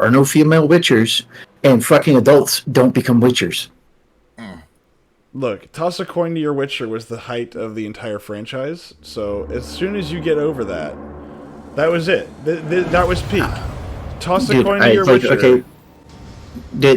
are no female witchers, and fucking adults don't become witchers. Look, Toss a Coin to Your Witcher was the height of the entire franchise, so as soon as you get over that, that was it. That was peak. Toss a coin to your Witcher. Okay,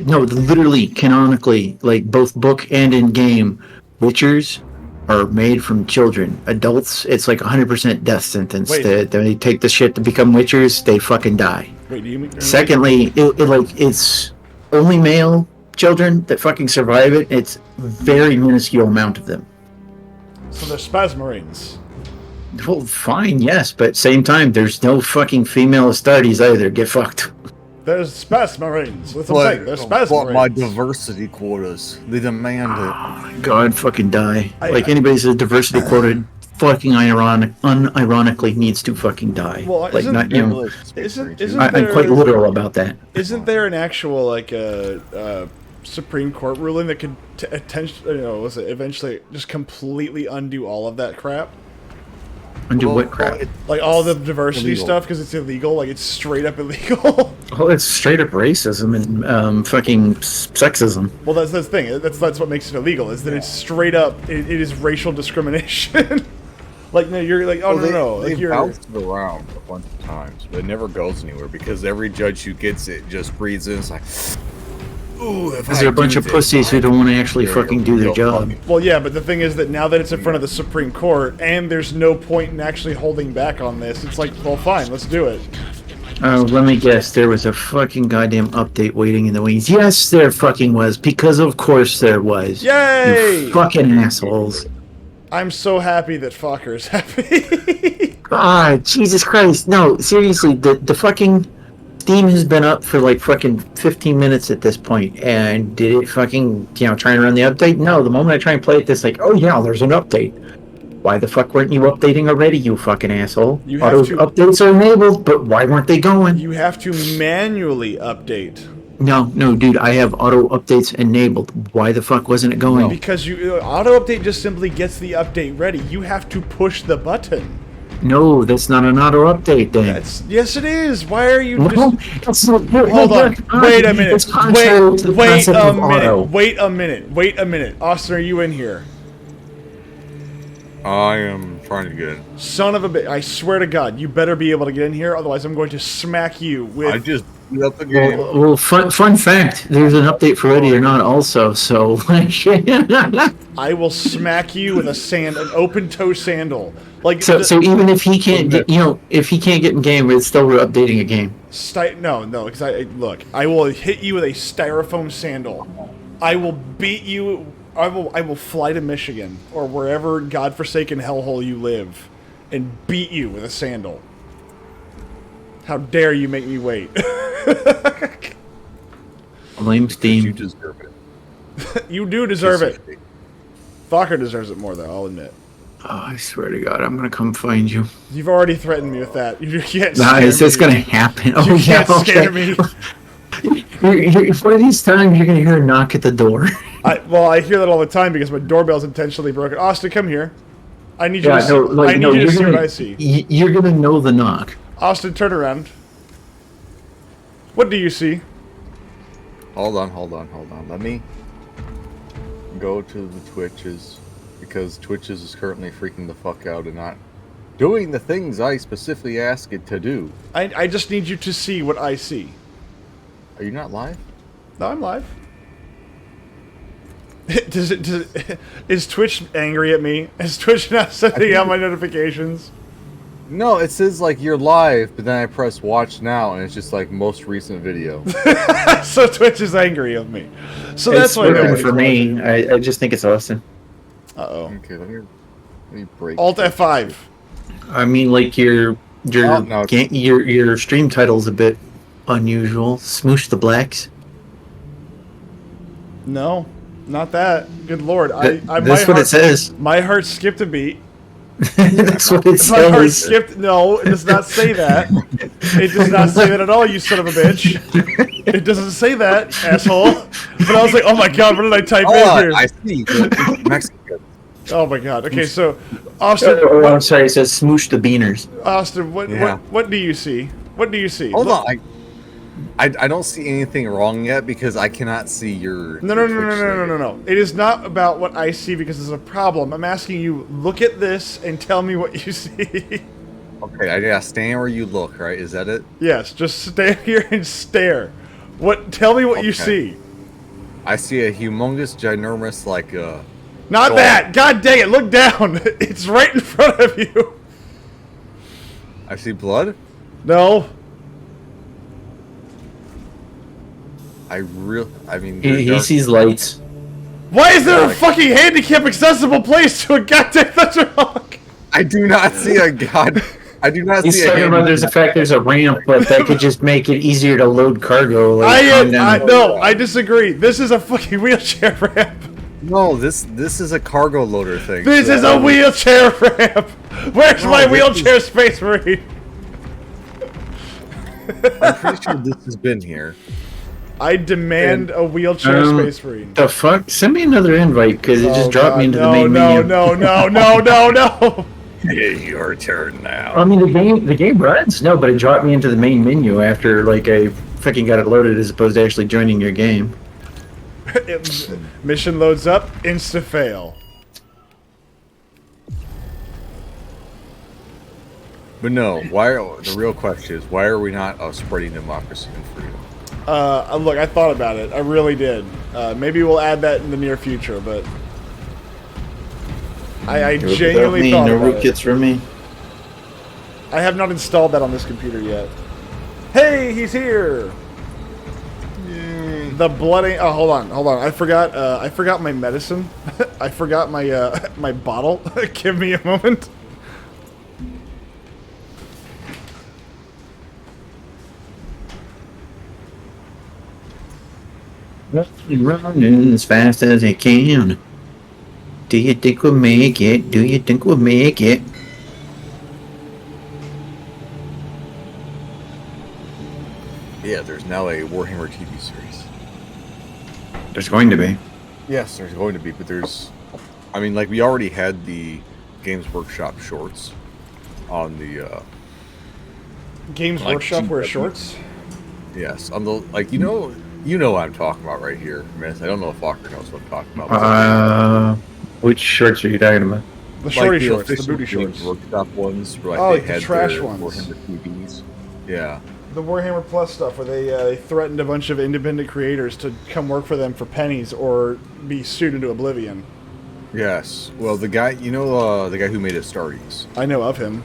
no, literally, canonically, like both book and in game, witchers are made from children. Adults, it's like 100% death sentence. They take the shit to become witchers, they fucking die. Wait, do you mean? Secondly, it's only male children that fucking survive it. It's very minuscule amount of them. So they're Spasmarines. Well, fine, yes, but same time, there's no fucking female Astartes either. Get fucked. There's Spasmarines. That's what I'm saying. There's Spasmarines. My diversity quotas. They demand it. Oh, God, fucking die. Anybody's a diversity quota, fucking unironically needs to fucking die. Well, like, isn't, not, you know, I'm quite literal about that. Isn't there an actual, like, Supreme Court ruling that could eventually just completely undo all of that crap? Undo what crap? Like all the diversity stuff, because it's illegal. Like it's straight up illegal. Well, it's straight up racism and fucking sexism. Well, that's the thing. That's what makes it illegal. Is that it's straight up. It is racial discrimination. Like no, you're like no. Like they bounced it around a bunch of times, but it never goes anywhere because every judge who gets it just breathes in. It's like, ooh, because they're a bunch of pussies who don't want to actually fucking do their job. Well, yeah, but the thing is that now that it's in front of the Supreme Court and there's no point in actually holding back on this, it's like, well, fine, let's do it. Let me guess, there was a fucking goddamn update waiting in the wings. Yes, there fucking was, because of course there was. Yay! You fucking assholes. I'm so happy that Fokker's happy. Jesus Christ. No, seriously, the fucking Steam has been up for like fucking 15 minutes at this point, and did it fucking, trying to run the update? No, the moment I try and play it, it's like, oh yeah, there's an update. Why the fuck weren't you updating already, you fucking asshole? Auto updates are enabled, but why weren't they going? You have to manually update. No, dude, I have auto updates enabled. Why the fuck wasn't it going? Because auto update just simply gets the update ready. You have to push the button. No, that's not an auto update then. Yes, it is. Why are you just... Hold on. Wait a minute. Wait a minute. Austin, are you in here? I am trying to get in. Son of a bitch. I swear to God, you better be able to get in here, otherwise I'm going to smack you with... I just beat up the game. Well, fun fact, there's an update for Ready or Not also, so... I will smack you with an open-toe sandal. Like so even if he can't get, if he can't get in game, it's still updating a game. No, because I will hit you with a styrofoam sandal. I will beat you. I will fly to Michigan or wherever godforsaken hellhole you live, and beat you with a sandal. How dare you make me wait? Blame Steam. You deserve it. You do deserve it. Fokker deserves it more, though. I'll admit. Oh, I swear to God, I'm gonna come find you. You've already threatened me with that. You can't. Is this gonna happen? Oh, you can't scare me. One of these times, you're gonna hear a knock at the door. I hear that all the time because my doorbell's intentionally broken. Austin, come here. I need you to see. I need you to see what I see. You're gonna know the knock. Austin, turn around. What do you see? Hold on. Let me go to the Twitches. Because Twitches is currently freaking the fuck out and not doing the things I specifically asked it to do. I just need you to see what I see. Are you not live? No, I'm live. Is Twitch angry at me? Is Twitch not sending out my notifications? No, it says like you're live, but then I press watch now and it's just like most recent video. So Twitch is angry at me. So that's why it's for me. I just think it's Austin. Uh-oh. Okay, let me break. Alt F5. I mean, like your stream title's a bit unusual. Smoosh the Blacks. No, not that. Good Lord, that's what it says. My heart skipped a beat. That's what it says. My heart skipped. No, it does not say that. It does not say that at all. You son of a bitch. It doesn't say that, asshole. But I was like, oh my God, what did I type in here? I see. Mexican. Oh my God. Okay, so Austin. I'm sorry. It says Smoosh the Beaners. Austin, what do you see? What do you see? Hold on. I don't see anything wrong yet because I cannot see your. No. It is not about what I see because there's a problem. I'm asking you, look at this and tell me what you see. Okay, I gotta stand where you look, right? Is that it? Yes, just stand here and stare. Tell me what you see. I see a humongous, ginormous, like, Not dog. that! God dang it, look down! It's right in front of you! I see blood? No. I mean... He sees lights. Why is there a fucking handicap accessible place to a goddamn Thunderhawk? I do not see a god... I do not He's see talking about there's a ramp, but that could just make it easier to load cargo. No, I disagree. This is a fucking wheelchair ramp. No, this is a cargo loader thing. This is a wheelchair ramp. Where's my wheelchair space marine? I'm pretty sure this has been here. I demand a wheelchair space marine. The fuck? Send me another invite because it just dropped me into the main menu. No. Your turn now. I mean, the game runs. No, but it dropped me into the main menu after like I freaking got it loaded as opposed to actually joining your game. Mission loads up, insta fail. But no, the real question is, why are we not spreading democracy and freedom? Look, I thought about it. I really did. Maybe we'll add that in the near future, but I genuinely thought no about root it. kits for me. I have not installed that on this computer yet. Hey, he's here. The bloody. Oh, hold on. I forgot my medicine. I forgot my my bottle. Give me a moment. Running as fast as I can. Do you think we'll make it? Do you think we'll make it? Yeah, there's now a Warhammer TV series. There's going to be. Yes, there's going to be, but there's... I mean, like, we already had the Games Workshop shorts on the, Games like, Workshop wear shorts. Yes, on the, like, you know what I'm talking about right here, Myth. I don't know if Walker knows what I'm talking about. Which shorts are you talking about? The shorty the shorts, the official booty Games shorts. Workshop ones, where, like, Oh, they like the had trash their ones. Warhammer TVs. Yeah. The Warhammer Plus stuff, where they threatened a bunch of independent creators to come work for them for pennies or be sued into oblivion. Yes. Well, the guy, the guy who made Astartes. I know of him.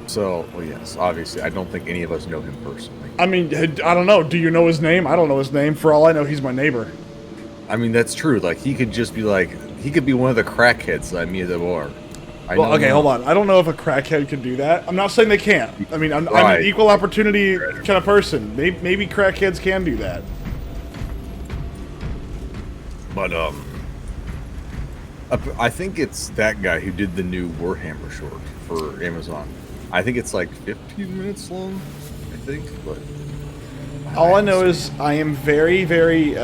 So, well, yes, obviously, I don't think any of us know him personally. I mean, I don't know. Do you know his name? I don't know his name. For all I know, he's my neighbor. I mean, that's true. Like, he could just be like, he could be one of the crackheads that I meet at the bar. Well, okay, hold on. I don't know if a crackhead could do that. I'm not saying they can't. I mean, I'm an equal opportunity kind of person. Maybe crackheads can do that. But, I think it's that guy who did the new Warhammer short for Amazon. I think it's like 15 minutes long, I think, but... All I know is I am very, very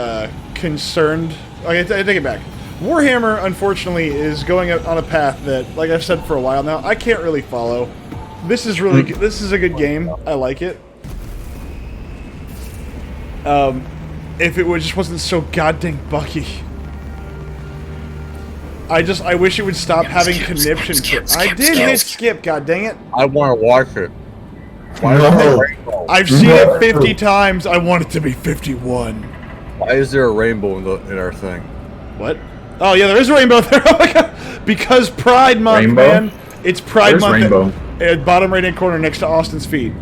concerned. Okay, I take it back. Warhammer, unfortunately, is going on a path that, like I've said for a while now, I can't really follow. This is really good. This is a good game. I like it. If it just wasn't so goddamn buggy. I wish it would stop having conniption. I did hit skip, god dang it. I want to watch it. I've seen it 50 times. I want it to be 51. Why is there a rainbow in our thing? What? Oh yeah, there is a rainbow there. Oh my god! Because Pride Month, man. It's Pride Month. Rainbow? At bottom right hand corner next to Austin's feet.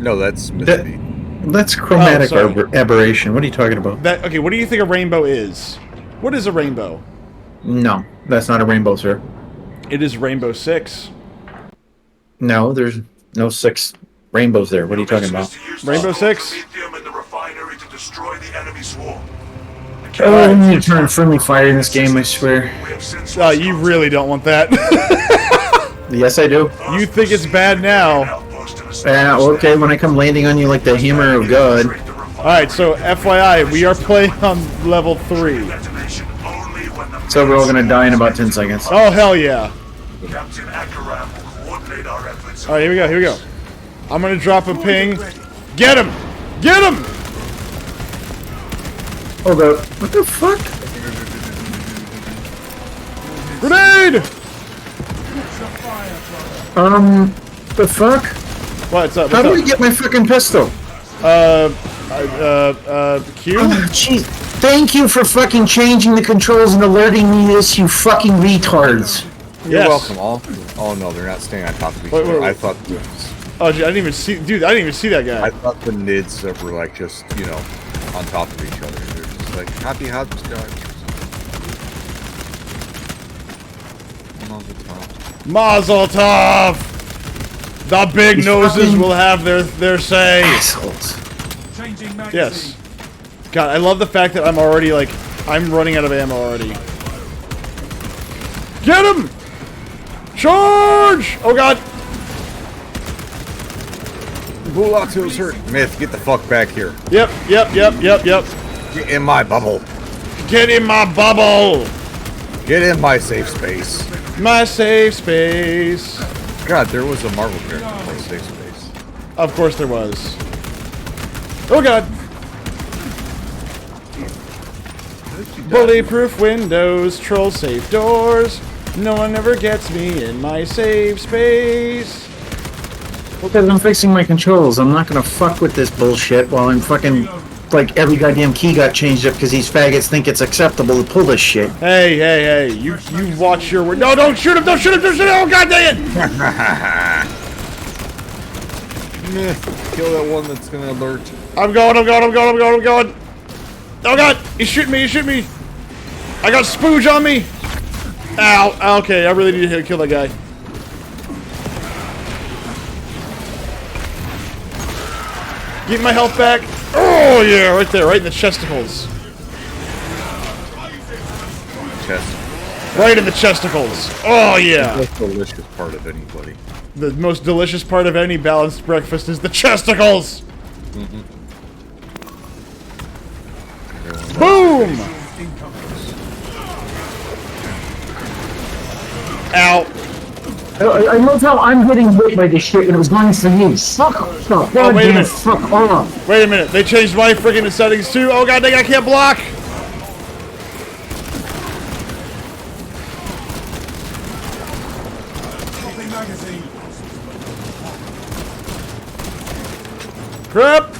No, that's Misty. That's chromatic aberration. What are you talking about? Okay, what do you think a rainbow is? What is a rainbow? No, that's not a rainbow, sir. It is Rainbow Six. No, there's no 6 rainbows there. What are you talking about? Rainbow Six? Oh, I need to turn friendly fire in this game, I swear. You really don't want that. Yes, I do. You think it's bad now. Okay, when I come landing on you like the hammer of God. Alright, so FYI, we are playing on level 3. So we're all gonna die in about 10 seconds. Oh, hell yeah. Alright, here we go. I'm gonna drop a ping. Get him! Get him! Hold up. What the fuck? Grenade! The fuck? What's up? How do I get my fucking pistol? Q? Oh, jeez. Thank you for fucking changing the controls and alerting me to this, you fucking retards. You're Yes. welcome. Oh no, they're not staying on top of each Wait, other. wait. I thought Oh, dude, I didn't even see, dude. I didn't even see that guy. I thought the nids that were like just on top of each other. They're just like happy hopscotch. Mazel tov! The big noses fucking- will have their say. Assholes. Yes. God, I love the fact that I'm already like, I'm running out of ammo already. Get him! Charge! Oh God! Bulato's hurt. Myth, get the fuck back here. Yep. Get in my bubble. Get in my bubble! Get in my safe space. My safe space. God, there was a Marvel character in my safe space. Of course there was. Oh God! Bulletproof windows, troll safe doors. No one ever gets me in my safe space. Because I'm fixing my controls. I'm not gonna fuck with this bullshit while I'm fucking... Like, every goddamn key got changed up because these faggots think it's acceptable to pull this shit. Hey, you watch your word. No, don't shoot him, don't shoot him! Oh God dang it! Myth, kill that one that's gonna alert. I'm going. Oh God, he's shooting me. I got spooge on me. Ow, okay, I really need to kill that guy. Get my health back. Oh yeah, right there, right in the chesticles. Chest. Right in the chesticles. Oh yeah. The most delicious part of anybody. The most delicious part of any balanced breakfast is the chesticles. Boom! Ow. I love how I'm getting hit by this shit and it was going for you. Fuck off. Oh, wait a minute. Fuck off. Wait a minute, they changed my friggin' settings too. Oh God dang, I can't block. Crap!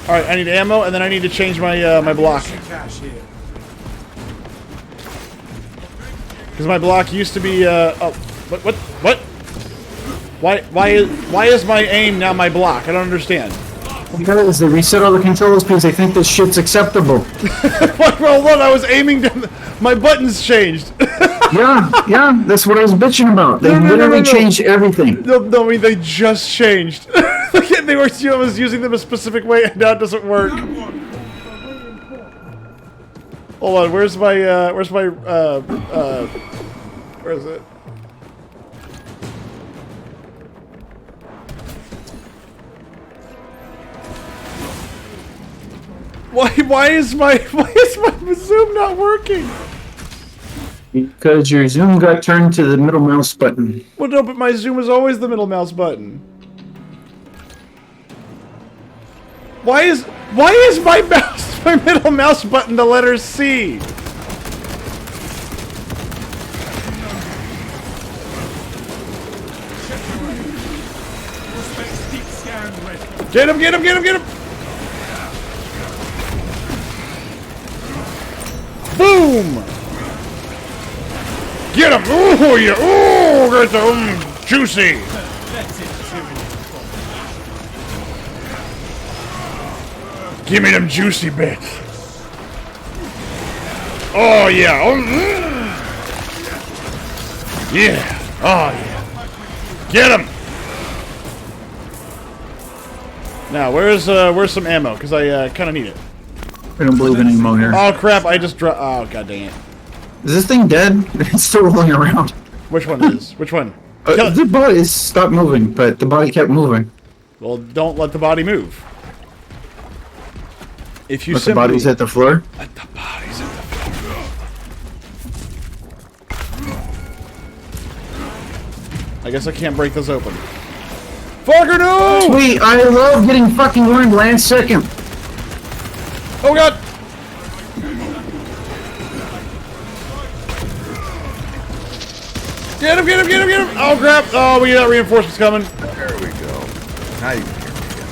Alright, I need ammo and then I need to change my my block. Because my block used to be oh, what? Why is my aim now my block? I don't understand. Because they reset all the controls because they think this shit's acceptable. Well, look, I was aiming down. My buttons changed. yeah, that's what I was bitching about. They literally changed everything. No, I mean they just changed. They were. I was using them a specific way, and now it doesn't work. Hold on, where's my where is it? Why is my zoom not working? Because your zoom got turned to the middle mouse button. Well, no, but my zoom is always the middle mouse button. Why is my middle mouse button the letter C? Get him! Boom! Get him! Oh yeah! Oh, get them juicy! Give me them juicy bits! Oh yeah! Oh, yeah! Oh yeah! Get him! Now, where's some ammo? Because I kind of need it. I don't believe in anymore here. Oh crap! I just dropped. Oh god dang it! Is this thing dead? It's still rolling around. Which one is? Which one? The body stopped moving, but the body kept moving. Well, don't let the body move. If you But the body's at the floor? let the bodies at the floor. I guess I can't break those open. Fucker no! Sweet, I love getting fucking warned last second. Oh god! Get him, get him, get him, get him! Oh crap! Oh, we got reinforcements coming. There we go. Now you can hear me again.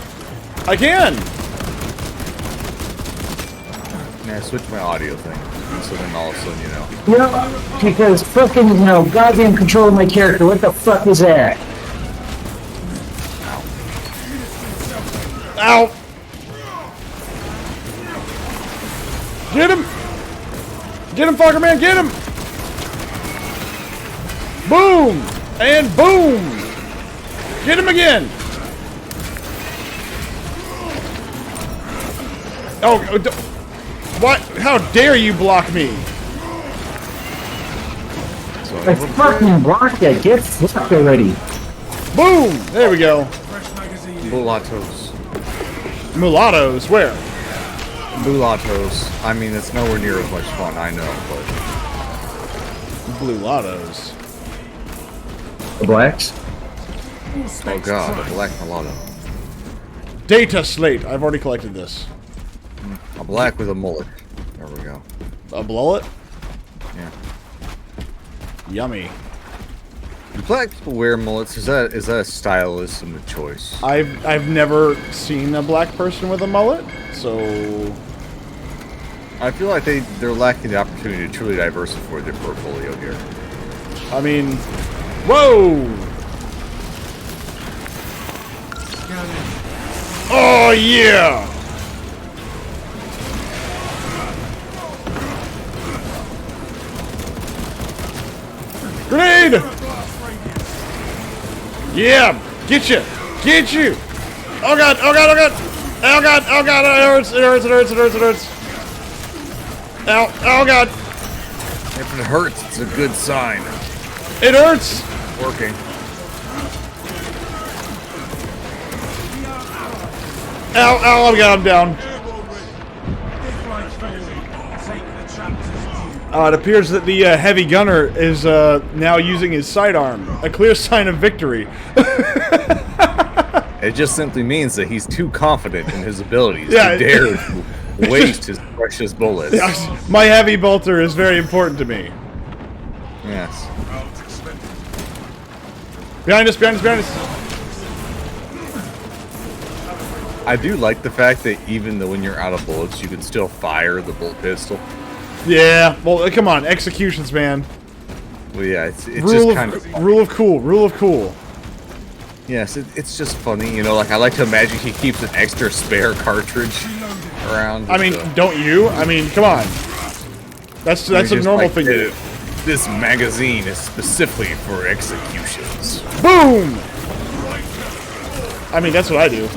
I can! Yeah, I switched my audio thing. So then all of a sudden, you know. Yeah, because fucking, goddamn control of my character. What the fuck is that? Ow! Get him! Get him, fucker man, get him! Boom! And boom! Get him again! Oh, what? How dare you block me? So I fucking blocked it. Get fucked already. Boom! There we go. mulattoes. Mulattoes? Where? Mulattoes. I mean, it's nowhere near as much fun, I know, but... Blue lottos. The blacks? Oh god, a black mulatto. Data slate. I've already collected this. A black with a mullet. There we go. A blow it? Yeah. Yummy. Do black people wear mullets? Is that a stylism of choice? I've never seen a black person with a mullet, so I feel like they're lacking the opportunity to truly diversify their portfolio here. I mean, whoa! Oh yeah! Grenade! Yeah! Get you! Get you! Oh god! Oh god! Oh god! Oh god! Oh god! It hurts! It hurts! It hurts! It hurts! It hurts! Ow! Oh god! If it hurts, it's a good sign. It hurts! Working. Ow! Ow! Oh god! I'm down. It appears that the heavy gunner is now using his sidearm. A clear sign of victory. It just simply means that he's too confident in his abilities Yeah, to dare to waste his precious bullets. Yes, my heavy bolter is very important to me. Yes. Behind us! Behind us! Behind us! I do like the fact that even though when you're out of bullets, you can still fire the bolt pistol. Yeah. Well, come on, executions, man. Well, yeah, it's just kind of funny. Rule of cool. Rule of cool. Yes, it's just funny, you know. Like I like to imagine he keeps an extra spare cartridge around. I mean, don't you? I mean, come on. That's a normal thing to do. This magazine is specifically for executions. Boom! I mean, that's what I do.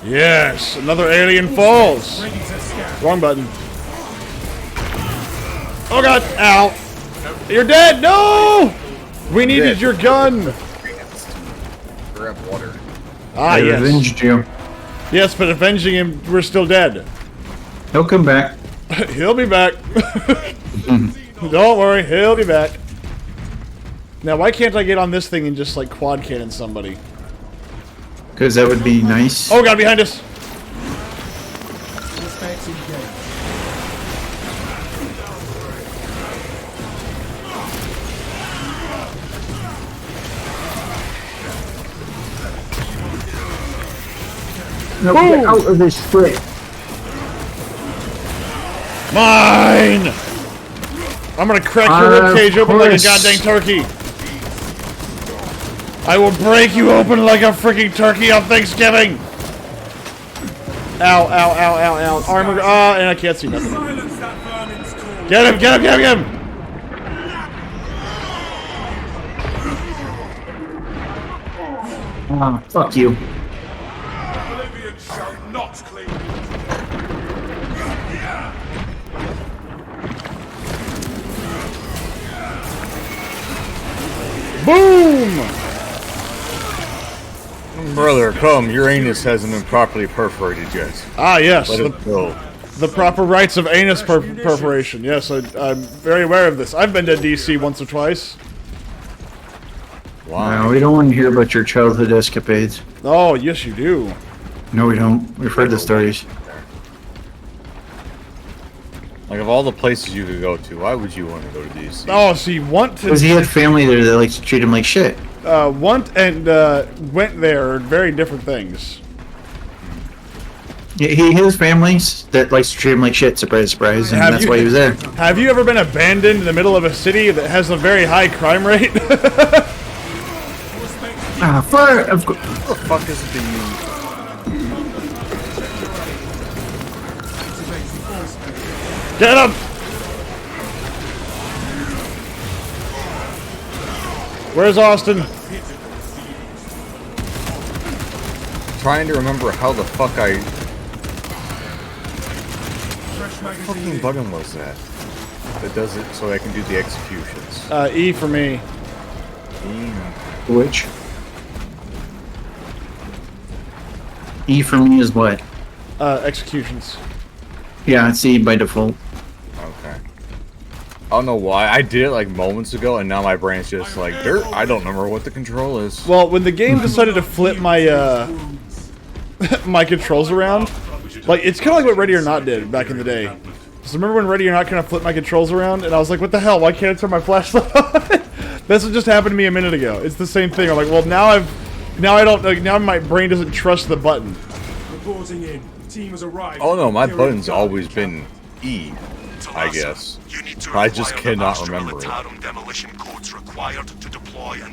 Yes, another alien falls. Wrong button. Oh god, ow. You're dead, no! We needed your gun. Grab water. Ah, I yes. avenged you. Yes, but avenging him, we're still dead. He'll come back. He'll be back. Don't worry, he'll be back. Now, why can't I get on this thing and just, like, quad cannon somebody? Because that would be nice. Oh god, behind us! No, get out of this shit. Mine! I'm gonna crack your ribcage open like a goddamn turkey. I will break you open like a freaking turkey on Thanksgiving. Ow, ow, ow, ow, ow. Armor, and I can't see nothing. Get him, get him, get him, get him! Fuck you. Boom! Brother, come. Your anus hasn't been properly perforated yet. Ah, yes. Let it go. The proper rites of anus perforation. Yes, I'm very aware of this. I've been to DC once or twice. Why? No, we don't want to hear about your childhood escapades. Oh, yes, you do. No, we don't. We've heard the stories. Like, of all the places you could go to, why would you want to go to DC? Oh, so you want to... Because he had family there that likes to treat him like shit. Want and went there are very different things. Yeah, he has families that likes to treat him like shit. Surprise, surprise, and that's why he was there. Have you ever been abandoned in the middle of a city that has a very high crime rate? Fire! Of course. What the fuck is it being used? Get him! Where's Austin? Trying to remember how the fuck I... What fucking button was that? That does it so I can do the executions. E for me. Which? E for me is what? Executions. Yeah, it's E by default. Okay. I don't know why. I did it like moments ago, and now my brain's just like, dirt. I don't remember what the control is. Well, when the game decided to flip my my controls around, like it's kind of like what Ready or Not did back in the day. So remember when Ready or Not kind of flipped my controls around, and I was like, "What the hell? Why can't I turn my flashlight on?" That's what just happened to me a minute ago. It's the same thing. I'm like, well, now I don't like, now my brain doesn't trust the button. Reporting in. Team has arrived. Oh no, my button's always been E, I guess. I just cannot remember it.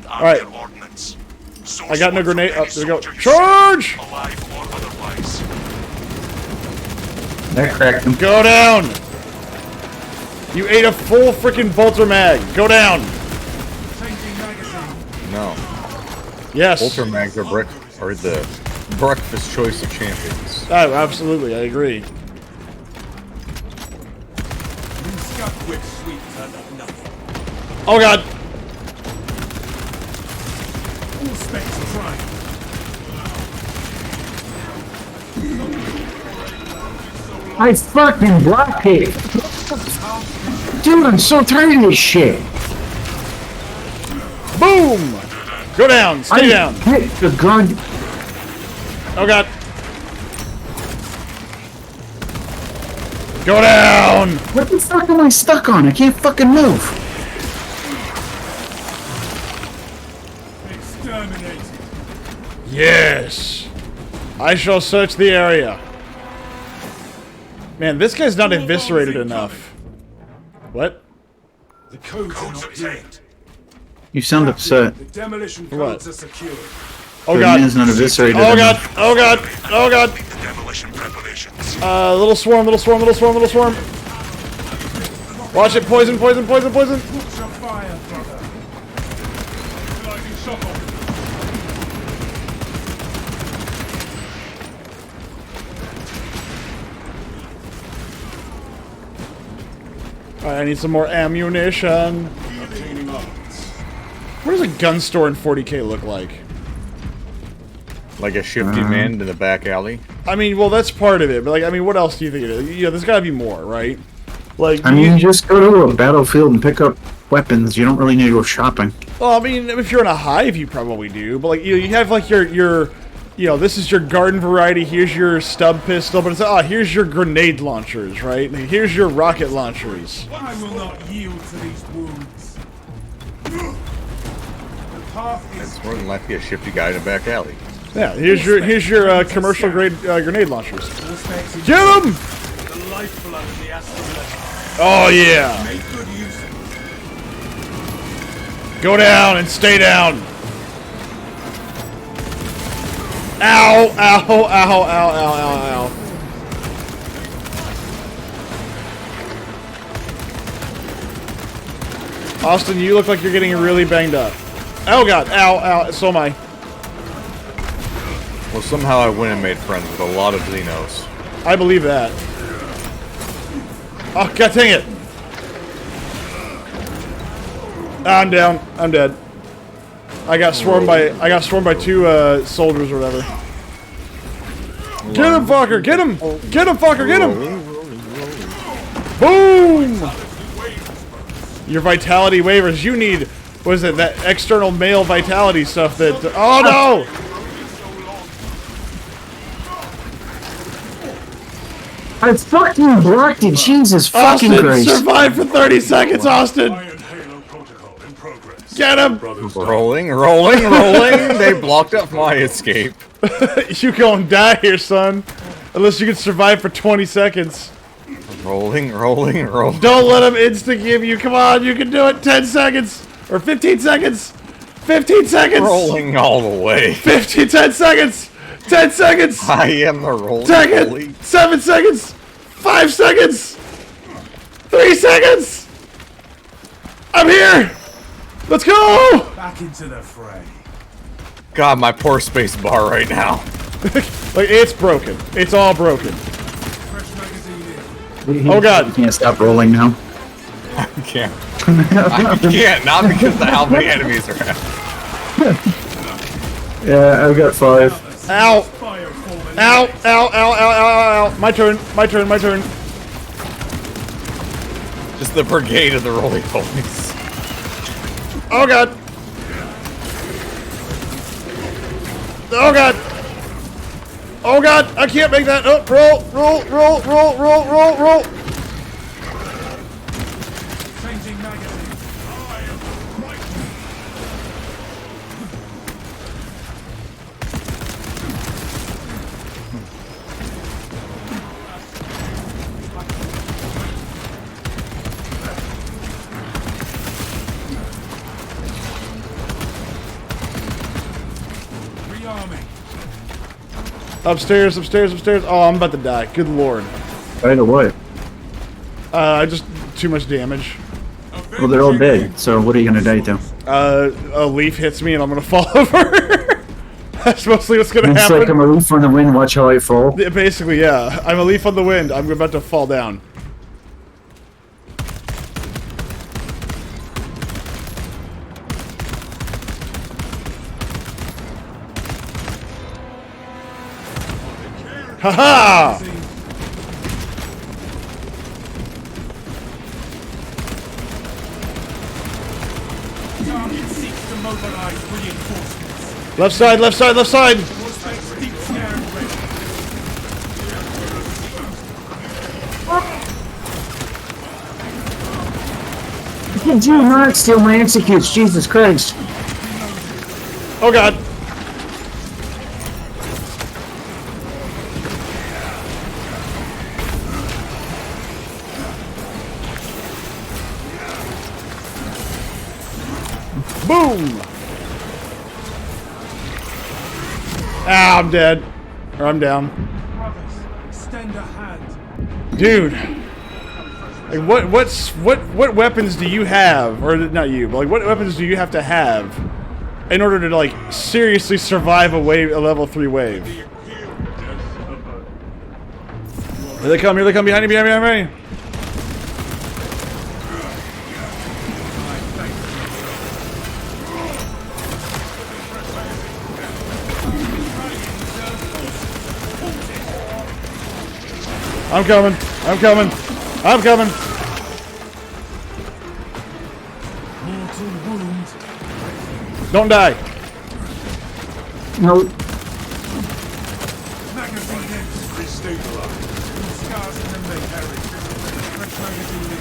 Alright. I got no grenade. Oh, there we go. Charge! That cracked him. Go down! You ate a full freaking Volter mag. Go down! No. Yes. Ultra Mags are the breakfast choice of champions. Oh, absolutely. I agree. Oh god! All specs are trying. I fucking blocked it! Dude, I'm so tired of this shit! Boom! Go down! Stay down! Hit the gun! Oh god! Go down! What the fuck am I stuck on? I can't fucking move! Exterminated. Yes! I shall search the area. Man, this guy's not eviscerated enough. What? The codes are not here. You sound upset. The demolition What? codes are secured. Oh The god! man's not eviscerated Oh god! enough. Oh god! Oh god! Little swarm, little swarm, little swarm, little swarm. Watch it! Poison, poison, poison, poison! Watch your fire, brother. Utilizing shock off. Alright, I need some more ammunition. Obtaining arms. What does a gun store in 40k look like? Like a shifty man in the back alley. I mean, well, that's part of it, but like, I mean, what else do you think it is? Yeah, there's gotta be more, right? Like, I mean, you just go to a battlefield and pick up weapons. You don't really need to go shopping. well, I mean, if you're in a hive, you probably do, but like, you have like your, you know, this is your garden variety, here's your stub pistol, but it's, here's your grenade launchers, right? Here's your rocket launchers. I will not yield to these wounds. The path is It's more than likely a shifty guy in the back alley. Yeah, here's your commercial grade grenade launchers. all specs in. Get them! The lifeblood of the Aston. Oh yeah! Make good use of it. Go down and stay down. Ow! Ow! Ow! Ow! Ow! Ow! Ow! Austin, you look like you're getting really banged up. Oh god! Ow! Ow! So am I. Well, somehow I went and made friends with a lot of Xenos. I believe that. Oh god dang it! I'm down. I'm dead. I got swarmed by two soldiers or whatever. Get him, fucker! Get him! Get him, fucker! Get him! Boom! Your vitality wavers. You need what is it? That external male vitality stuff that... Oh, no! I fucking blocked it, Jesus fucking Austin, Christ. survive for 30 seconds, Austin! Iron Halo protocol in progress. Get him! Rolling. They blocked up my escape. You gonna die here, son. Unless you can survive for 20 seconds. Rolling. Don't let him insta-give you. Come on, you can do it. 10 seconds. Or 15 seconds. 15 seconds. Rolling all the way. 10 seconds. 10 seconds. I am the rolling Second. bully. 7 seconds. 5 seconds. 3 seconds. I'm here. Let's go. Back into the fray. God, my poor space bar right now. Like, it's broken. It's all broken. Fresh magazine in. Oh, God. You can't stop rolling now. I can't. I can't, not because of how many enemies are at. Yeah, I've got 5. Ow. Fire falling. Ow. My turn. Just the brigade of the roly polies. Oh, God. Oh, God. I can't make that. Oh, roll. Changing magazine. Rearming. Upstairs. Oh, I'm about to die. Good lord. Right away. Just too much damage. Well, they're all dead, so what are you gonna die to? A leaf hits me and I'm gonna fall over. That's mostly what's gonna It's happen. like I'm a leaf on the wind, watch how I fall. Yeah, basically, yeah. I'm a leaf on the wind. I'm about to fall down. Haha! Target seeks to mobilize reinforcements. Left side! Prospects deep scare ready. Did you not steal my executes? Jesus Christ. Oh, God. Boom! Ah, I'm dead. Or I'm down. Brothers, extend a hand. Dude. Like, what weapons do you have? Or, not you, but, like, what weapons do you have to have in order to, like, seriously survive a level 3 wave? Here they come, behind me. I'm coming. Mortal wound. Don't die. No, Magazine in. Restabilize. Scars in them they carry. Fresh magazine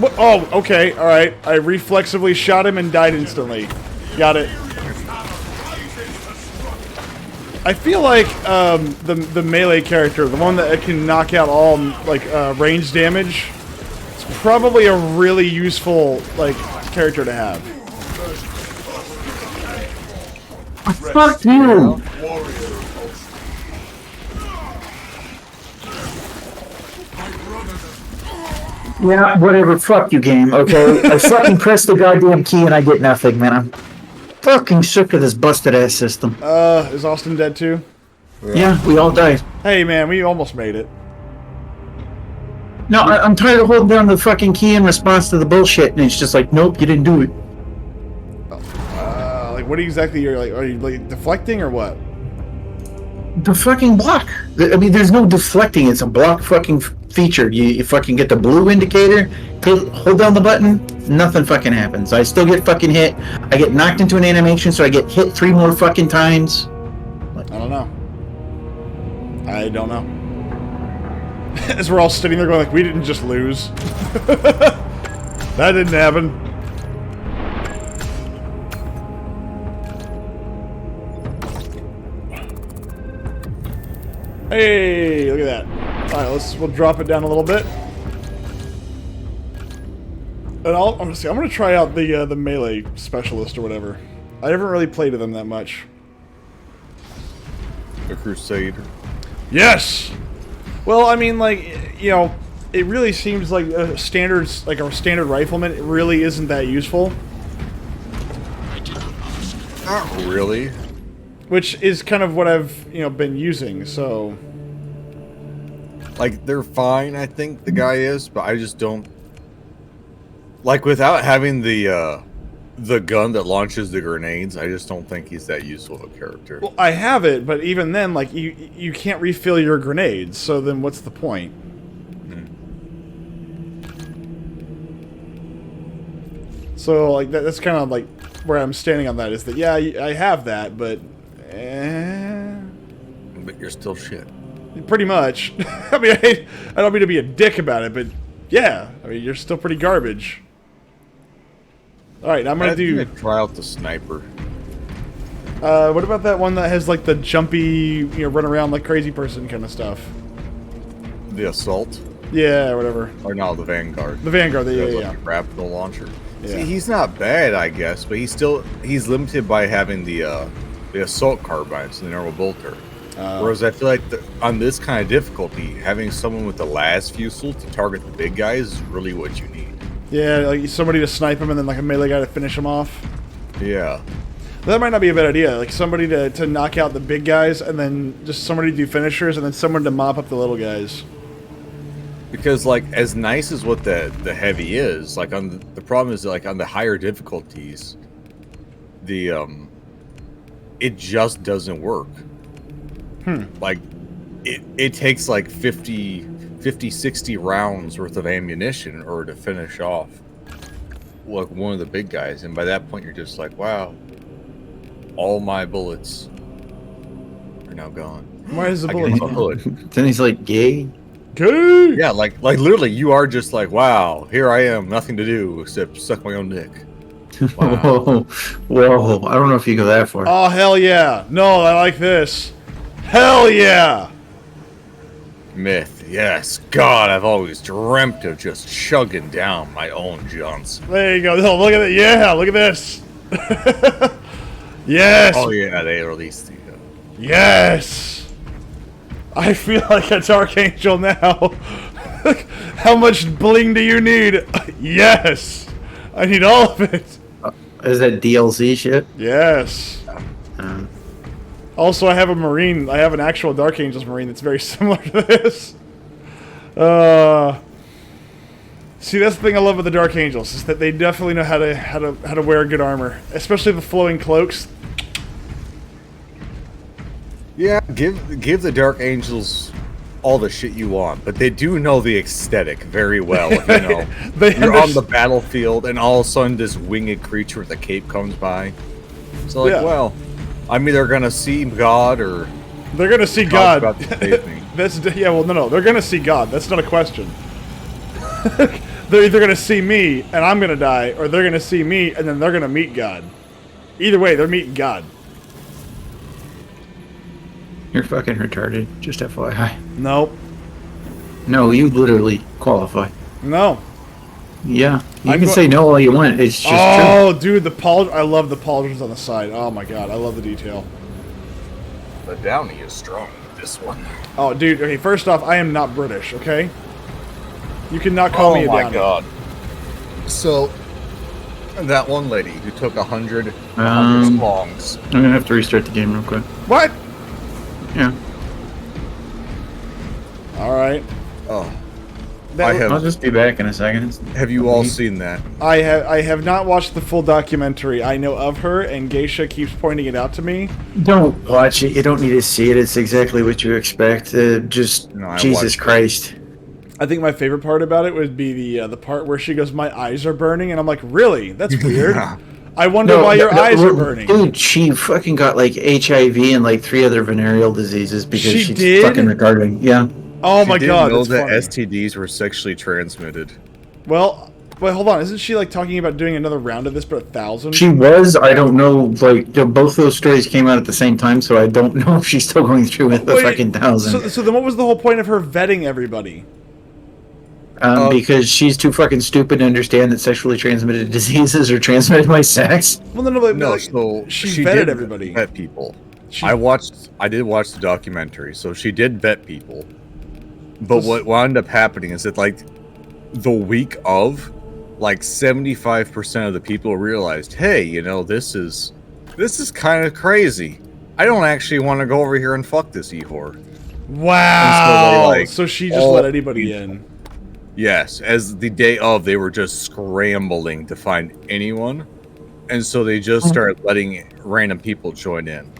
in. Oh, okay, alright. I reflexively shot him and died instantly. Got it. I feel like the melee character, the one that can knock out all like range damage, it's probably a really useful like character to have. fuck you. Yeah, whatever, fuck you, game, okay? I fucking press the goddamn key and I get nothing, man. I'm fucking sick of this busted ass system. Is Austin dead too? Yeah, we all died. Hey man, we almost made it. No, I'm tired of holding down the fucking key in response to the bullshit, and it's just like, nope, you didn't do it. Like what exactly are you like deflecting or what? The fucking block. I mean, there's no deflecting. It's a block fucking feature. You fucking get the blue indicator, hold down the button, nothing fucking happens. I still get fucking hit. I get knocked into an animation, so I get hit 3 more fucking times. I don't know. I don't know. As we're all sitting there going like, we didn't just lose. That didn't happen. Hey, look at that. Alright, we'll drop it down a little bit. And I'm gonna try out the melee specialist or whatever. I haven't really played with them that much. The Crusader. Yes! Well, I mean, like, you know, it really seems like a standard rifleman, it really isn't that useful. Not really. Which is kind of what I've, you know, been using, so... Like, they're fine, I think the guy is, but I just don't... Like, without having the gun that launches the grenades, I just don't think he's that useful of a character. Well, I have it, but even then, like, you can't refill your grenades, so then what's the point? So, like, that's kind of, like, where I'm standing on that, is that, yeah, I have that, but... But you're still shit. Pretty much. I mean, I don't mean to be a dick about it, but, yeah, I mean, you're still pretty garbage. Alright, I'm gonna try out the sniper. What about that one that has, like, the jumpy, you know, run around like crazy person kind of stuff? The assault? Yeah, whatever. Or no, the Vanguard. The Vanguard, yeah. Rapid launcher. Yeah. See, he's not bad, I guess, but he's limited by having the assault carbines and the normal bolter. Whereas I feel like on this kind of difficulty, having someone with the last fusel to target the big guys is really what you need. Yeah, like somebody to snipe him and then like a melee guy to finish him off. Yeah. That might not be a bad idea. Like somebody to knock out the big guys and then just somebody to do finishers and then someone to mop up the little guys. Because, like, as nice as what the heavy is, like, the problem is, like, on the higher difficulties, it just doesn't work. Like, it takes, like, 50, 60 rounds worth of ammunition in order to finish off, like, one of the big guys. And by that point, you're just like, wow, all my bullets are now gone. Why is the bullet gone? Then he's like, gay? Gay! Yeah, like literally, you are just like, wow, here I am, nothing to do except suck my own dick. Wow. Whoa, I don't know if you go that far. Oh, hell yeah. No, I like this. Hell yeah! Myth, yes. God, I've always dreamt of just chugging down my own Johnson. There you go. Oh, look at it. Yeah, look at this. Yes! Oh yeah, they released the... Yes! I feel like a Dark Angel now. How much bling do you need? Yes! I need all of it. Is that DLC shit? Yes. Also, I have a Marine. I have an actual Dark Angels Marine that's very similar to this. See, that's the thing I love with the Dark Angels, is that they definitely know how to wear good armor, especially the flowing cloaks. Yeah, give the Dark Angels all the shit you want, but they do know the aesthetic very well. You know, you're on the battlefield, and all of a sudden this winged creature with a cape comes by. So, like, well, I'm either gonna see God or they're gonna see God. About to save me. No, they're gonna see God. That's not a question. They're either gonna see me and I'm gonna die, or they're gonna see me and then they're gonna meet God. Either way, they're meeting God. You're fucking retarded, just FYI. Nope. No, you literally qualify. No. Yeah, you can say no all you want. It's just true. Dude, I love the pauldrons on the side. Oh my god, I love the detail. The Downey is strong with this one. Oh, dude. Okay, first off, I am not British. Okay. You cannot call me a Downey. Oh my god. So, that one lady who took 100 longs. I'm gonna have to restart the game real quick. What? Yeah. All right. Oh. I have. I'll just be back in a second. Have you all seen that? I have not watched the full documentary. I know of her, and Geisha keeps pointing it out to me. Don't watch it. You don't need to see it. It's exactly what you expect. Jesus watched Christ. I think my favorite part about it would be the part where she goes, "My eyes are burning," and I'm like, "Really? That's weird." I wonder why your eyes are burning. Dude, she fucking got like HIV and like 3 other venereal diseases because She she's did? fucking retarded. Yeah. Oh my She god, didn't know that's that funny. STDs were sexually transmitted. Well, wait, hold on. Isn't she like talking about doing another round of this, but 1,000? She was. I don't know. Like both those stories came out at the same time, so I don't know if she's still going through with the Wait, fucking 1,000. So then, what was the whole point of her vetting everybody? Because she's too fucking stupid to understand that sexually transmitted diseases are transmitted by sex. Well, no, like, No, like, so she she vetted did everybody. vet people. She- I did watch the documentary, so she did vet people. But what wound up happening is that, like, the week of, like, 75% of the people realized, hey, you know, this is kind of crazy. I don't actually want to go over here and fuck this e-whore. Wow. And So she just let anybody in. Yes, as the day of, they were just scrambling to find anyone. And so they just started letting random people join in,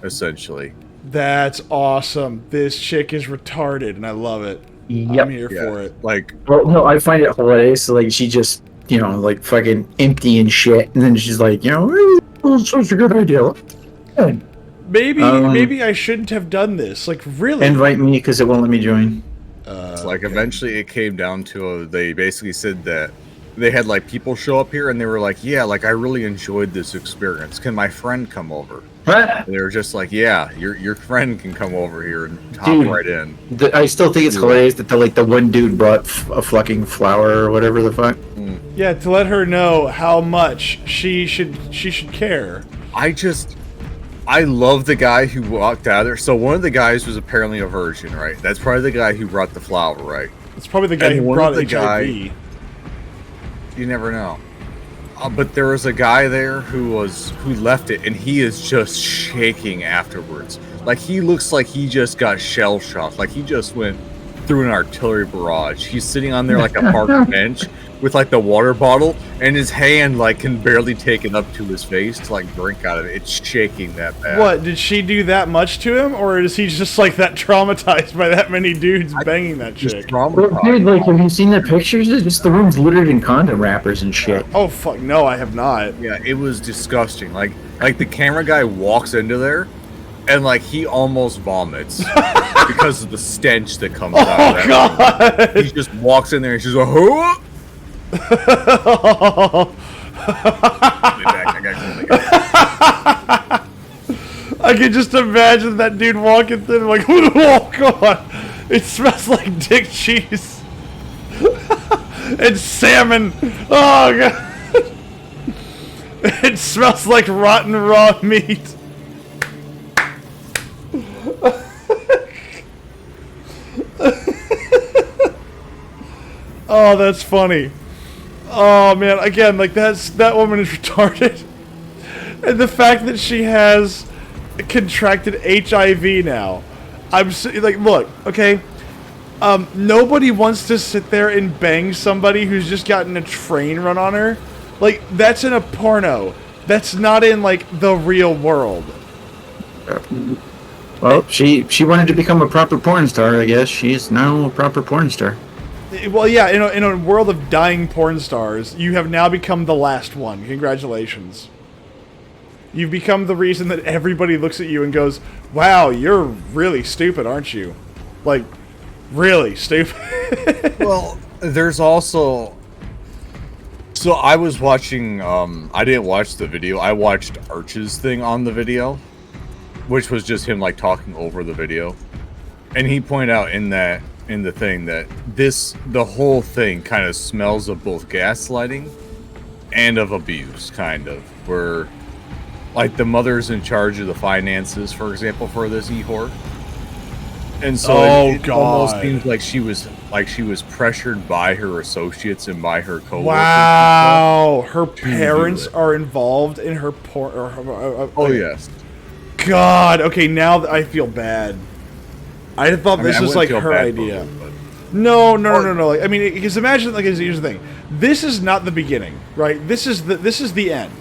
essentially. That's awesome. This chick is retarded, and I love it. Yep. I'm here for it. Like, Well, no, I find it hilarious. Like she just, like fucking empty and shit, and then she's like, it's such a good idea. Good. Maybe I shouldn't have done this. Like, really? Invite me because it won't let me join. like eventually it came down to they basically said that they had like people show up here and they were like, yeah, like I really enjoyed this experience. Can my friend come over? And they were just like, yeah, your friend can come over here and hop Dude. right in. I still think it's hilarious that the one dude brought a fucking flower or whatever the fuck. Yeah, to let her know how much she should care. I love the guy who walked out of there. So one of the guys was apparently a virgin, right? That's probably the guy who brought the flower, right? It's probably the guy And who one brought of the HIV. You never know. But there was a guy there who left it, and he is just shaking afterwards. Like he looks like he just got shell shocked. Like he just went through an artillery barrage. He's sitting on there like a park bench with like the water bottle, and his hand like can barely take it up to his face to like drink out of it. It's shaking that bad. What, did she do that much to him, or is he just like that traumatized by that many dudes banging that Just chick? traumatized. Dude, like, have you seen the pictures? It's just the room's littered in condom wrappers and shit. Oh fuck, no, I have not. Yeah, it was disgusting. Like the camera guy walks into there, and like he almost vomits because of the stench that comes out of that. God! He just walks in there and she's like, "Huh?" I can just imagine that dude walking through like, oh god, it smells like dick cheese and salmon. Oh god, it smells like rotten raw meat. Oh, that's funny. Oh man, again, like that woman is retarded. And the fact that she has contracted HIV now. Like, look, okay. Nobody wants to sit there and bang somebody who's just gotten a train run on her. Like, that's in a porno. That's not in, like, the real world. Well, she wanted to become a proper porn star, I guess. She's now a proper porn star. Well, yeah, in a world of dying porn stars, you have now become the last one. Congratulations. You've become the reason that everybody looks at you and goes, wow, you're really stupid, aren't you? Like, really stupid. Well, there's also. So I was watching. I didn't watch the video. I watched Arch's thing on the video, which was just him like talking over the video, and he pointed out in the thing that the whole thing kind of smells of both gaslighting and of abuse, kind of, where like the mother's in charge of the finances, for example, for this e-whore. And so it almost seems like she was pressured by her associates and by her coworkers. Wow, her parents are involved in her porn. Oh yes. God. Okay, now I feel bad. I thought this was like her idea. No. Like, I mean, because imagine, like, here's the thing. This is not the beginning, right? This is the end.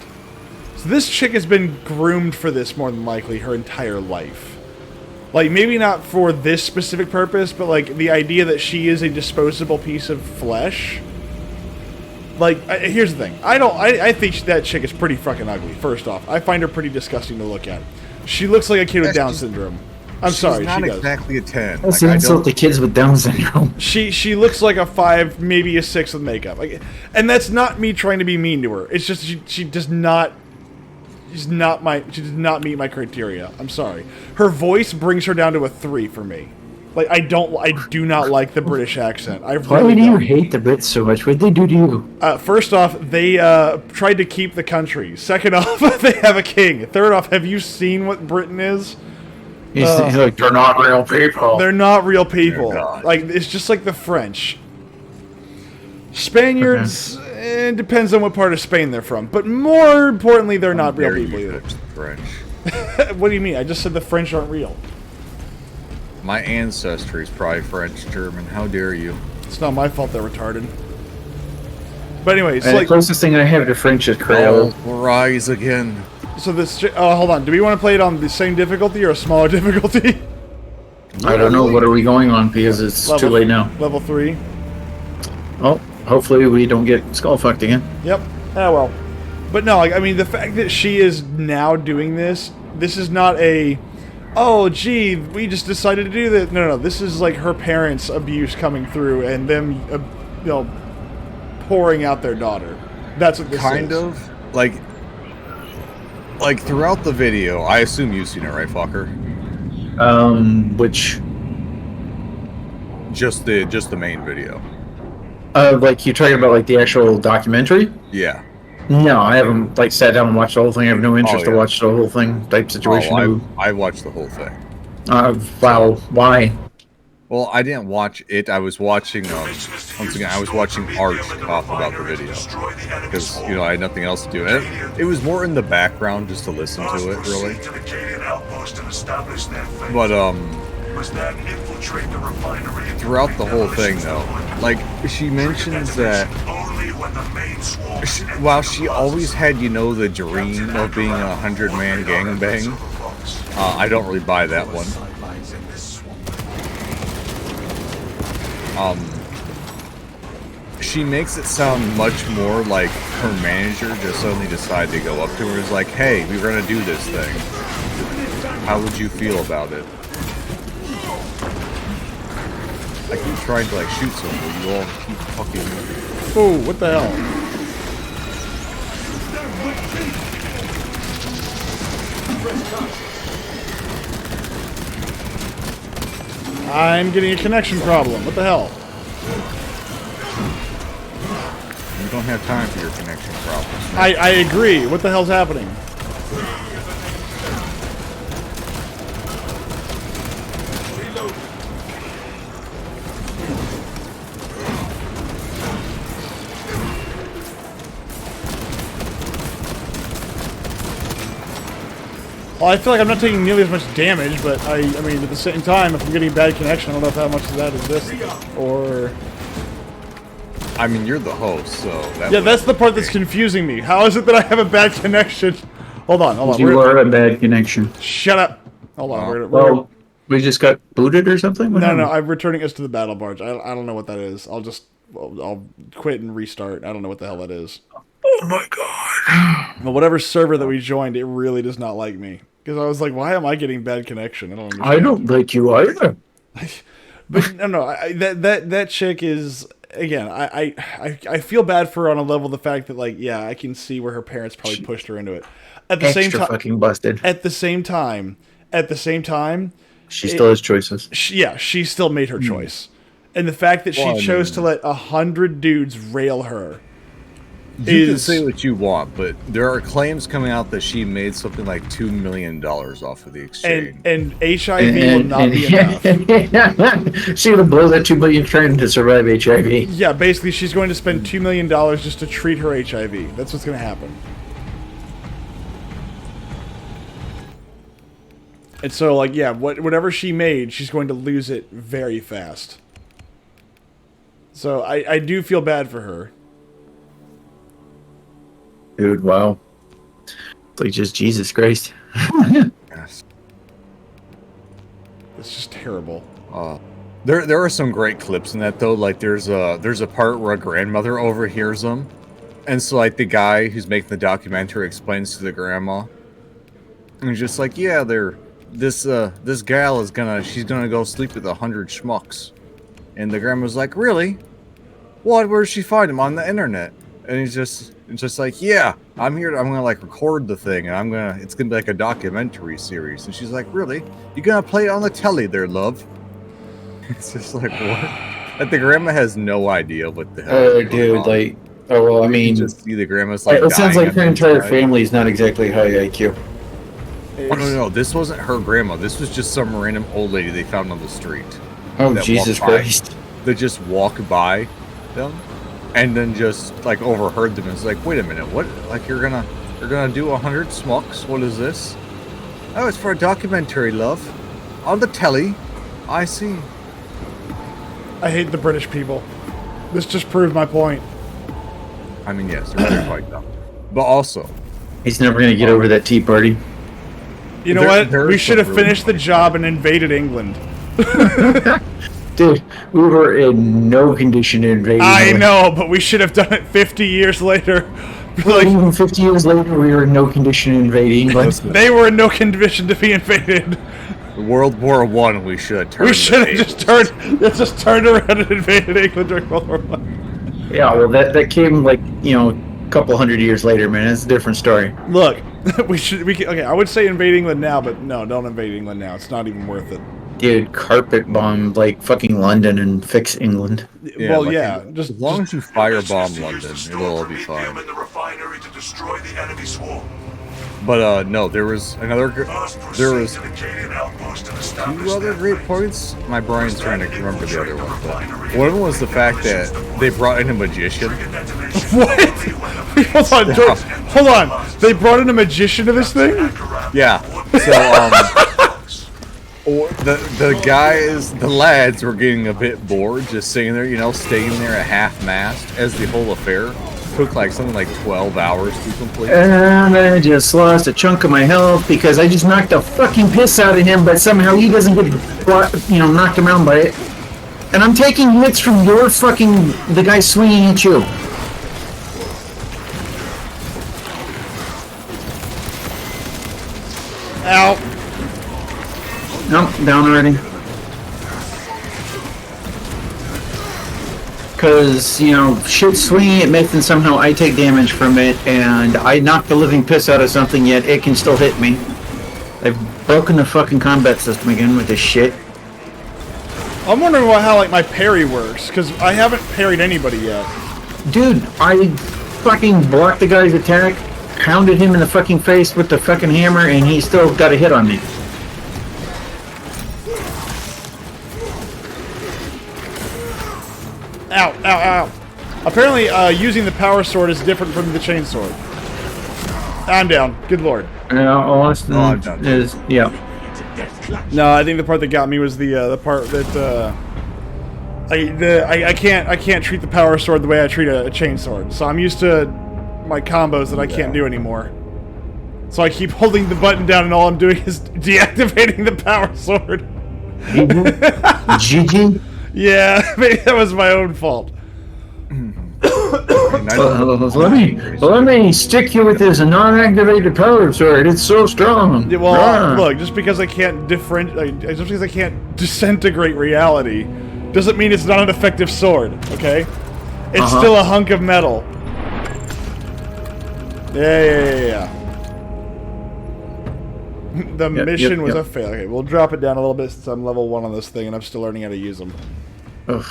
So this chick has been groomed for this more than likely her entire life. Like, maybe not for this specific purpose, but, like, the idea that she is a disposable piece of flesh. Like, here's the thing. I think that chick is pretty fucking ugly, first off. I find her pretty disgusting to look at. She looks like a kid with Down syndrome. I'm sorry, she's not she does. exactly a 10. That's an insult to kids with Down syndrome. She looks like a 5, maybe a 6 with makeup. Like, and that's not me trying to be mean to her. It's just she does not... She does not meet my criteria. I'm sorry. Her voice brings her down to a 3 for me. Like, I do not like the British accent. Why do you hate the Brits so much? What did they do to you? First off, they tried to keep the country. Second off, they have a king. Third off, have you seen what Britain is? He's like, they're not real people. They're not real people. Like, it's just like the French. Spaniards, it depends on what part of Spain they're from. But more importantly, they're not real people either. French. What do you mean? I just said the French aren't real. My ancestry is probably French, German. How dare you? It's not my fault they're retarded. But anyway, it's And like... the closest thing I have to French is Creole. Rise again. So this... hold on. Do we want to play it on the same difficulty or a smaller difficulty? I don't know. What are we going on? Because it's too late now. Level 3. Oh, hopefully we don't get skull fucked again. Yep. Ah, well. But no, like, I mean, the fact that she is now doing this is not a... Oh, gee, we just decided to do this. No. This is like her parents' abuse coming through and them, pouring out their daughter. That's what this is. Kind of. Like throughout the video, I assume you've seen it, right, fucker? Which... Just the main video. Like, you're talking about, like, the actual documentary? Yeah. No, I haven't, like, sat down and watched the whole thing. I have no interest to watch the whole thing type situation. I watched the whole thing. Wow. Why? Well, I didn't watch it. I was watching, once again, I was watching Art talk about the video. Because, I had nothing else to do. And it was more in the background just to listen to it, really. But, throughout the whole thing, though, like, she mentions that while she always had, the dream of being a 100-man gangbang, I don't really buy that one. She makes it sound much more like her manager just suddenly decided to go up to her and is like, hey, we're gonna do this thing. How would you feel about it? I keep trying to, like, shoot someone, but you all keep fucking moving. Oh, what the hell? I'm getting a connection problem. What the hell? You don't have time for your connection problems. I agree. What the hell's happening? Well, I feel like I'm not taking nearly as much damage, but I mean, at the same time, if I'm getting bad connection, I don't know if how much of that is this, or... I mean, you're the host, so... That's the part that's confusing me. How is it that I have a bad connection? Hold on. You are a bad connection. Shut up. Hold on. Well, we just got booted or something? No, I'm returning us to the battle barge. I don't know what that is. I'll quit and restart. I don't know what the hell that is. Oh my god. Well, whatever server that we joined, it really does not like me. Because I was like, why am I getting bad connection? I don't understand. I don't like you either. But no, that chick is... Again, I feel bad for her on a level the fact that, like, yeah, I can see where her parents probably pushed her into it. At the same time, fucking busted. At the same time, she still has choices. She still made her choice, and the fact that she chose to let 100 dudes rail her. You can say what you want, but there are claims coming out that she made something like $2 million off of the exchange. And HIV will not be enough. She's gonna blow that $2 million trying to survive HIV. Yeah, basically, she's going to spend $2 million just to treat her HIV. That's what's going to happen. And so, like, yeah, whatever she made, she's going to lose it very fast. So I do feel bad for her. Dude, wow. It's like just Jesus Christ. Yes. It's just terrible. There are some great clips in that though. Like there's a part where a grandmother overhears them, and so like the guy who's making the documentary explains to the grandma, and he's just like, yeah, this gal is she's gonna go sleep with 100 schmucks, and the grandma's like, really? What? Where did she find him? On the internet? And it's just like, yeah, I'm gonna like record the thing, and it's gonna be like a documentary series. And she's like, really? You gonna play it on the telly there, love? It's just like, what? Like the grandma has no idea what the hell. Oh, dude, like, oh well, I mean, you just see the grandma's like. it sounds dying like her on the entire inside. family is not exactly high IQ. Oh, no, this wasn't her grandma. This was just some random old lady they found on the street. Oh, that Jesus walked by. Christ. They just walk by them, and then just like overheard them. And it's like, wait a minute, what? Like you're gonna do 100 smucks? What is this? Oh, it's for a documentary, love. On the telly. I see. I hate the British people. This just proved my point. I mean, yes, they're quite dumb. But also, He's never gonna get over that Tea Party. You know There what? We is should some have really finished the job and invaded England. Dude, we were in no condition to invade. I England. know, but we should have done it 50 years later. Well, Like, even 50 years later, we were in no condition to invade England. they were in no condition to be invaded. World War I, we should have turned. We should have the just turned around and invaded England during World War I. Yeah, well, that came like, a couple hundred years later, man. It's a different story. Look, okay, I would say invade England now, but no, don't invade England now. It's not even worth it. Dude, carpet bomb like fucking London and fix England. Yeah, Well, like, yeah, as long as you firebomb London, it'll all be fine. In the refinery to destroy the enemy swarm. But no, there was another. First, There proceed was to the Canadian outpost and two establish other their great fleet. points. My brain's trying to remember the other one. But one of them was the fact that they brought in a magician. What? Hold on, Stop. hold on. They brought in a magician to this thing? Yeah. So the lads were getting a bit bored, just sitting there, staying there at half mast, as the whole affair took like something like 12 hours to complete. And I just lost a chunk of my health because I just knocked the fucking piss out of him, but somehow he doesn't get, knocked around by it. And I'm taking hits from the guy swinging at you. Ow. Nope, down already. Because, shit's swinging at me, and somehow I take damage from it, and I knock the living piss out of something, yet it can still hit me. I've broken the fucking combat system again with this shit. I'm wondering how like my parry works, because I haven't parried anybody yet. Dude, I fucking blocked the guy's attack, pounded him in the fucking face with the fucking hammer, and he still got a hit on me. Ow, ow, ow. Apparently, using the power sword is different from the chain sword. I'm down. Good lord. Austin I'm done. is, yeah. No, I think the part that got me was the part that I can't treat the power sword the way I treat a chain sword. So I'm used to my combos that I can't do anymore. So I keep holding the button down, and all I'm doing is deactivating the power sword. GG? Yeah, maybe that was my own fault. Let me stick you with this non-activated power sword. It's so strong. Yeah, well, Rah. look, just because I can't just because I can't disintegrate reality, doesn't mean it's not an effective sword. Okay, it's still a hunk of metal. Yeah. The mission was a failure. Okay, we'll drop it down a little bit since I'm level 1 on this thing, and I'm still learning how to use them. Ugh.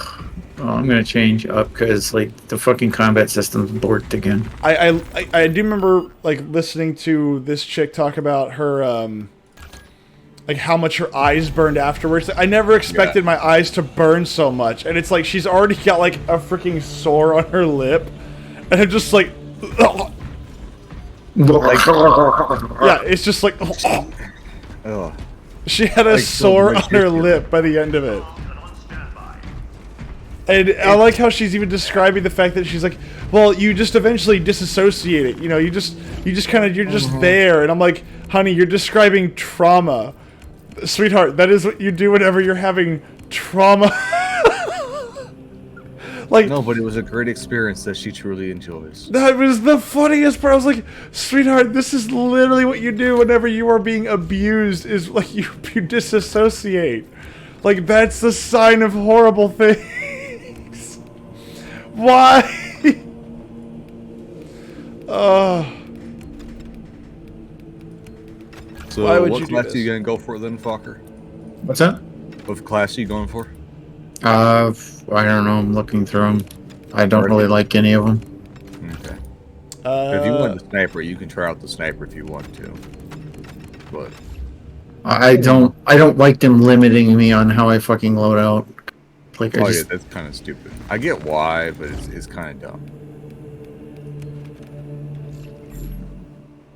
Oh, I'm gonna change up because the fucking combat system's borked again. I do remember listening to this chick talk about her how much her eyes burned afterwards. I never expected my eyes to burn so much, and it's like she's already got a freaking sore on her lip, and I'm just like, yeah, it's just like, Ugh. she had a sore on her lip by the end of it. And I like how she's even describing the fact that she's like, well, you just eventually disassociate it. You know, you just kind of, you're just there. And I'm like, honey, you're describing trauma. Sweetheart, that is what you do whenever you're having trauma. Like, No, but it was a great experience that she truly enjoys. that was the funniest part. I was like, sweetheart, this is literally what you do whenever you are being abused, is like you disassociate. Like, that's the sign of horrible things. Why? So Why would what you do class this? are you gonna go for then, fucker? What's that? What class are you going for? I don't know. I'm looking through them. I don't really like any of them. Okay. If you want the sniper, you can try out the sniper if you want to. But I don't like them limiting me on how I fucking load out. Like, yeah, that's kind of stupid. I get why, but it's kind of dumb.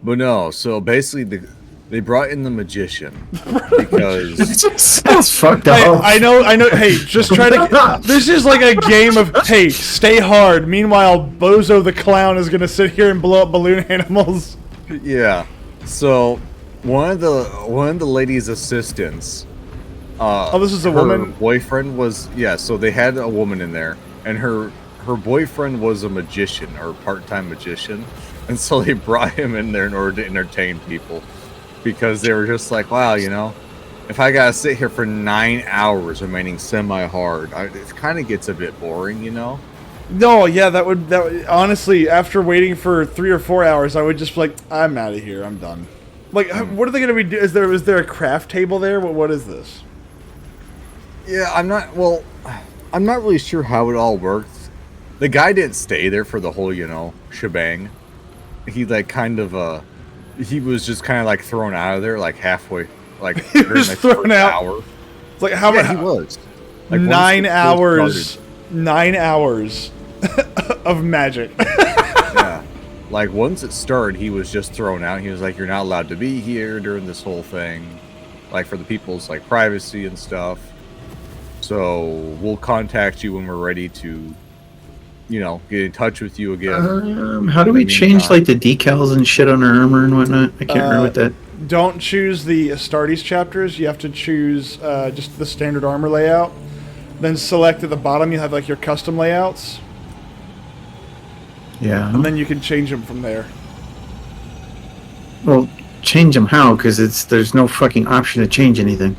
But no, so basically they brought in the magician because That's fucked up. I know. Hey, just try to. This is like a game of, hey, stay hard. Meanwhile, Bozo the clown is gonna sit here and blow up balloon animals. yeah. So one of the lady's assistants. Oh, this is a her woman? boyfriend was so they had a woman in there, and her boyfriend was a magician or part-time magician, and so they brought him in there in order to entertain people. Because they were just like, wow, you know, if I gotta sit here for 9 hours remaining semi-hard, it kind of gets a bit boring, you know? No, yeah, that would honestly, after waiting for 3 or 4 hours, I would just be like, I'm out of here, I'm done. Like, what are they gonna be doing? Is there a craft table there? What is this? Yeah, I'm not really sure how it all works. The guy didn't stay there for the whole, you know, shebang. He like kind of he was just kind of like thrown out of there like halfway, like He was thrown out. hour. It's like how Yeah, about he was. Like, 9 once hours? started- 9 hours of magic. Yeah. Like once it started, he was just thrown out. He was like, "You're not allowed to be here during this whole thing, like for the people's like privacy and stuff. So we'll contact you when we're ready to, you know, get in touch with you again." How do we change like the decals and shit on our armor and whatnot? I can't remember what that. Don't choose the Astartes chapters. You have to choose just the standard armor layout. Then select at the bottom. You have like your custom layouts, Yeah. and then you can change them from there. Well, change them how? Because there's no fucking option to change anything.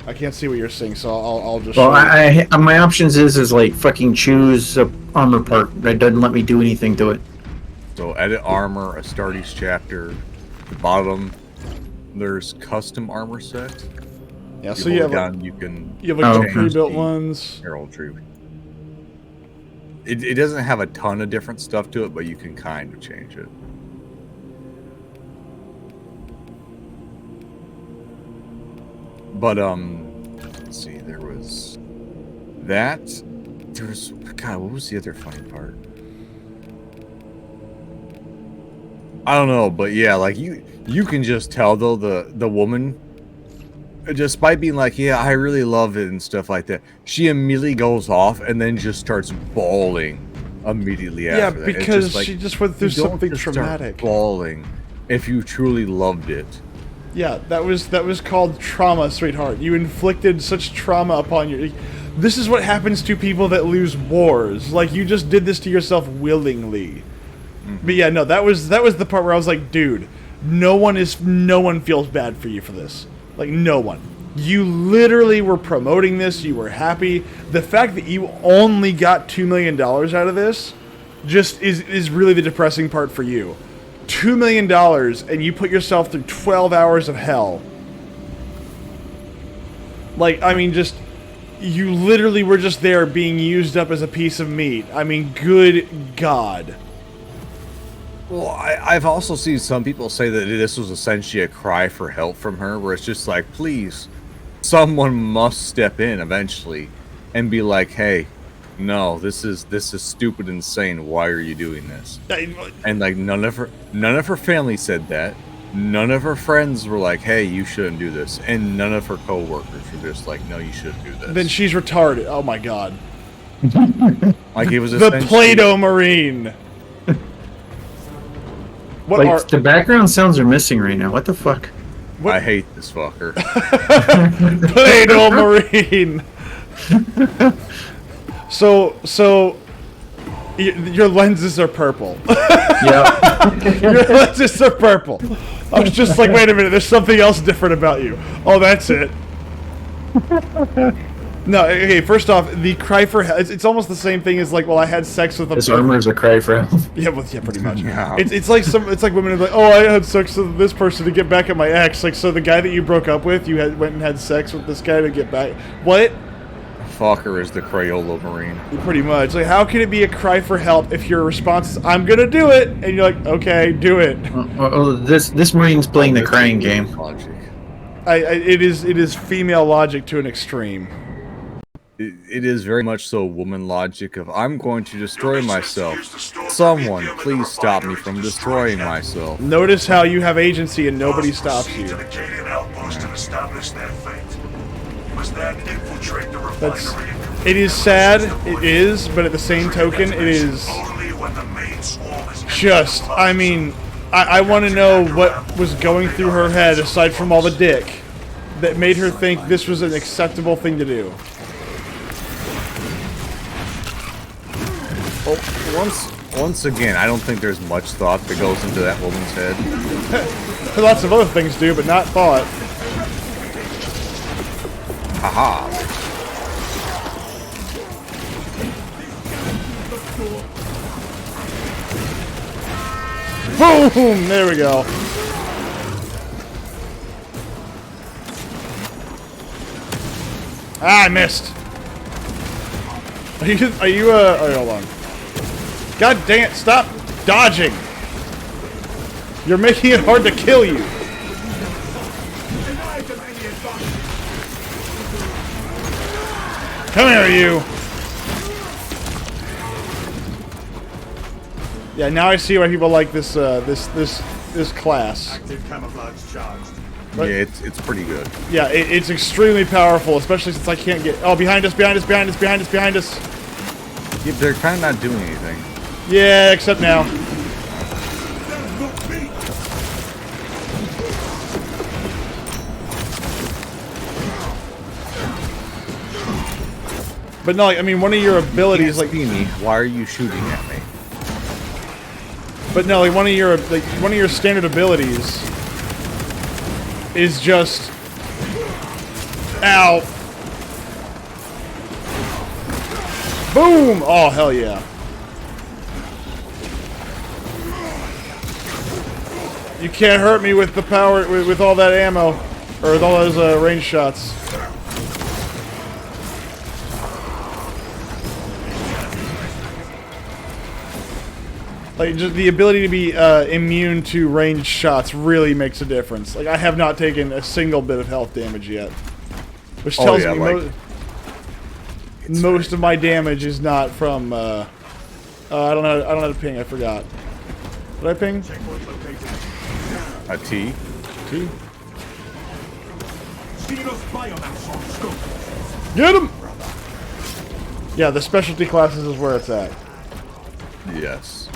I can't see what you're saying, so I'll just. Well, show you. I my options is like fucking choose a armor part that doesn't let me do anything to it. So edit armor, Astartes chapter. The bottom, there's custom armor set. Yeah, so you have down, you can like the okay. pre-built ones. heraldry. It doesn't have a ton of different stuff to it, but you can kind of change it. But let's see, there was that. There was God. What was the other funny part? I don't know, but yeah, like you can just tell though the woman, just by being like, yeah, I really love it and stuff like that, she immediately goes off and then just starts bawling immediately after that. It's because just like, she just went through you don't something just start traumatic. bawling if you truly loved it. Yeah, that was called trauma, sweetheart. You inflicted such trauma upon your. This is what happens to people that lose wars. Like, you just did this to yourself willingly. But yeah, no, that was the part where I was like, dude, no one feels bad for you for this. Like, no one. You literally were promoting this. You were happy. The fact that you only got $2 million out of this just is really the depressing part for you. $2 million, and you put yourself through 12 hours of hell. Like, I mean, just, you literally were just there being used up as a piece of meat. I mean, good God. Well, I've also seen some people say that this was essentially a cry for help from her, where it's just like, please, someone must step in eventually and be like, hey, no, this is stupid, insane. Why are you doing this? And like none of her family said that. None of her friends were like, "Hey, you shouldn't do this," and none of her coworkers were just like, "No, you shouldn't do this." Then she's retarded. Oh my god. Like it was The Play-Doh Marine. What Like, are the background sounds are missing right now. What the fuck? I hate this fucker. Play-Doh Marine? So your lenses are purple. Yeah. Your lenses are purple. I was just like, wait a minute, there's something else different about you. Oh, that's it. No, okay, first off, the cry for help, it's almost the same thing as like, well, I had sex with a... His armor is a cry for help. Yeah, well, yeah, pretty much. Yeah. It's like women are like, oh, I had sex with this person to get back at my ex. Like, so the guy that you broke up with, you went and had sex with this guy to get back. What? Fucker is the Crayola Marine. Pretty much. Like, how can it be a cry for help if your response is, I'm gonna do it, and you're like, okay, do it. This Marine's playing the crying game. Logic. It is female logic to an extreme. It is very much so woman logic of I'm going to destroy myself. Someone, please stop me from destroying myself. Notice how you have agency and nobody stops you. It is sad, it is, but at the same token, it is just, I mean, I want to know what was going through her head aside from all the dick that made her think this was an acceptable thing to do. Once again, I don't think there's much thought that goes into that woman's head. Lots of other things do, but not thought. Haha. Boom! There we go. Ah, I missed. Are you, oh, hold on. God dang it, stop dodging! You're making it hard to kill you! Come here, you! Yeah, now I see why people like this, this class. Active camouflage charged. But, yeah, it's pretty good. yeah, it's extremely powerful, especially since I can't get... Oh, behind us, behind us, behind us, behind us, behind us! Yeah, they're kind of not doing anything. Yeah, except now. But no, like, I mean, one of your abilities, like, me, why are you shooting at me? but no, like one of your standard abilities is just, ow, boom! Oh hell yeah! You can't hurt me with the power, with all that ammo, or with all those range shots. Like, just the ability to be immune to ranged shots really makes a difference. Like, I have not taken a single bit of health damage yet, which tells me like, most of my damage is not from. I don't know. I don't know how to ping. I forgot. Did I ping? Checkpoint located. A T? T. Xenos biomass on scope. Get him! Yeah, the specialty classes is where it's at. Yes.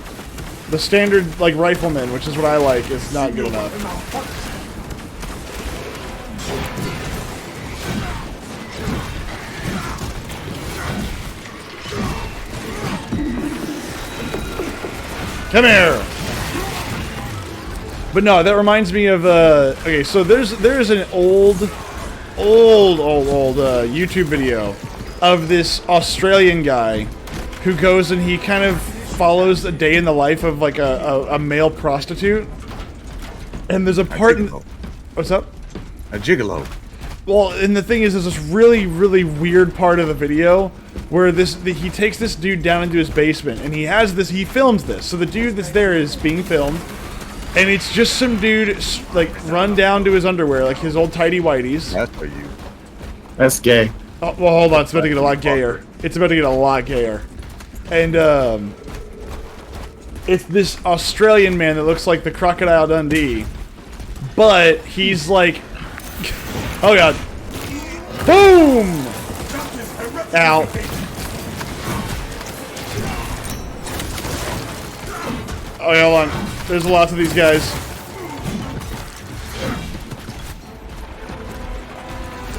The standard, like, rifleman, which is what I like, is not good enough. Come here! But no, that reminds me of, okay, so there's an old YouTube video of this Australian guy who goes and he kind of follows a day in the life of like a male prostitute. And there's a part in... What's up? A gigolo. Well, and the thing is, there's this really, really weird part of the video where he takes this dude down into his basement and he films this. So the dude that's there is being filmed, and it's just some dude like run down to his underwear, like his old tidy whities. That's for you. That's gay. Oh, well, hold on, it's about to get a lot gayer. It's about to get a lot gayer. And it's this Australian man that looks like the Crocodile Dundee. But he's like, oh god, boom! Ow. Oh yeah, hold on. There's lots of these guys.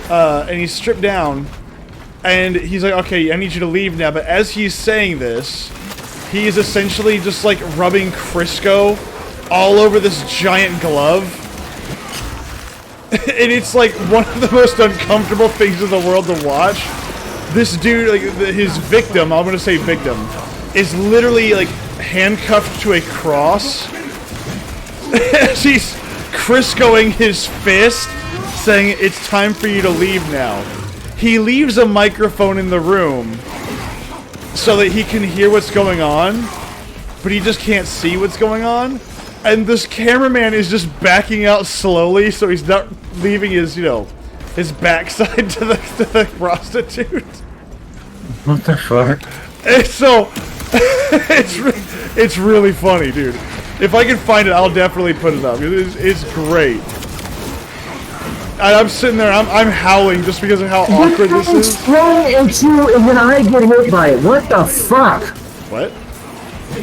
And he's stripped down, and he's like, okay, I need you to leave now. But as he's saying this, he is essentially just like rubbing Crisco all over this giant glove. And it's like one of the most uncomfortable things in the world to watch. This dude, like his victim, I'm gonna say victim, is literally like handcuffed to a cross as he's Criscoing his fist, saying it's time for you to leave now. He leaves a microphone in the room so that he can hear what's going on, but he just can't see what's going on. And this cameraman is just backing out slowly so he's not leaving his, you know, his backside to the prostitute. What the fuck? And so, it's really funny, dude. If I can find it, I'll definitely put it up. It's great. And I'm sitting there, I'm howling just because of how awkward this is. Throwing at you and then I get hit by it. What the fuck? What?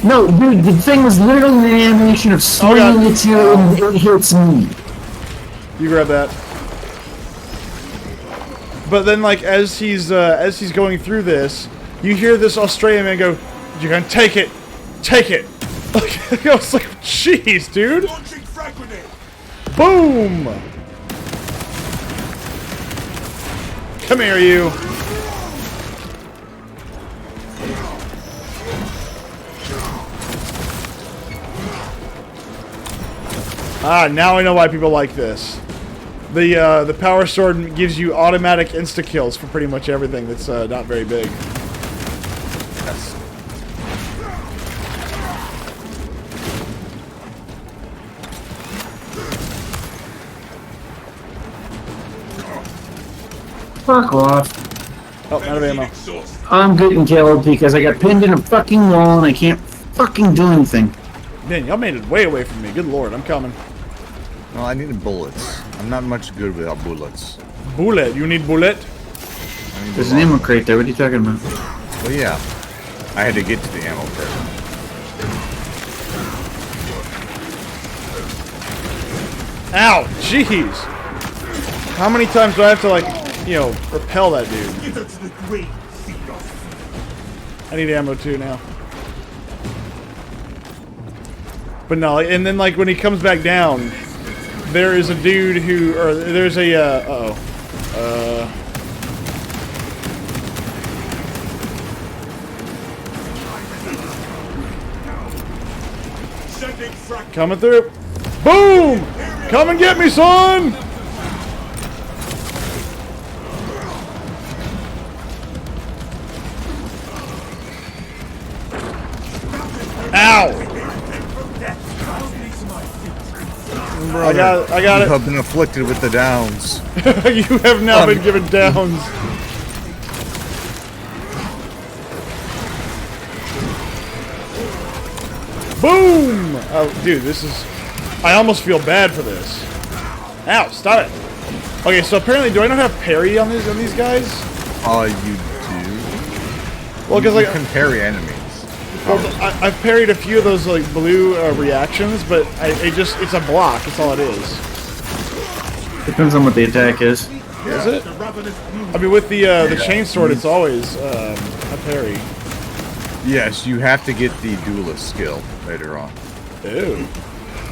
No, dude, the thing was literally an animation of swinging at you and it hits me. You grab that. But then, like, as he's going through this, you hear this Australian man go, "You're gonna take it, take it." Like, I was like, "Jeez, dude!" Boom! Come here, you. Ah, now I know why people like this. The power sword gives you automatic insta kills for pretty much everything that's not very big. Yes. Fuck off. Oh, out of ammo. I'm getting killed because I got pinned in a fucking wall and I can't fucking do anything. Man, y'all made it way away from me. Good lord, I'm coming. Well, I needed bullets. I'm not much good without bullets. Bullet, you need bullet? There's an ammo crate there. What are you talking about? Well, yeah. I had to get to the ammo crate. Ow, jeez. How many times do I have to, like, you know, repel that dude? I need ammo too now. But no, and then, like, when he comes back down, there is a dude who, or there's a, coming through. Boom! Come and get me, son! Ow! Brother, I got you it. have been afflicted with the downs. You have now been given downs. Boom! Oh, dude, this is... I almost feel bad for this. Ow, stop it. Okay, so apparently, do I not have parry on these guys? Oh, you do? Well, because, you like... can parry enemies. Well, I've parried a few of those, like, blue reactions, but it's a block. That's all it is. Depends on what the attack is. Is it? I mean, with the chainsword, it's always a parry. Yes, you have to get the duelist skill later on. Ew.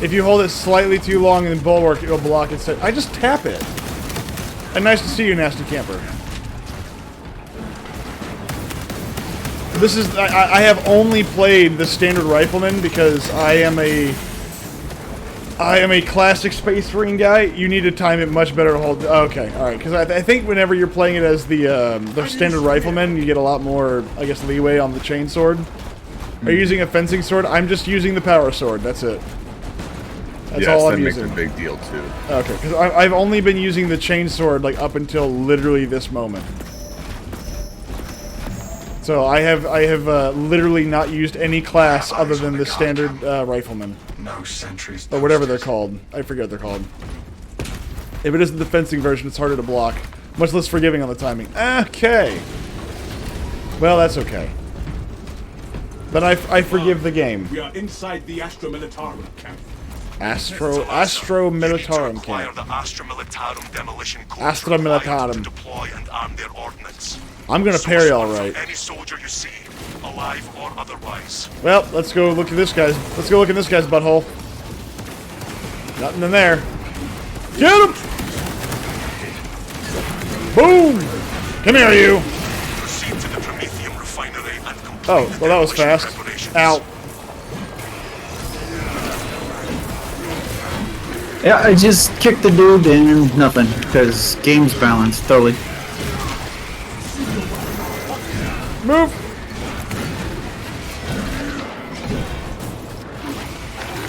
If you hold it slightly too long and then bulwark, it'll block it. I just tap it. And nice to see you, nasty camper. This is... I have only played the standard rifleman because I am a classic Space Marine guy. You need to time it much better to hold... Okay, alright. Because I think whenever you're playing it as the standard rifleman, you get a lot more, I guess, leeway on the chainsword. Are you using a fencing sword? I'm just using the power sword. That's it. That's all I'm using. That makes a big deal, too. Okay, because I've only been using the chainsword, like, up until literally this moment. So I have literally not used any class other than the standard rifleman. No sentries. Or whatever they're called. I forget what they're called. If it isn't the fencing version, it's harder to block. Much less forgiving on the timing. Okay. Well, that's okay. But I forgive the game. We are inside the Astra Militarum camp. Astro Militarum camp. The Astra Militarum demolition corps Astra Militarum. to deploy and arm their ordnance. I'm gonna parry all right. Any soldier you see, alive or otherwise. Well, let's go look at this guy's. Let's go look at this guy's butthole. Nothing in there. Get him! Boom! Come here, you! Proceed to the Promethium refinery and complete Oh, well that was demolition fast. preparations. Ow. Yeah, I just kicked the dude and nothing, because game's balanced totally. Move!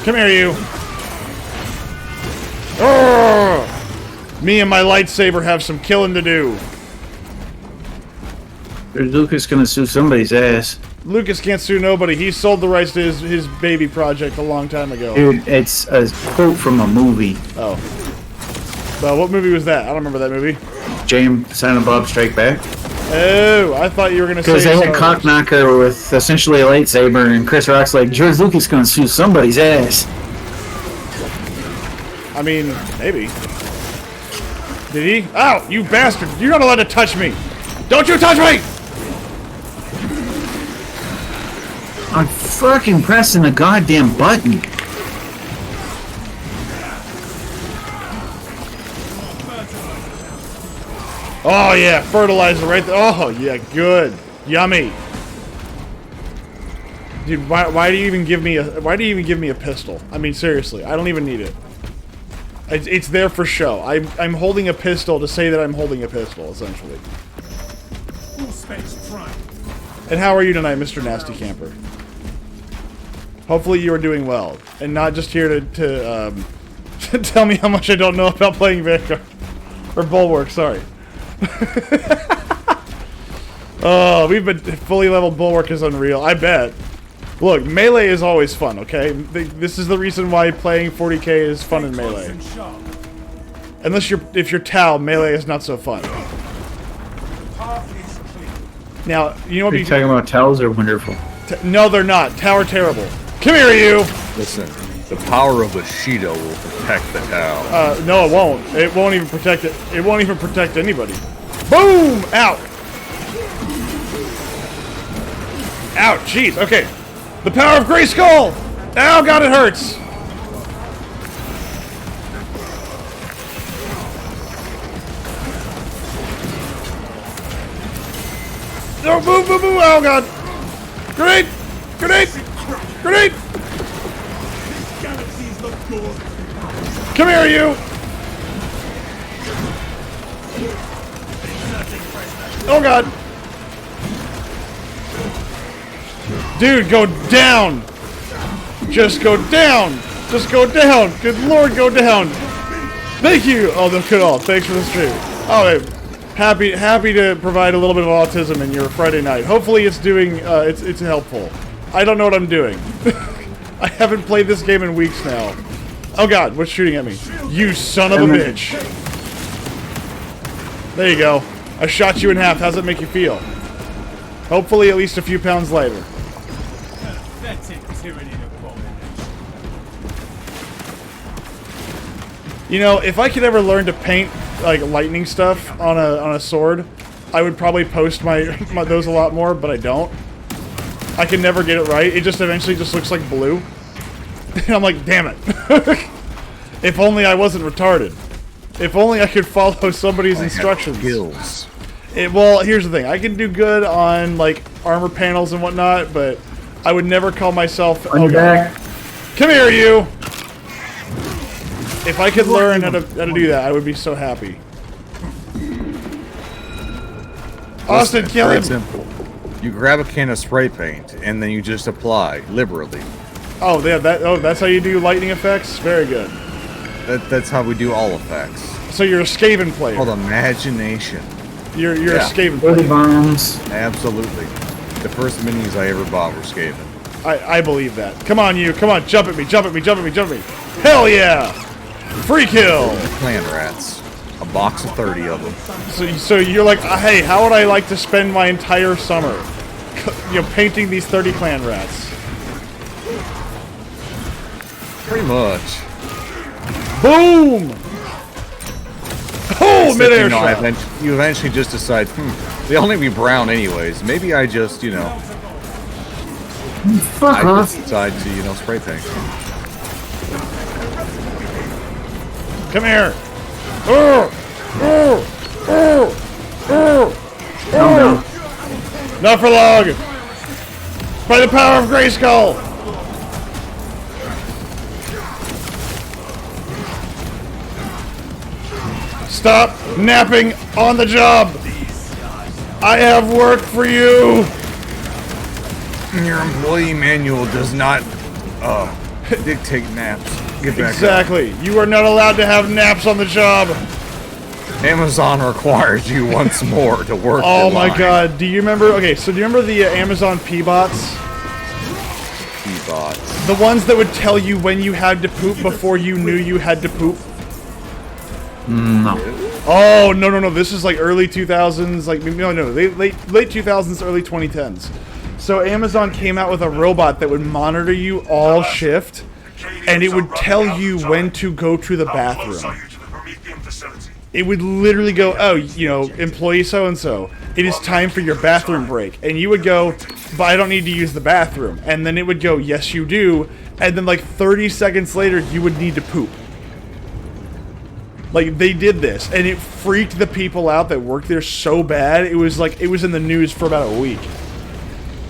Come here, you! Urgh! Me and my lightsaber have some killing to do. Lucas gonna sue somebody's ass. Lucas can't sue nobody. He sold the rights to his baby project a long time ago. Dude, it's a quote from a movie. Oh. Well, what movie was that? I don't remember that movie. James, Silent Bob Strike Back. Oh, I thought you were gonna say. Because they had Star Cock Wars. Knocker with essentially a lightsaber, and Chris Rock's like, George Lucas gonna sue somebody's ass. I mean, maybe. Did he? Ow, you bastard! You're not allowed to touch me! Don't you touch me! I'm fucking pressing the goddamn button. Oh yeah, fertilizer right there. Oh yeah, good, yummy. Dude, why do you even give me a pistol? I mean, seriously, I don't even need it. It's there for show. I'm holding a pistol to say that I'm holding a pistol, essentially. Full space prime. And how are you tonight, Mr. Nasty Camper? Hopefully you are doing well, and not just here to tell me how much I don't know about playing Vanguard or Bulwark. Sorry. Oh, we've been fully leveled. Bulwark is unreal. I bet. Look, melee is always fun. Okay, this is the reason why playing 40k is fun in melee. And sharp. Unless if you're Tau, melee is not so fun. Path is clear. Now you know what? Are you talking about towels or wonderful? No, they're not. Tau are terrible. Come here, you. Listen, the power of Bushido will protect the Tau. No, it won't. It won't even protect it. It won't even protect anybody. Boom! Out! Out! Jeez, okay. The power of Grey Skull! Ow, God, it hurts! No, boom, boom, boom! Oh, God! Grenade! Grenade! Grenade! Galaxies look good. Come here, you! Oh god! Dude, go down! Just go down! Just go down! Good lord, go down! Thank you! Oh, that's good all. Thanks for the stream. Oh, hey, happy to provide a little bit of autism in your Friday night. Hopefully it's doing, it's helpful. I don't know what I'm doing. I haven't played this game in weeks now. Oh god, what's shooting at me? You son of a bitch! There you go. I shot you in half. How's that make you feel? Hopefully at least a few pounds later. Pathetic tyranny abomination. You know, if I could ever learn to paint like lightning stuff on a sword, I would probably post my those a lot more, but I don't. I can never get it right. It just eventually just looks like blue. And I'm like, damn it. If only I wasn't retarded. If only I could follow somebody's instructions. Skills. Well, here's the thing. I can do good on, like, armor panels and whatnot, but I would never call myself... On your back. Come here, you! If I could learn how to do that, I would be so happy. Austin, kill Very him! simple. You grab a can of spray paint, and then you just apply, liberally. Oh, yeah, that's how you do lightning effects? Very good. That's how we do all effects. So you're a Skaven player. Called imagination. You're a Yeah. Skaven Holy player. bombs. Absolutely. The first minis I ever bought were Skaven. I believe that. Come on, you. Come on, jump at me, jump at me, jump at me, jump at me. Hell yeah! Free kill! Clan rats. A box of 30 of them. So you're like, hey, how would I like to spend my entire summer? Painting these 30 clan rats. Pretty much. Boom! Oh, midair shot! You eventually just decide, they only be brown anyways. Maybe I just, Fuck I off. just decide to, spray paint. Come here! No. Not for long! By the power of Grayskull! Stop napping on the job! I have work for you! Your employee manual does not dictate naps. Get back Exactly. You are not allowed to have naps on the job. up. Amazon requires you once more to work. Oh the my line. god. Do you remember? Okay, so do you remember the Amazon P-bots? P-bots. The ones that would tell you when you had to poop before you knew you had to poop? No. Oh, no. This is like early 2000s. Like, no. Late 2000s, early 2010s. So Amazon came out with a robot that would monitor you all shift, and it would tell you when to go to the bathroom. It would literally go, oh, employee so-and-so, it is time for your bathroom break. And you would go, but I don't need to use the bathroom. And then it would go, yes, you do. And then like 30 seconds later, you would need to poop. Like, they did this, and it freaked the people out that worked there so bad, it was in the news for about a week.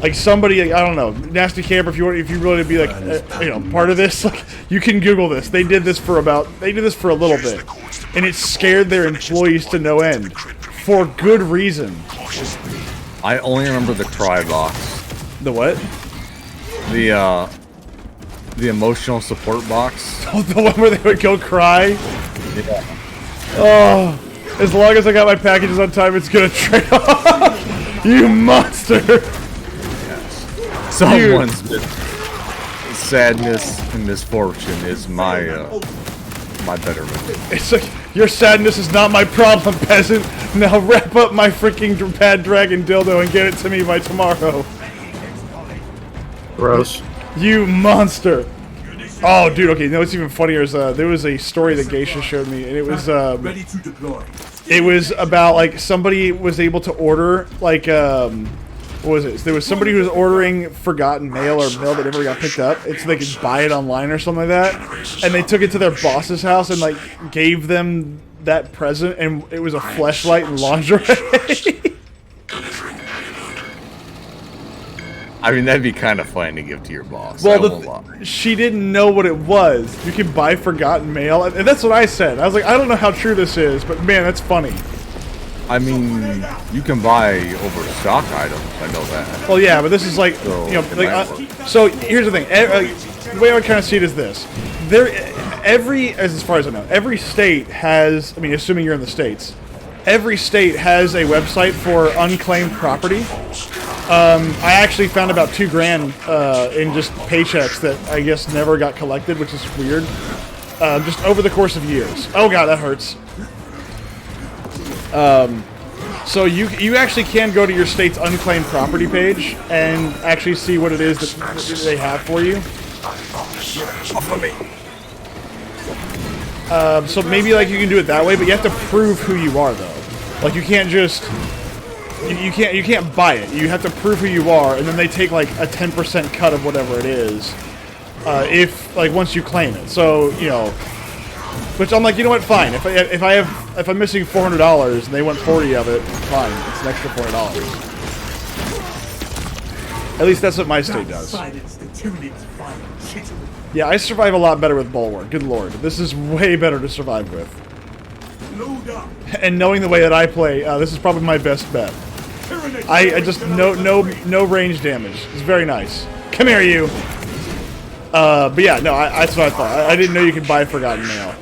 Like, somebody, I don't know, Nasty Camper, if you really be like, part of this, like, you can Google this. They did this for a little bit, and it scared their employees to no end, for good reason. I only remember the cry box. The what? The emotional support box. Oh, the one where they would go cry? Yeah. Oh, as long as I got my packages on time, it's gonna trade off. You monster! Someone's sadness and misfortune is my betterment. It's like, your sadness is not my problem, peasant. Now wrap up my freaking bad dragon dildo and get it to me by tomorrow. Gross. You monster! Oh, dude. Okay, no. What's even funnier is there was a story that Geisha showed me, and it was Ready to deploy. it was about like somebody was able to order like what was it? There was somebody who was ordering forgotten mail or mail that never got picked up. It's so they could buy it online or something like that. And they took it to their boss's house and like gave them that present, and it was a fleshlight and lingerie. I mean, that'd be kind of fun to give to your boss. Well, she didn't know what it was. You can buy forgotten mail, and that's what I said. I was like, I don't know how true this is, but man, that's funny. I mean, you can buy overstock items. I know that. Well, yeah, but this is like, So, so here's the thing. The way I would kind of see it is this: as far as I know, every state has. I mean, assuming you're in the states, every state has a website for unclaimed property. I actually found about $2,000 in just paychecks that I guess never got collected, which is weird. Just over the course of years. Oh god, that hurts. So you actually can go to your state's unclaimed property page and actually see what it is that they have for you. So maybe like you can do it that way, but you have to prove who you are though. Like you can't just you can't buy it. You have to prove who you are, and then they take like a 10% cut of whatever it is. If like once you claim it. So which I'm like, you know what? Fine. If I'm missing $400 and they want 40 of it, fine. It's an extra $400. At least that's what my state does. Yeah, I survive a lot better with Bulwark. Good lord, this is way better to survive with. And knowing the way that I play, this is probably my best bet. I just no range damage. It's very nice. Come here, you. But yeah, no, that's what I thought. I didn't know you could buy forgotten mail.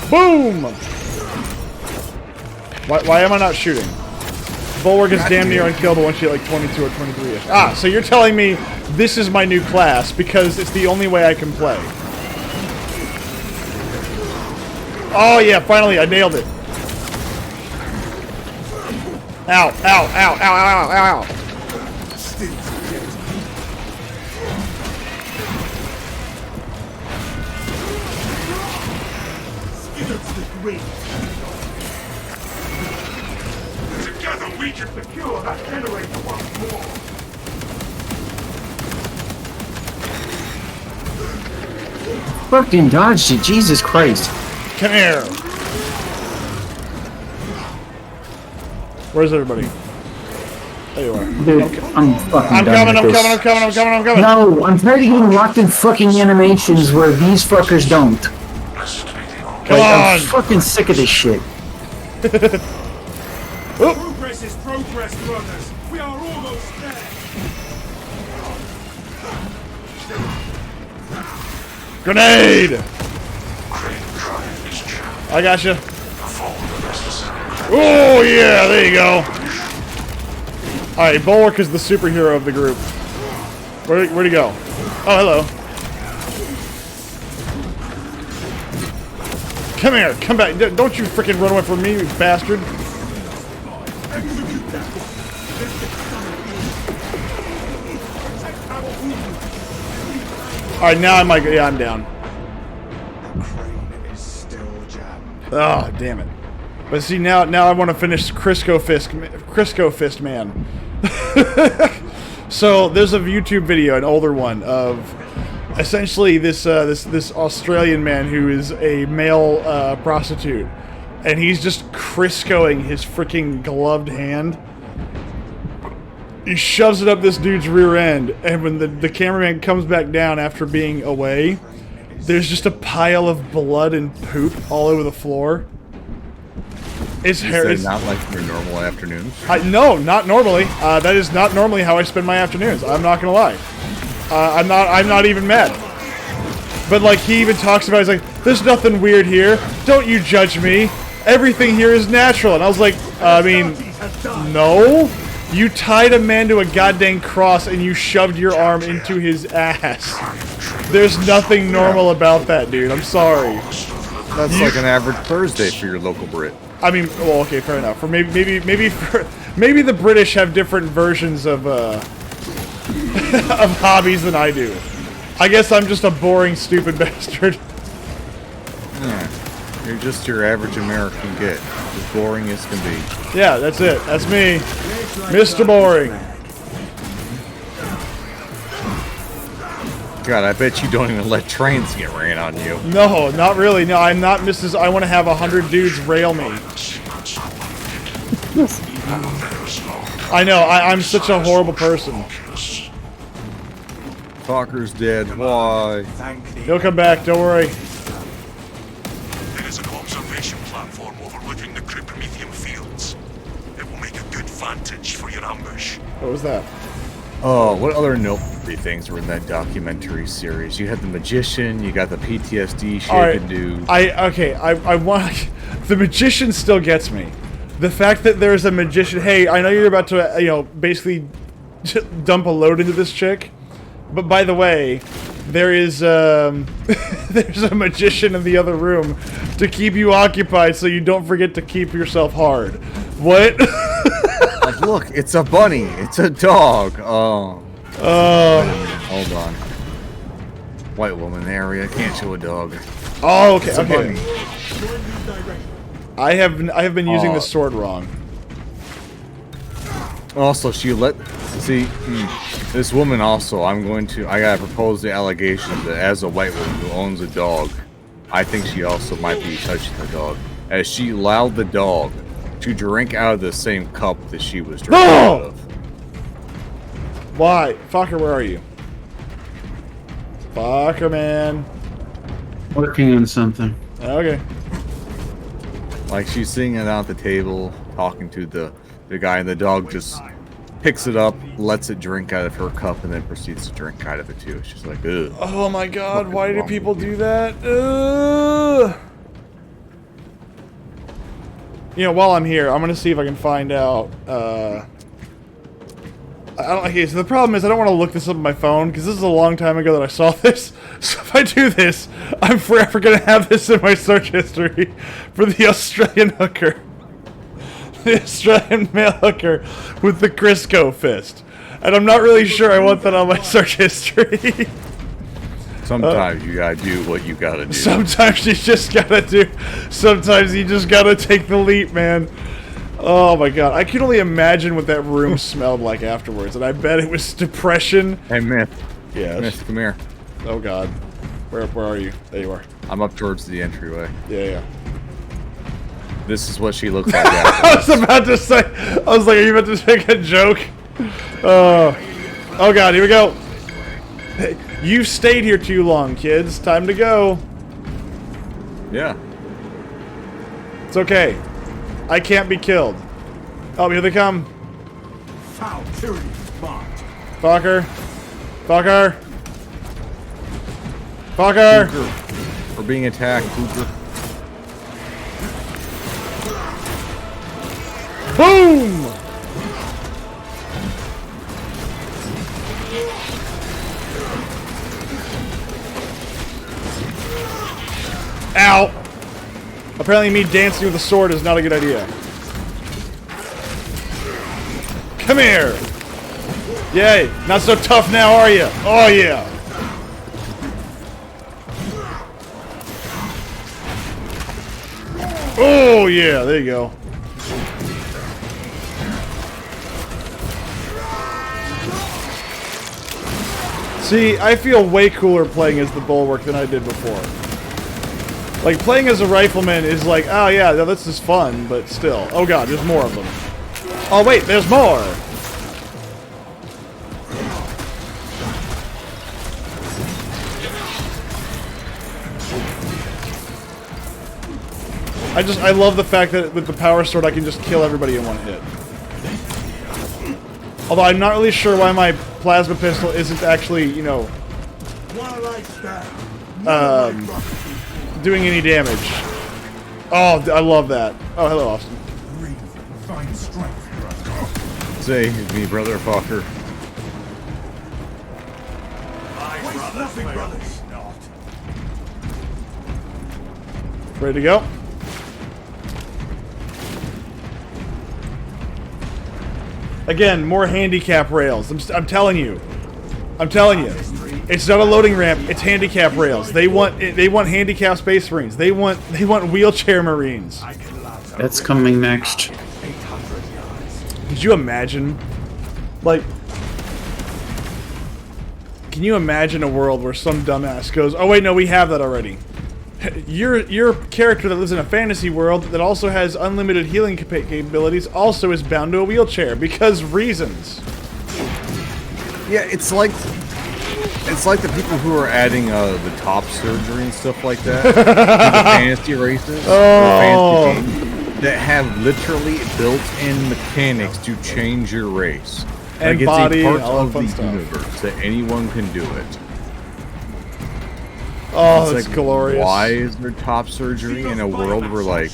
Boom! Why am I not shooting? Bulwark is damn near unkillable once you hit like 22 or 23-ish. Ah, so you're telling me this is my new class because it's the only way I can play. Oh yeah, finally I nailed it. Ow, ow, ow, ow, ow, ow, ow. Together we can secure that generator once more. Fucking dodged it, Jesus Christ. Come here. Where's everybody? There you are. Dude, I'm fucking I'm done coming, with I'm this. coming, I'm coming, I'm coming, I'm coming. No, I'm tired of getting locked in fucking animations where these fuckers don't. Come I'm on. fucking sick of this shit. Progress is progress, brothers. We are almost there. Grenade! I got you. Oh yeah, there you go. All right, Bulwark is the superhero of the group. Where'd he go? Oh, hello. Come here, come back. Don't you freaking run away from me, you bastard. Alright, now I might go. Yeah, I'm down. Oh, damn it. But see, now I want to finish Crisco Fist Man. So, there's a YouTube video, an older one, of essentially this Australian man who is a male prostitute. And he's just Criscoing his freaking gloved hand. He shoves it up this dude's rear end, and when the cameraman comes back down after being away, there's just a pile of blood and poop all over the floor. It's Is that not like your normal afternoons? No, not normally. That is not normally how I spend my afternoons. I'm not gonna lie. I'm not even mad. But like he even talks about, he's like, "There's nothing weird here. Don't you judge me. Everything here is natural." And I was like, I mean, no. You tied a man to a goddamn cross and you shoved your arm into his ass. There's nothing normal about that, dude. I'm sorry. That's like an average Thursday for your local Brit. I mean, well, okay, fair enough. Or maybe the British have different versions of of hobbies than I do. I guess I'm just a boring, stupid bastard. Yeah. You're just your average American git. As boring as can be. Yeah, that's it. That's me. Mr. Boring. God, I bet you don't even let trains get ran on you. No, not really. No, I'm not Mrs. I want to have 100 dudes rail me. I know, I'm such a horrible person. Talker's dead. Why? He'll come back, don't worry. There is an observation platform overlooking the Promethium fields. It will make a good vantage for your ambush. What was that? Oh, what other noteworthy things were in that documentary series? You had the magician, you got the PTSD shaken dude. I want... The magician still gets me. The fact that there's a magician... Hey, I know you're about to, basically dump a load into this chick. But by the way, there is, there's a magician in the other room to keep you occupied so you don't forget to keep yourself hard. What? Like, look, it's a bunny. It's a dog. Oh. Hold on. White woman area. Can't show a dog. Oh, okay, It's a bunny. I have been using the sword wrong. Also, see, this woman also, I gotta propose the allegation that as a white woman who owns a dog, I think she also might be touching the dog. As she allowed the dog to drink out of the same cup that she was drinking out of. Why? Fucker, where are you? Fucker, man. Working on something. Okay. Like, she's sitting it at the table, talking to the guy, and the dog just picks it up, lets it drink out of her cup, and then proceeds to drink out of it too. She's like, ugh. Oh my god, What why is do wrong people with do you? that? Ugh. You know, while I'm here, I'm gonna see if I can find out. Okay, so the problem is I don't want to look this up on my phone because this is a long time ago that I saw this. So if I do this, I'm forever gonna have this in my search history for the Australian hooker, the Australian male hooker with the Crisco fist, and I'm not really sure I want that on my search history. Sometimes you gotta do what you gotta do. Sometimes you just gotta do. Sometimes you just gotta take the leap, man. Oh my god, I can only imagine what that room smelled like afterwards, and I bet it was depression. Hey, Myth. Yes. Myth, come here. Oh god, where are you? There you are. I'm up towards the entryway. Yeah. This is what she looks like I afterwards. was about to say. I was like, are you about to make a joke? Oh god, here we go. Hey, you've stayed here too long, kids. Time to go. Yeah. It's okay. I can't be killed. Oh, here they come. Foul tyranny marked. Fucker. Fucker. Fucker. Booger. We're being attacked, Booger. Boom! Ow! Apparently me dancing with a sword is not a good idea. Come here! Yay! Not so tough now, are you? Oh yeah! Oh yeah, there you go. See, I feel way cooler playing as the Bulwark than I did before. Like, playing as a rifleman is like, oh yeah, this is fun, but still. Oh god, there's more of them. Oh wait, there's more! I love the fact that with the power sword I can just kill everybody in one hit. Although I'm not really sure why my plasma pistol isn't actually, you know, doing any damage. Oh, I love that. Oh, hello, Austin. Find strength, brother. Save me, brother fucker. Waste nothing, brothers. Ready to go? Again, more handicap rails. I'm telling you. I'm telling you. It's not a loading ramp. It's handicap rails. They want handicap space marines. They want wheelchair marines. That's coming next. Could you imagine? Like, can you imagine a world where some dumbass goes, "Oh wait, no, we have that already." Your character that lives in a fantasy world that also has unlimited healing capabilities also is bound to a wheelchair because reasons. Yeah, it's like the people who are adding the top surgery and stuff like that to the fantasy races or fantasy games that have literally built-in mechanics to change your race. And like body, it's a part all of that the fun stuff. universe that anyone can do it. Oh, It's that's like, glorious. why is there top surgery in a world where like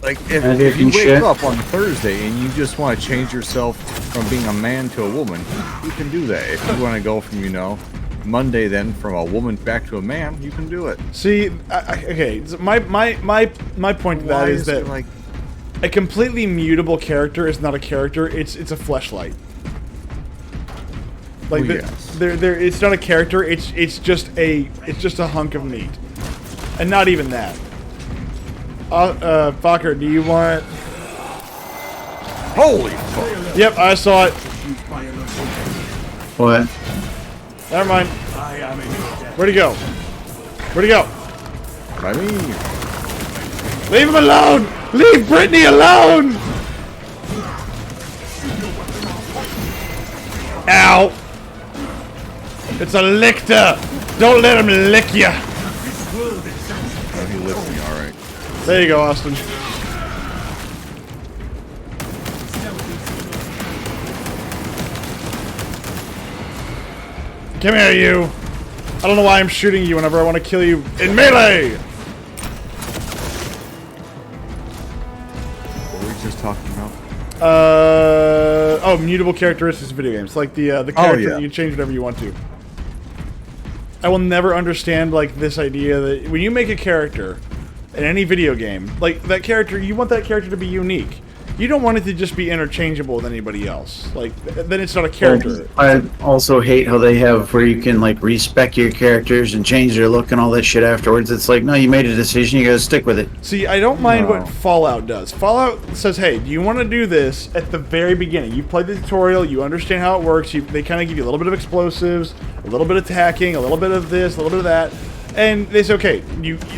if Editing you wake shit. up on Thursday and you just want to change yourself from being a man to a woman, you can do that. If you want to go from, you know, Monday then from a woman back to a man, you can do it. See, okay, so my point to that Why is that it like a completely mutable character is not a character. It's a fleshlight. Like Well, yes. it's not a character. It's just a hunk of meat, and not even that. Fokker, do you want? holy fuck? Yep, I saw it. What? Never mind. Where'd he go? Where'd he go? I mean, Leave him alone! Leave Brittany alone! Ow! It's a lictor! Don't let him lick you! oh, he licked me, alright. There you go, Austin. Come here, you! I don't know why I'm shooting you whenever I want to kill you in melee! mutable characteristics in video games, like the character that you can change whatever you want to. I will never understand like this idea that when you make a character in any video game, like that character, you want that character to be unique. You don't want it to just be interchangeable with anybody else. Like, then it's not a character. I also hate how they have where you can like respec your characters and change their look and all that shit afterwards. It's like, no, you made a decision, you gotta stick with it. See, I don't mind what Fallout does. Fallout says, hey, do you want to do this at the very beginning? You played the tutorial, you understand how it works, they kind of give you a little bit of explosives, a little bit of attacking, a little bit of this, a little bit of that, and they say, okay,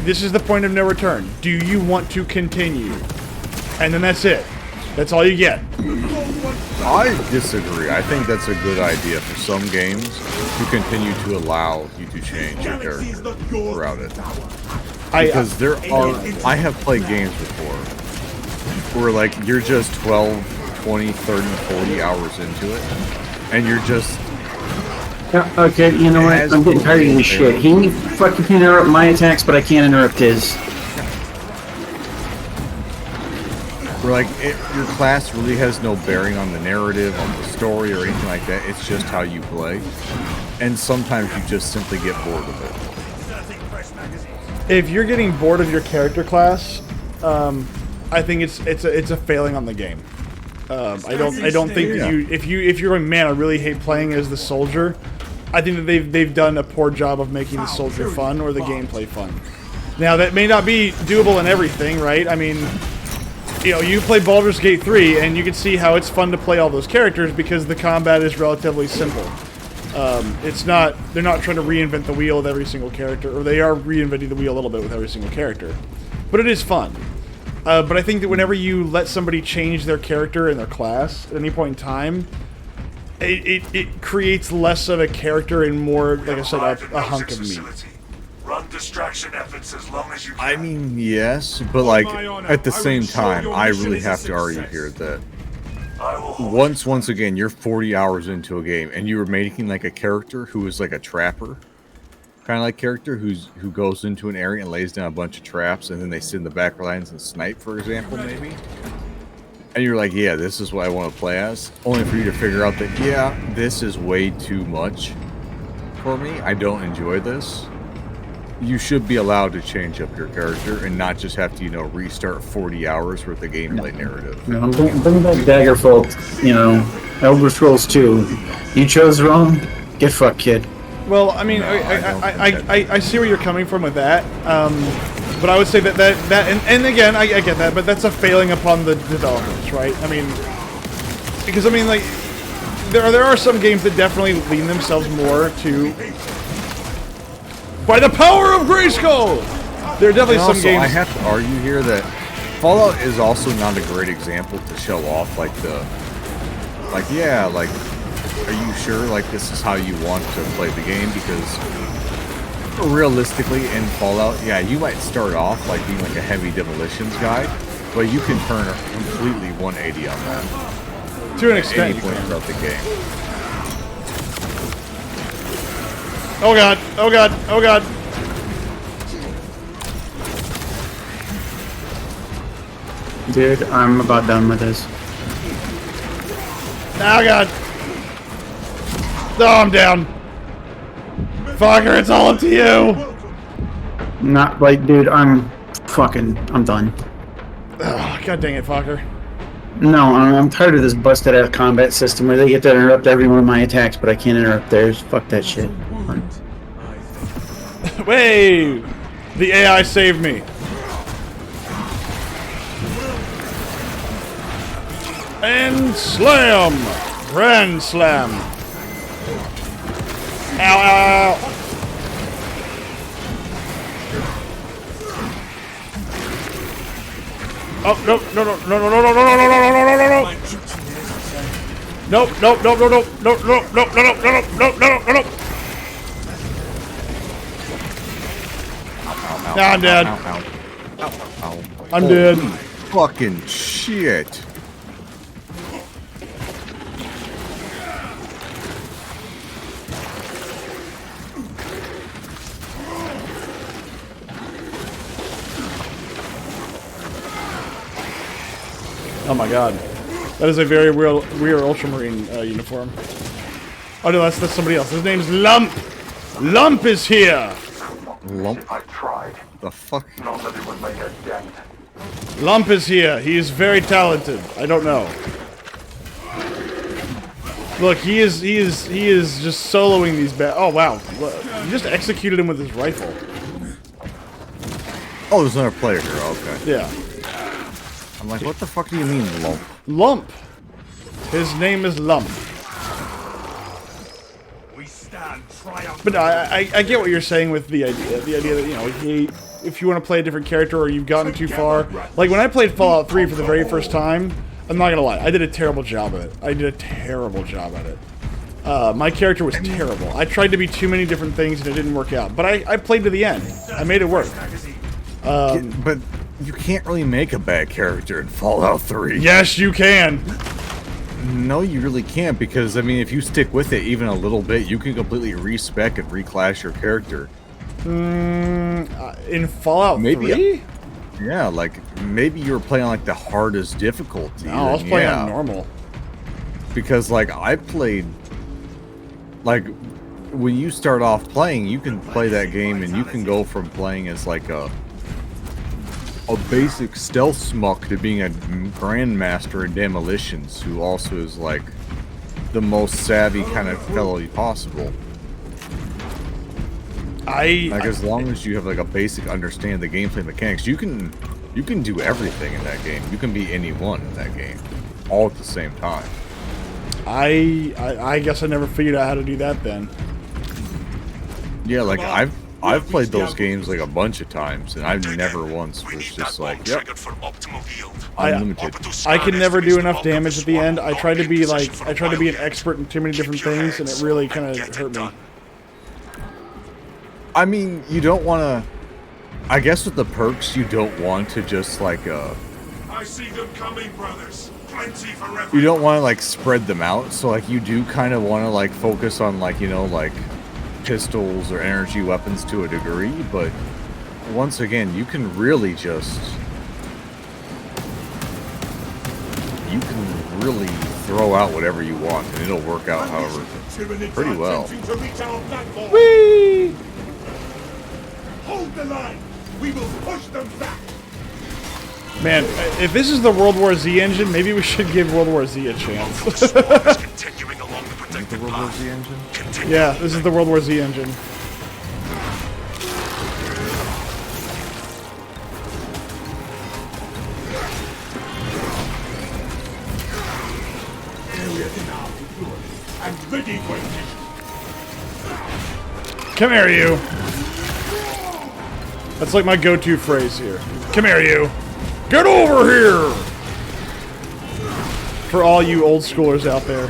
this is the point of no return. Do you want to continue? And then that's it. That's all you get. I disagree. I think that's a good idea for some games to continue to allow you to change your character throughout it. Because I have played games before where like you're just 12, 20, 30, 40 hours into it and you're just... Okay, you know what? I'm getting tired of this shit. He fucking can interrupt my attacks, but I can't interrupt his. Where like your class really has no bearing on the narrative, on the story, or anything like that. It's just how you play, and sometimes you just simply get bored of it. If you're getting bored of your character class, I think it's a failing on the game. I don't think that if you're going, man, I really hate playing as the soldier. I think that they've done a poor job of making the soldier fun or the gameplay fun. Now that may not be doable in everything, right? I mean, you know, you play Baldur's Gate 3, and you can see how it's fun to play all those characters because the combat is relatively simple. They're not trying to reinvent the wheel with every single character, or they are reinventing the wheel a little bit with every single character. But it is fun. But I think that whenever you let somebody change their character and their class at any point in time, it creates less of a character and more, like I said, a hunk of meat. Run distraction efforts as long as you can. I mean, yes, but like at the same time, I really have to argue here that once again, you're 40 hours into a game and you were making like a character who is like a trapper, kind of like character who goes into an area and lays down a bunch of traps and then they sit in the back lines and snipe, for example, maybe. And you're like, yeah, this is what I want to play as. Only for you to figure out that, yeah, this is way too much for me. I don't enjoy this. You should be allowed to change up your character and not just have to, you know, restart 40 hours worth of gameplay narrative. No, bring back Daggerfall, you know, Elder Scrolls 2. You chose wrong, get fucked, kid. Well, I mean, I see where you're coming from with that, but I would say that and again, I get that, but that's a failing upon the developers, right? I mean, because I mean, like, there are some games that definitely lean themselves more to, by the power of Grayskull! There are definitely some games... I have to argue here that Fallout is also not a great example to show off, like, yeah, like, are you sure, like, this is how you want to play the game? Because realistically, in Fallout, yeah, you might start off, like, being, like, a heavy demolitions guy, but you can turn completely 180 on that. To an extent, at any point throughout the game. Oh god, oh god, oh god. Dude, I'm about done with this. Oh god. Oh, I'm down. Fucker, it's all up to you. Not like, dude, I'm done. Oh, god dang it, fucker. No, I'm tired of this busted out combat system where they get to interrupt every one of my attacks, but I can't interrupt theirs. Fuck that shit. Wait! The AI saved me. And slam! Grand slam! Ow, ow, ow! Oh, no, no, no, no, no, no, no, no, no, no, no, no, no, no! Nope, nope, nope, nope, nope, nope, nope, nope, nope, nope, nope, nope, nope, nope. Nah, I'm dead. I'm dead. Fucking shit. Oh my god. That is a very weird Ultramarine uniform. Oh no, that's somebody else. His name's Lump. Lump is here. Lump? I tried. The fuck? Not that it would make a dent. Lump is here. He is very talented. I don't know. Look, he is just soloing these bad. Oh wow, he just executed him with his rifle. Oh, there's another player here. Okay. Yeah. I'm like, what the fuck do you mean, lump? Lump. His name is Lump. We stand triumphant. But I get what you're saying with the idea that, you know, if you want to play a different character or you've gotten too far. Like when I played Fallout 3 for the very first time, I'm not gonna lie, I did a terrible job at it. I did a terrible job at it. My character was terrible. I tried to be too many different things and it didn't work out. But I played to the end. I made it work. But you can't really make a bad character in Fallout 3. Yes, you can. No, you really can't, because, I mean, if you stick with it even a little bit, you can completely respec and reclass your character. In Fallout 3? Yeah, like, maybe you were playing on, like, the hardest difficulty. No, I was playing on normal. Because, like, I played... Like, when you start off playing, you can play that game and you can go from playing as, like, a basic stealth smuck to being a grandmaster in demolitions, who also is like the most savvy kind of fellow possible. As long as you have like a basic understanding of the gameplay mechanics, you can do everything in that game. You can be anyone in that game, all at the same time. I guess I never figured out how to do that then. Yeah, like I've played those games like a bunch of times, and I've never once was just like, yep, unlimited. I can never do enough damage at the end. I tried to be an expert in too many different things, and it really kind of hurt me. I mean, you don't want to. I guess with the perks, you don't want to just like I see them coming, brothers. Plenty for everyone. You don't want to like spread them out. So like you do kind of want to like focus on like, you know, like pistols or energy weapons to a degree, but once again, you can really throw out whatever you want, and it'll work out however pretty well. Whee! Hold the line. We will push them back. Man, if this is the World War Z engine, maybe we should give World War Z a chance. Continuing along the The protected World War path. Z engine? Yeah, this is the World War Z engine. And ready for it. Come here, you. That's like my go-to phrase here. Come here, you. Get over here! For all you old schoolers out there.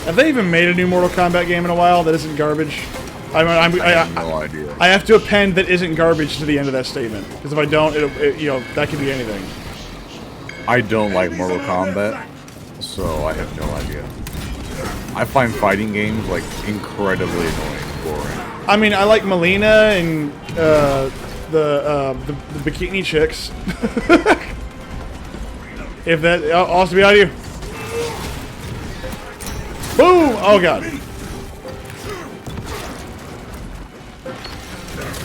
Have they even made a new Mortal Kombat game in a while that isn't garbage? I have no idea. I have to append that isn't garbage to the end of that statement, because if I don't, you know, that could be anything. I don't like Mortal Kombat, so I have no idea. I find fighting games like incredibly annoying and boring. I mean, I like Melina and the bikini chicks. If that, I'll also be out of you. Boom! Oh god.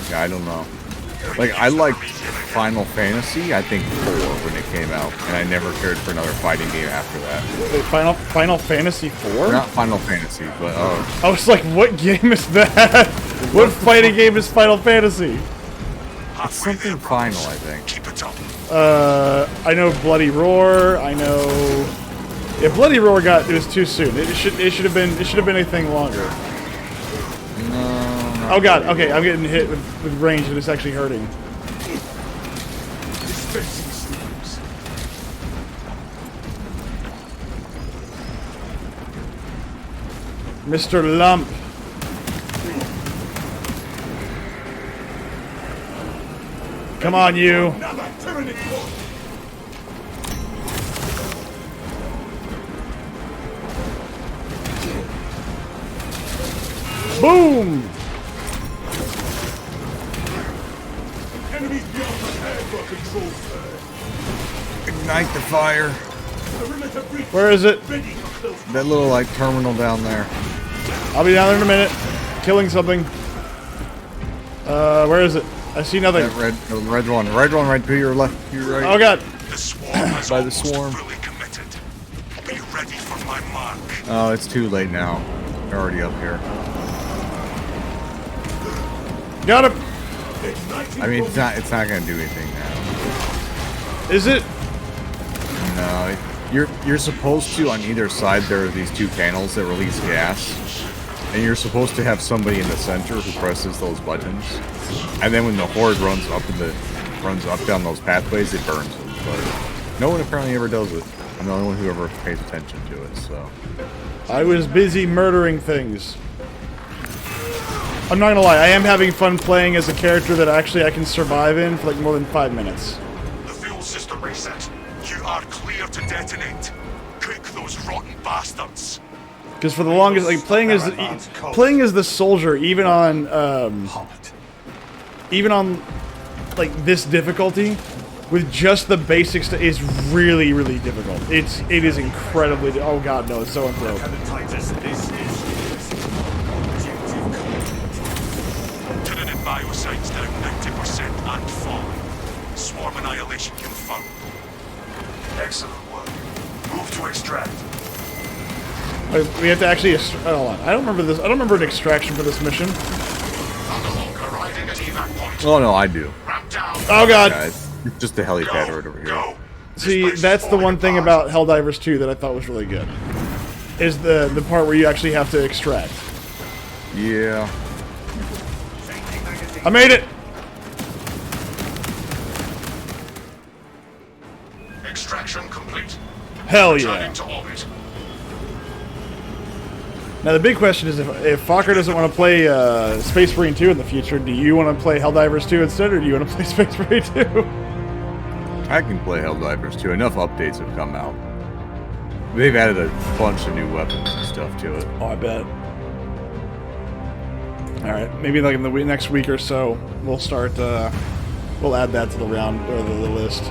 Yeah, I don't know. Like, I liked Final Fantasy, I think 4 when it came out, and I never cared for another fighting game after that. Wait, Final Fantasy 4? Not Final Fantasy, but I was like, what game is that? What fighting game is Final Fantasy? it's something final, I think. Keep it up. I know Bloody Roar. I know. Yeah, Bloody Roar it was too soon. It should have been a thing longer. No. Oh god. Okay, I'm getting hit with range and it's actually hurting. Dispensing sleeves. Mr. Lump. Come on, you. Another tyrannic force. Boom. Enemies beyond prepared for control turn. Ignite the fire. Perimeter breach. Where is it? Ready for close. That little like terminal down there. I'll be down there in a minute. Killing something. Where is it? I see nothing. That red one right to your left, to your right. Oh god. The swarm has By the almost swarm. fully committed. Be ready for my mark. Oh, it's too late now. They're already up here. Got him. Igniting I mean, it's not gonna do anything now. Is it? No, you're supposed to, on either side there are these two panels that release gas, and you're supposed to have somebody in the center who presses those buttons, and then when the horde runs up down those pathways, it burns them. But no one apparently ever does it. I'm the only one who ever pays attention to it. So I was busy murdering things. I'm not gonna lie, I am having fun playing as a character that actually I can survive in for like more than 5 minutes. The fuel system reset. You are clear to detonate. Cook those rotten bastards. Because for the longest, like playing as the soldier, even on like this difficulty, with just the basics, is really, really difficult. It is incredibly. Oh god, no, it's so unbroken. Tyranid biocides down 90% and falling. Swarm annihilation confirmed. Excellent work. Move to extract. We have to actually. Hold on. I don't remember this. I don't remember an extraction for this mission. Thunderhawk arriving at evac point. oh no, I do. Ramp down. Oh god. Yeah, it's just a helipad right over here. Go. See, that's the one thing about Helldivers 2 that I thought was really good. Is the part where you actually have to extract. Yeah. I made it. Extraction complete. Hell yeah. Returning to orbit. Now the big question is, if Fokker doesn't want to play Space Marine 2 in the future, do you want to play Helldivers 2 instead, or do you want to play Space Marine 2? I can play Helldivers too. Enough updates have come out. They've added a bunch of new weapons and stuff to it. Oh, I bet. Alright, maybe like in the next week or so, we'll start, we'll add that to the round, or the list.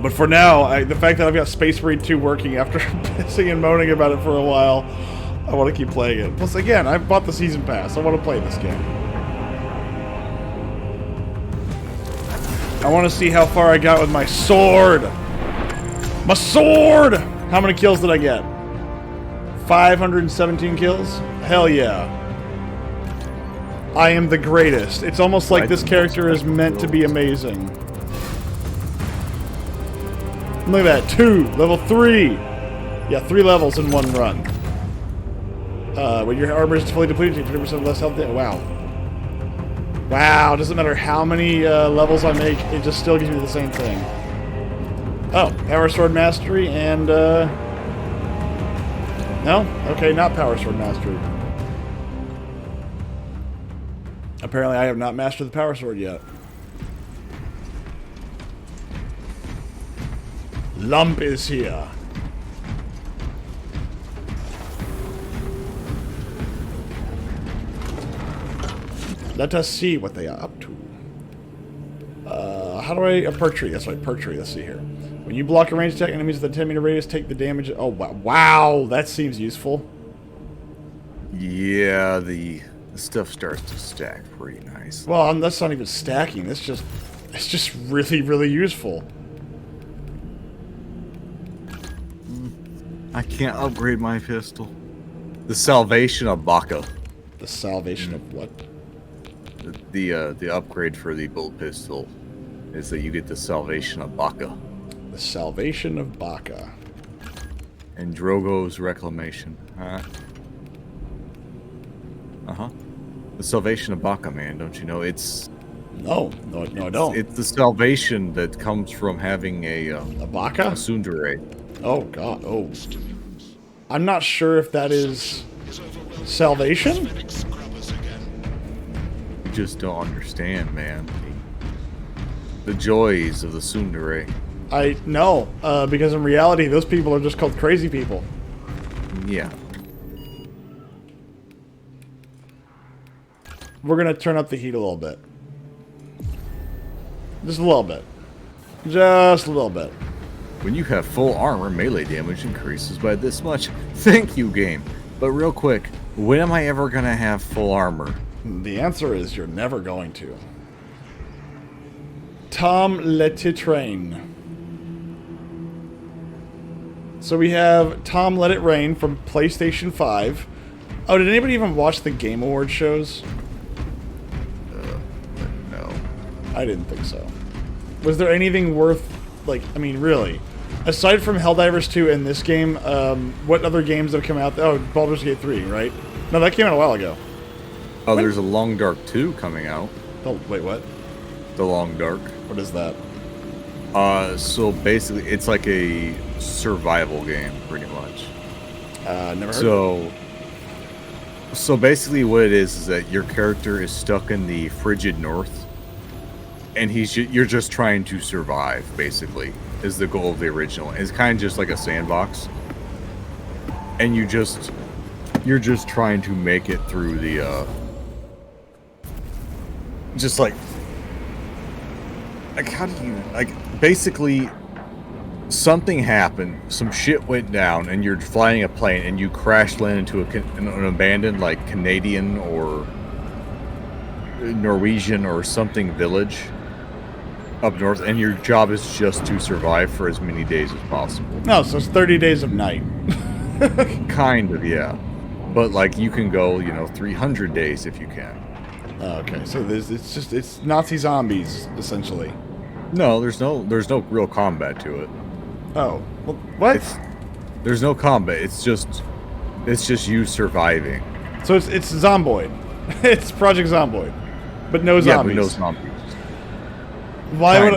But for now, the fact that I've got Space Marine 2 working after pissing and moaning about it for a while, I want to keep playing it. Plus, again, I bought the Season Pass. I want to play this game. I want to see how far I got with my sword. My sword! How many kills did I get? 517 kills? Hell yeah. I am the greatest. It's almost like this character is meant to be amazing. Look at that. 2. Level 3. Yeah, 3 levels in one run. When your armor is fully depleted, you take 50% less health. Wow. Wow, doesn't matter how many levels I make, it just still gives me the same thing. Oh, Power Sword Mastery and, no? Okay, not Power Sword Mastery. Apparently I have not mastered the Power Sword yet. Lump is here. Let us see what they are up to. How do I... A perk tree. That's right, perk tree. Let's see here. When you block a ranged attack, enemies with a 10-meter radius take the damage... Oh, wow. Wow, that seems useful. Yeah, the stuff starts to stack pretty nice. Well, that's not even stacking. It's just really, really useful. I can't upgrade my pistol. The Salvation of Baka. The salvation of what? The upgrade for the bolt pistol is that you get the Salvation of Baka. The salvation of Baka. And Drogo's Reclamation. The Salvation of Baka, man, don't you know? It's... No, I don't. It's the salvation that comes from having a Baka? A tsundere. Oh, God. Oh. I'm not sure if that is salvation? You just don't understand, man. The joys of the tsundere. I know, because in reality, those people are just called crazy people. Yeah. We're going to turn up the heat a little bit. Just a little bit. Just a little bit. When you have full armor, melee damage increases by this much. Thank you, game. But real quick, when am I ever gonna have full armor? The answer is you're never going to. Tom Letitrain. So we have Tom Let It Rain from PlayStation 5. Oh, did anybody even watch the Game Awards shows? No. I didn't think so. Was there anything worth, like, I mean, really? Aside from Helldivers 2 and this game, what other games have come out? Oh, Baldur's Gate 3, right? No, that came out a while ago. Oh, there's a Long Dark 2 coming out. Oh, wait, what? The Long Dark. What is that? So basically, it's like a survival game, pretty much. Never heard of it. So basically what it is that your character is stuck in the frigid north, and you're just trying to survive, basically, is the goal of the original. It's kind of just like a sandbox. And you're just trying to make it through the, just like how do you, basically, something happened, some shit went down, and you're flying a plane, and you crash land into an abandoned, like, Canadian or Norwegian or something village up north, and your job is just to survive for as many days as possible. No, so it's 30 Days of Night. Kind of, yeah. But, like, you can go, 300 days if you can. Oh, okay, so it's Nazi zombies, essentially. No, there's no real combat to it. Oh, well, what? There's no combat. It's just you surviving. So it's Zomboid. It's Project Zomboid, but no zombies. Yeah, but no zombies. Why would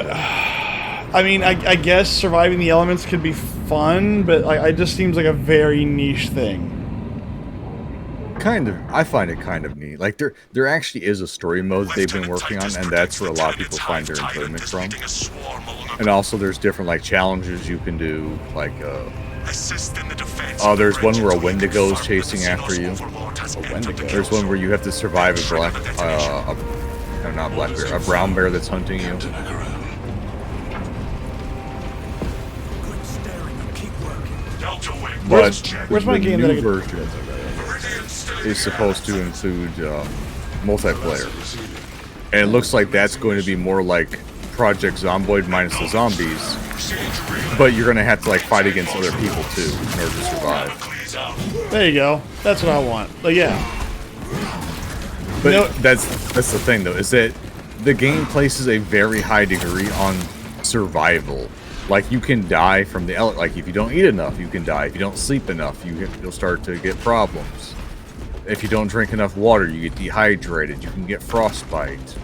I mean, I guess surviving the elements could be fun, but it just seems like a very niche thing. Kind of. I find it kind of neat. Like, there actually is a story mode that they've been working on, and that's where a lot of people find their enjoyment from. And also, there's different, like, challenges you can do, like, oh, there's one where a Wendigo is chasing after you. A Wendigo. There's one where you have to survive a brown bear that's hunting you. But Where's my the game that I new can... version is supposed to include multiplayer. And it looks like that's going to be more like Project Zomboid minus the zombies. But you're going to have to, like, fight against other people, too, in order to survive. There you go. That's what I want. But yeah. But that's the thing, though, is that the game places a very high degree on survival. Like, you can die from the... Like, if you don't eat enough, you can die. If you don't sleep enough, you'll start to get problems. If you don't drink enough water, you get dehydrated. You can get frostbite.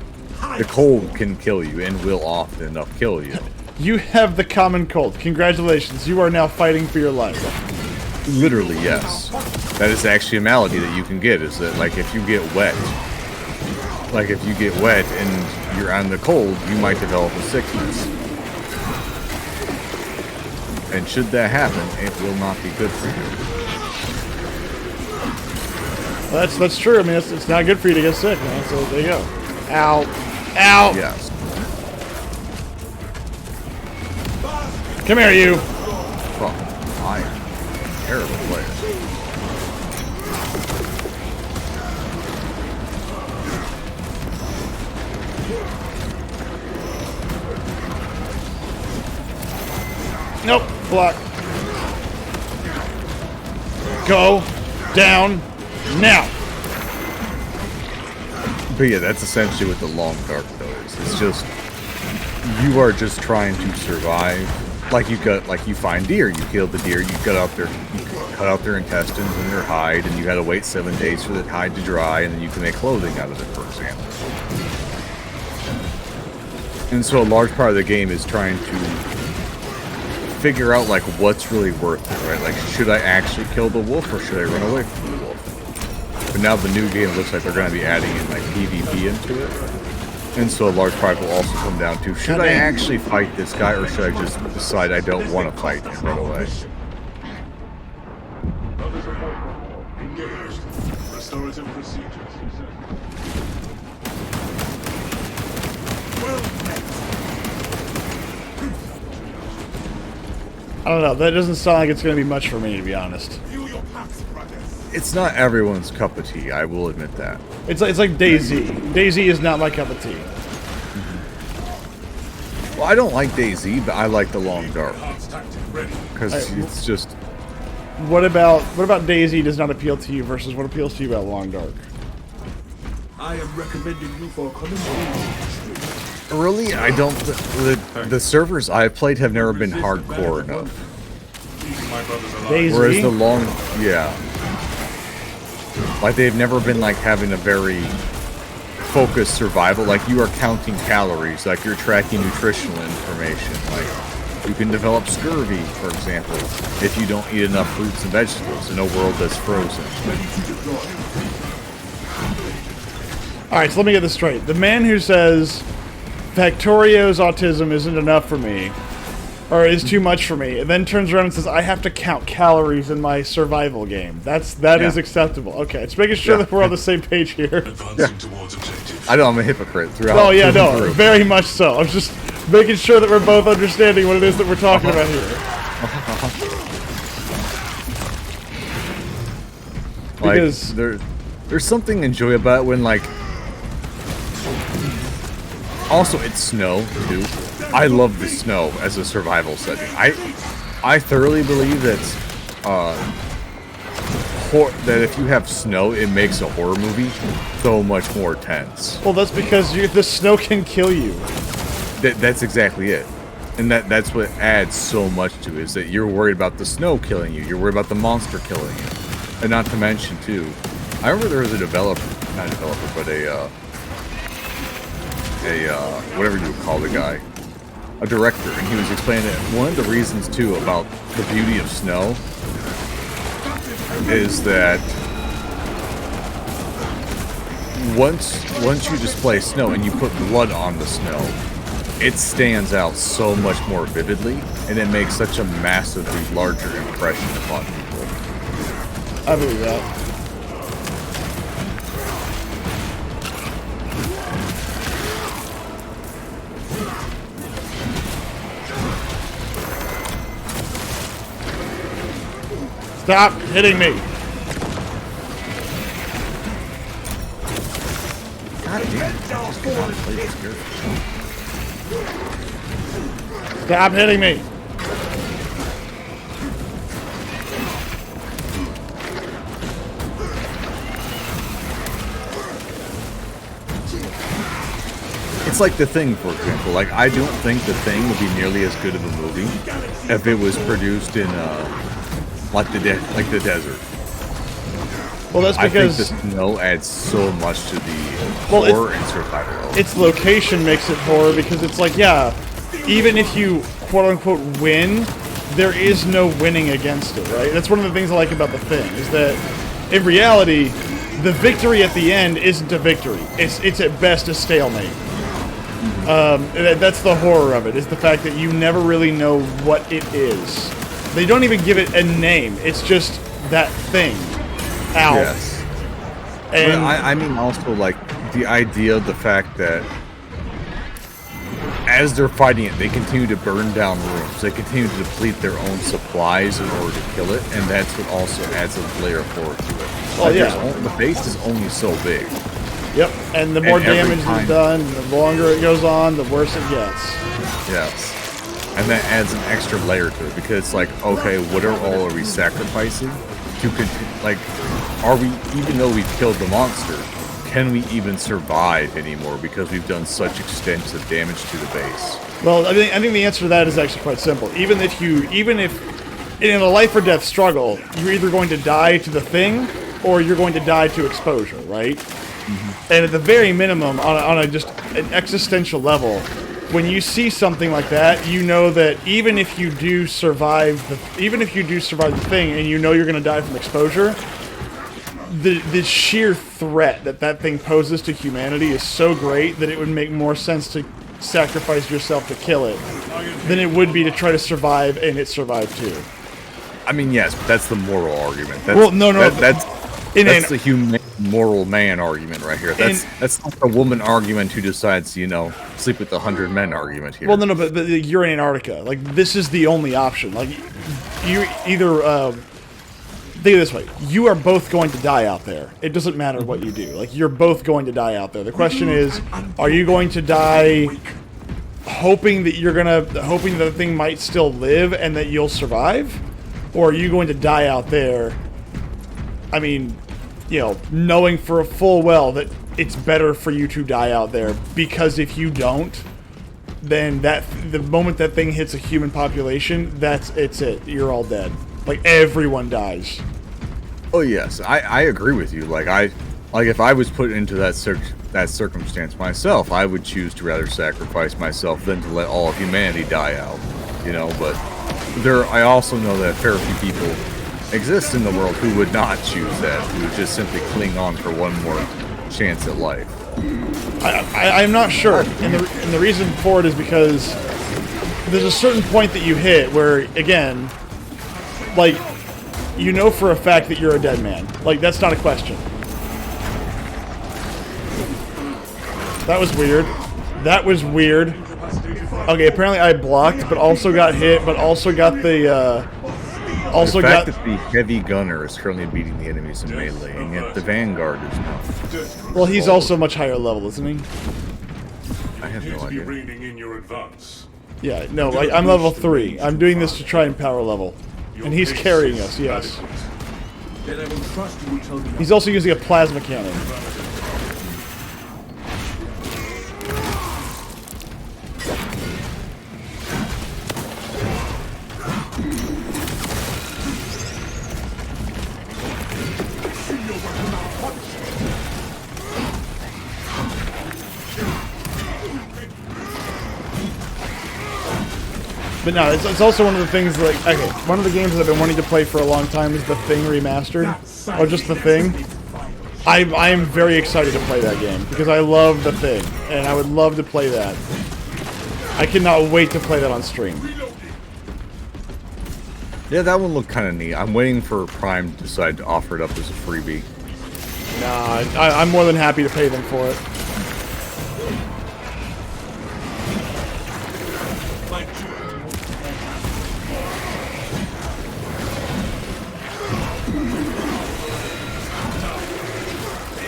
The cold can kill you, and will often enough kill you. You have the common cold. Congratulations. You are now fighting for your life. Literally, yes. That is actually a malady that you can get, is that, like, if you get wet... Like, if you get wet and you're on the cold, you might develop a sickness. And should that happen, it will not be good for you. Well, that's true. I mean, it's not good for you to get sick, man. So there you go. Ow. Ow. Yes. Come here, you. Fuck. I am a terrible player. Nope. Block. Go down now. But yeah, that's essentially what the Long Dark, though, is. It's just... You are just trying to survive. Like, you find deer, you kill the deer, you cut out their intestines and their hide, and you had to wait 7 days for that hide to dry, and then you can make clothing out of it, for example. And so a large part of the game is trying to figure out, like, what's really worth it, right? Like, should I actually kill the wolf, or should I run away from the wolf? But now the new game looks like they're going to be adding in, like, PvP into it. And so a large part will also come down to, should I actually fight this guy, or should I just decide I don't want to fight and run away? Engaged. Restorative procedures. Well met. don't know. That doesn't sound like it's going to be much for me, to be honest. Feel your packs, brothers. It's not everyone's cup of tea. I will admit that. It's like DayZ. DayZ is not my cup of tea. Well, I don't like DayZ, but I like the Long Dark Enhanced tactic ready. because it's just. What about DayZ does not appeal to you versus what appeals to you about Long Dark? I am recommending you for a commendation. Really, I don't. The servers I've played have never been hardcore enough. Keeping my brothers alive. DayZ? Whereas the long, yeah, like they've never been like having a very focused survival. Like you are counting calories, like you're tracking nutritional information. Like you can develop scurvy, for example, if you don't eat enough fruits and vegetables in a world that's frozen. All right, so let me get this straight. The man who says Factorio's autism isn't enough for me, or is too much for me, and then turns around and says I have to count calories in my survival game. That is acceptable. Okay, it's making sure that we're on the same page here. Advancing towards objective. I know I'm a hypocrite throughout. Oh yeah, through and no, through. very much so. I'm just making sure that we're both understanding what it is that we're talking about here. Like, Because- there's something enjoyable about it when like. Also, it's snow too. I love the snow as a survival setting. I thoroughly believe that that if you have snow, it makes a horror movie so much more tense. Well, that's because the snow can kill you. That's exactly it. And that's what adds so much to it, is that you're worried about the snow killing you. You're worried about the monster killing you. And not to mention, too, I remember there was a developer, not a developer, but a whatever you would call the guy, a director, and he was explaining that one of the reasons, too, about the beauty of snow is that once you display snow and you put blood on the snow, it stands out so much more vividly, and it makes such a massively larger impression upon people. I believe that. Stop hitting me! God damn, I just cannot play this game. Stop hitting me! It's like The Thing, for example. Like, I don't think The Thing would be nearly as good of a movie if it was produced in, like the desert. Well, that's I think because the snow adds so much to the Well, it's- horror and survival element. its location makes it horror, because it's like, yeah, even if you quote-unquote win, there is no winning against it, right? That's one of the things I like about The Thing, is that in reality, the victory at the end isn't a victory. It's at best a stalemate. That's the horror of it, is the fact that you never really know what it is. They don't even give it a name. It's just that thing. Ow. Yes. And But I mean also, like, the idea of the fact that as they're fighting it, they continue to burn down rooms. They continue to deplete their own supplies in order to kill it, and that's what also adds a layer of horror to it. Oh, Like, yeah. the base is only so big. Yep, and the more And every damage time- is done, the longer it goes on, the worse it gets. Yes. And that adds an extra layer to it, because it's like, okay, what are we sacrificing to continue? Like, are we, even though we've killed the monster, can we even survive anymore because we've done such extensive damage to the base? Well, I think the answer to that is actually quite simple. Even if in a life or death struggle, you're either going to die to the thing, or you're going to die to exposure, right? Mm-hmm. And at the very minimum, on a just an existential level, when you see something like that, you know that even if you do survive the thing, and you know you're going to die from exposure, the sheer threat that thing poses to humanity is so great that it would make more sense to sacrifice yourself to kill it than it would be to try to survive and it survive too. I mean, yes, but that's the moral argument. That's, Well, no, that's in that's an- the human moral man argument right here. That's not the woman argument who decides, sleep with 100 men argument here. Well, no, but you're in Antarctica. Like, this is the only option. Like, you either think of it this way: you are both going to die out there. It doesn't matter what you do. Like you're both going to die out there. The question is, are you going to die hoping that the thing might still live and that you'll survive, or are you going to die out there? I mean, you know, knowing for a full well that it's better for you to die out there, because if you don't, then the moment that thing hits a human population, it's it. You're all dead. Like everyone dies. Oh yes, I agree with you. Like if I was put into that circumstance myself, I would choose to rather sacrifice myself than to let all of humanity die out. You know, but I also know that a fair few people exist in the world who would not choose that, who would just simply cling on for one more chance at life. I'm not sure, and the reason for it is because there's a certain point that you hit where, again, like, you know for a fact that you're a dead man. Like, that's not a question. That was weird. That was weird. Okay, apparently I blocked, but also got hit, but also got the fact that the heavy gunner is currently beating the enemies in melee, and yet the vanguard is not. Well, he's also much higher level, isn't he? I have no idea. Reining in your advance. Yeah, no, I'm level 3. I'm doing this to try and power level. And he's carrying us, yes. Then I will trust you until the He's also using a plasma cannon. But no, it's also one of the things, like, okay, one of the games that I've been wanting to play for a long time is The Thing Remastered, or just The Thing. I am very excited to play that game, because I love The Thing, and I would love to play that. I cannot wait to play that on stream. Yeah, that one looked kind of neat. I'm waiting for Prime to decide to offer it up as a freebie. Nah, I'm more than happy to pay them for it.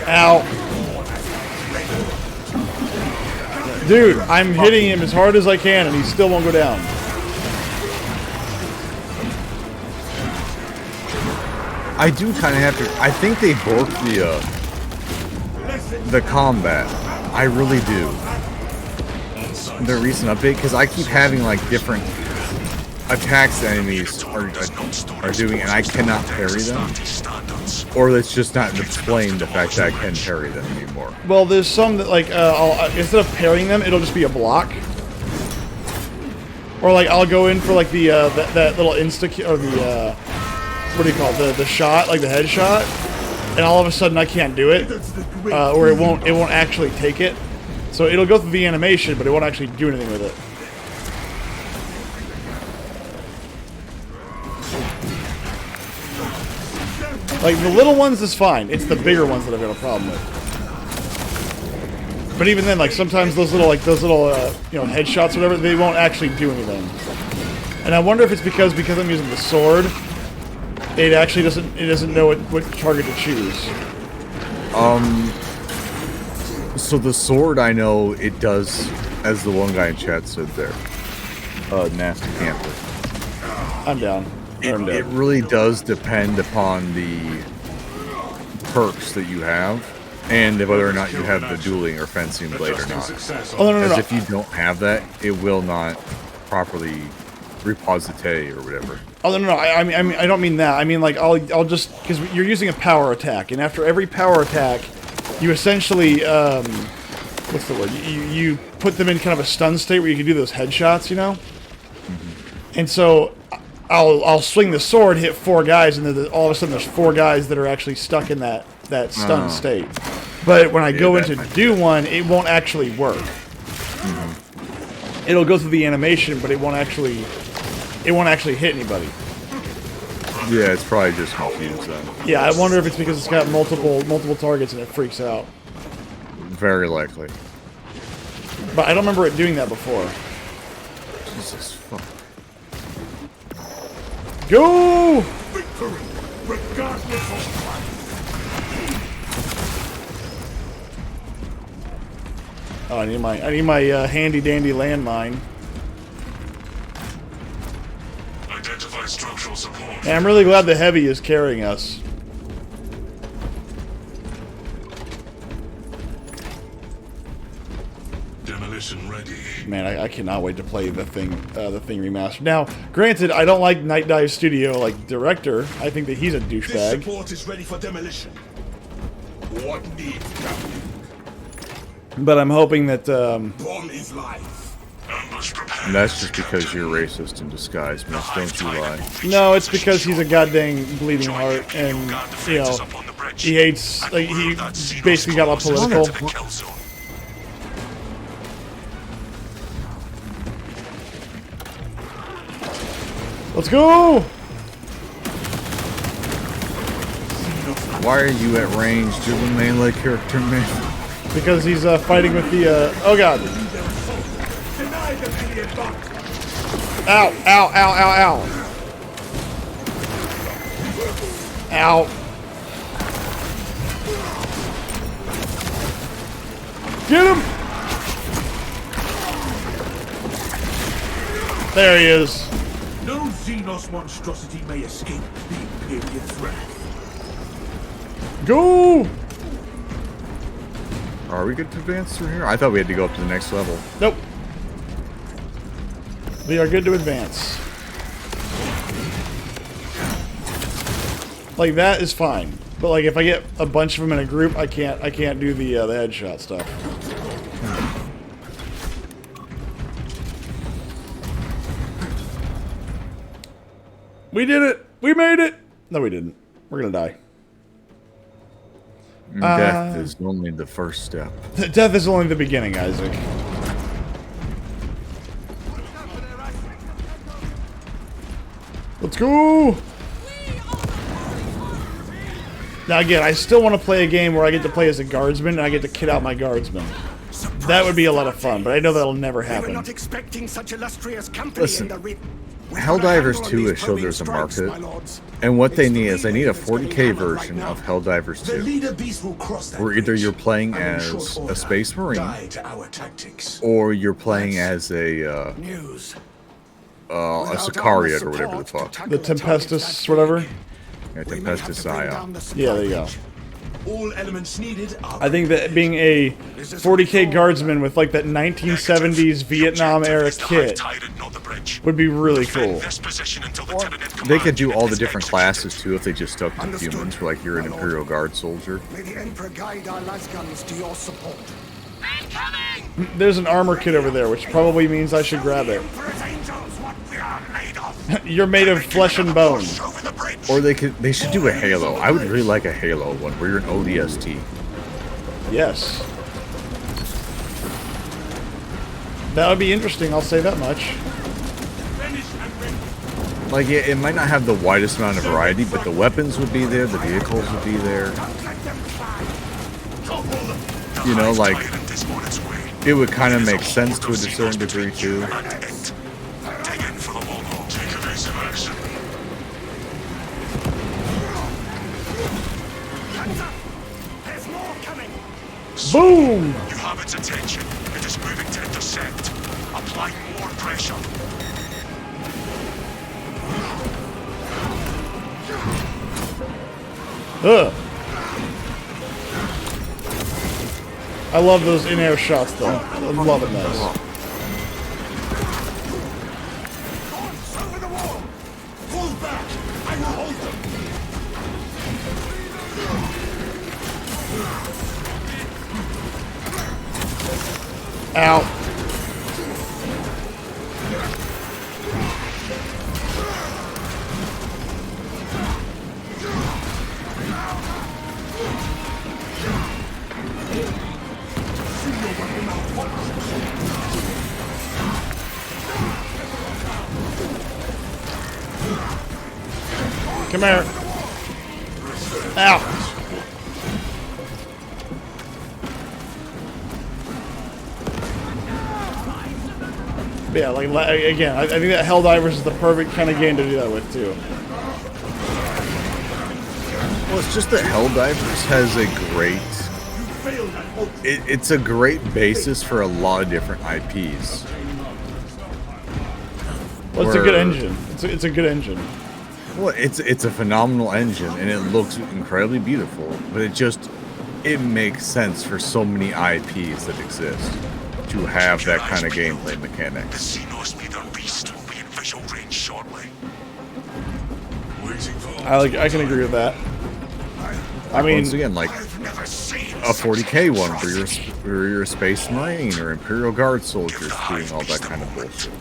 Ow. Dude, I'm hitting him as hard as I can and he still won't go down. I do kind of have to. I think they broke the combat. I really do. The recent update, because I keep having like different attacks the enemies are doing, and I cannot parry them. Or it's just not displaying the fact that I can parry them anymore. Well, there's some that, like, instead of parrying them, it'll just be a block. Or, like, I'll go in for, like, that little or the, what do you call it, the shot, like the headshot, and all of a sudden I can't do it, or it won't actually take it. So it'll go through the animation, but it won't actually do anything with it. Like, the little ones is fine. It's the bigger ones that I've got a problem with. But even then, like, sometimes those little, you know, headshots or whatever, they won't actually do anything. And I wonder if it's because I'm using the sword, it actually doesn't know what target to choose. So the sword, I know it does, as the one guy in chat said there, nasty camper. I'm down. It really does depend upon the perks that you have, and whether or not you have the dueling or fencing blade or not. Oh, no. As if you don't have that, it will not properly repositate or whatever. Oh, no. I mean, I don't mean that. I mean, like, I'll just, because you're using a power attack, and after every power attack, you essentially, what's the word? You put them in kind of a stun state where you can do those headshots, you know? Mm-hmm. And so I'll swing the sword, hit 4 guys, and then all of a sudden there's 4 guys that are actually stuck in that stun state. But when I go in to do one, it won't actually work. Mm-hmm. It'll go through the animation, but it won't actually hit anybody. Yeah, it's probably just confused then. Yeah, I wonder if it's because it's got multiple targets and it freaks out. Very likely. But I don't remember it doing that before. Jesus fuck. Go! Victory, regardless of price. Oh, I need my handy dandy landmine. Identify structural support. Yeah, I'm really glad the heavy is carrying us. Demolition ready. Man, I cannot wait to play the thing remastered. Now, granted, I don't like Night Dive Studio like director. I think that he's a This douchebag. support is ready for demolition. What needs Captain? But I'm hoping that Bomb is live. Ambush prepared. And that's just because you're racist in disguise, miss. Don't you lie. no, it's because he's a goddamn bleeding heart, and you know he hates. Like he basically got all political. Let's go! Why are you at range? You're the melee character, man. Because he's fighting with the. Oh god! Deny them any advantage. Ow! Ow! Ow! Ow! Ow! Ow! Get him! There he is. No Xenos monstrosity may escape the Imperium's wrath. Go! Are we good to advance through here? I thought we had to go up to the next level. Nope. We are good to advance. Like that is fine, but like if I get a bunch of them in a group, I can't do the headshot stuff. We did it! We made it! No, we didn't. We're gonna die. Death is only the first step. Death is only the beginning, Isaac. Let's go! Now again, I still want to play a game where I get to play as a guardsman and I get to kit out my guardsmen. That would be a lot of fun, but I know that'll never They were happen. not expecting such illustrious company Listen, in the Helldivers 2 has showed there's a market, and what they need is they need a 40k version of Helldivers The 2. leader beast will cross that Where either bridge, you're playing and in as short a order, Space Marine, die to our tactics. or you're playing as a news. Sicariot or whatever the fuck. The Tempestus, whatever. Yeah, Tempestus Aya. Yeah, there you go. All elements needed are I think that being a 40k guardsman with like that 1970s Vietnam era kit would be really cool. They could do all the different classes too if they just stuck to humans, where like you're an Imperial Guard soldier. May the Emperor guide our lasguns to your support. There's an armor kit over there, which probably means I should grab it. You're made of flesh and bone. Or they should do a Halo. I would really like a Halo one where you're an ODST. Yes. That would be interesting, I'll say that much. Like it might not have the widest amount of variety, but the weapons would be there, the vehicles would be there. You know, like it would kind of make sense to a certain degree too. Boom! You have its attention. It is moving to intercept. Apply more pressure. Ugh. I love those in-air shots though. I'm loving those. over the wall. Fall back. I will hold them. Ow. Come here. Ow. But yeah, like again, I think that Helldivers is the perfect kind of game to do that with too. Well, it's just that Helldivers has a great... It's a great basis for a lot of different IPs. Well, it's a good engine. It's a good engine. Well, it's a phenomenal engine, and it looks incredibly beautiful, but it makes sense for so many IPs that exist to have that kind of gameplay The mechanics. Xenos Leader Beast will be in visual range shortly. I can agree with that. I mean, Once again, like Never seen a 40k one where you're a Space Marine or Imperial Guard soldiers doing all that kind of bullshit.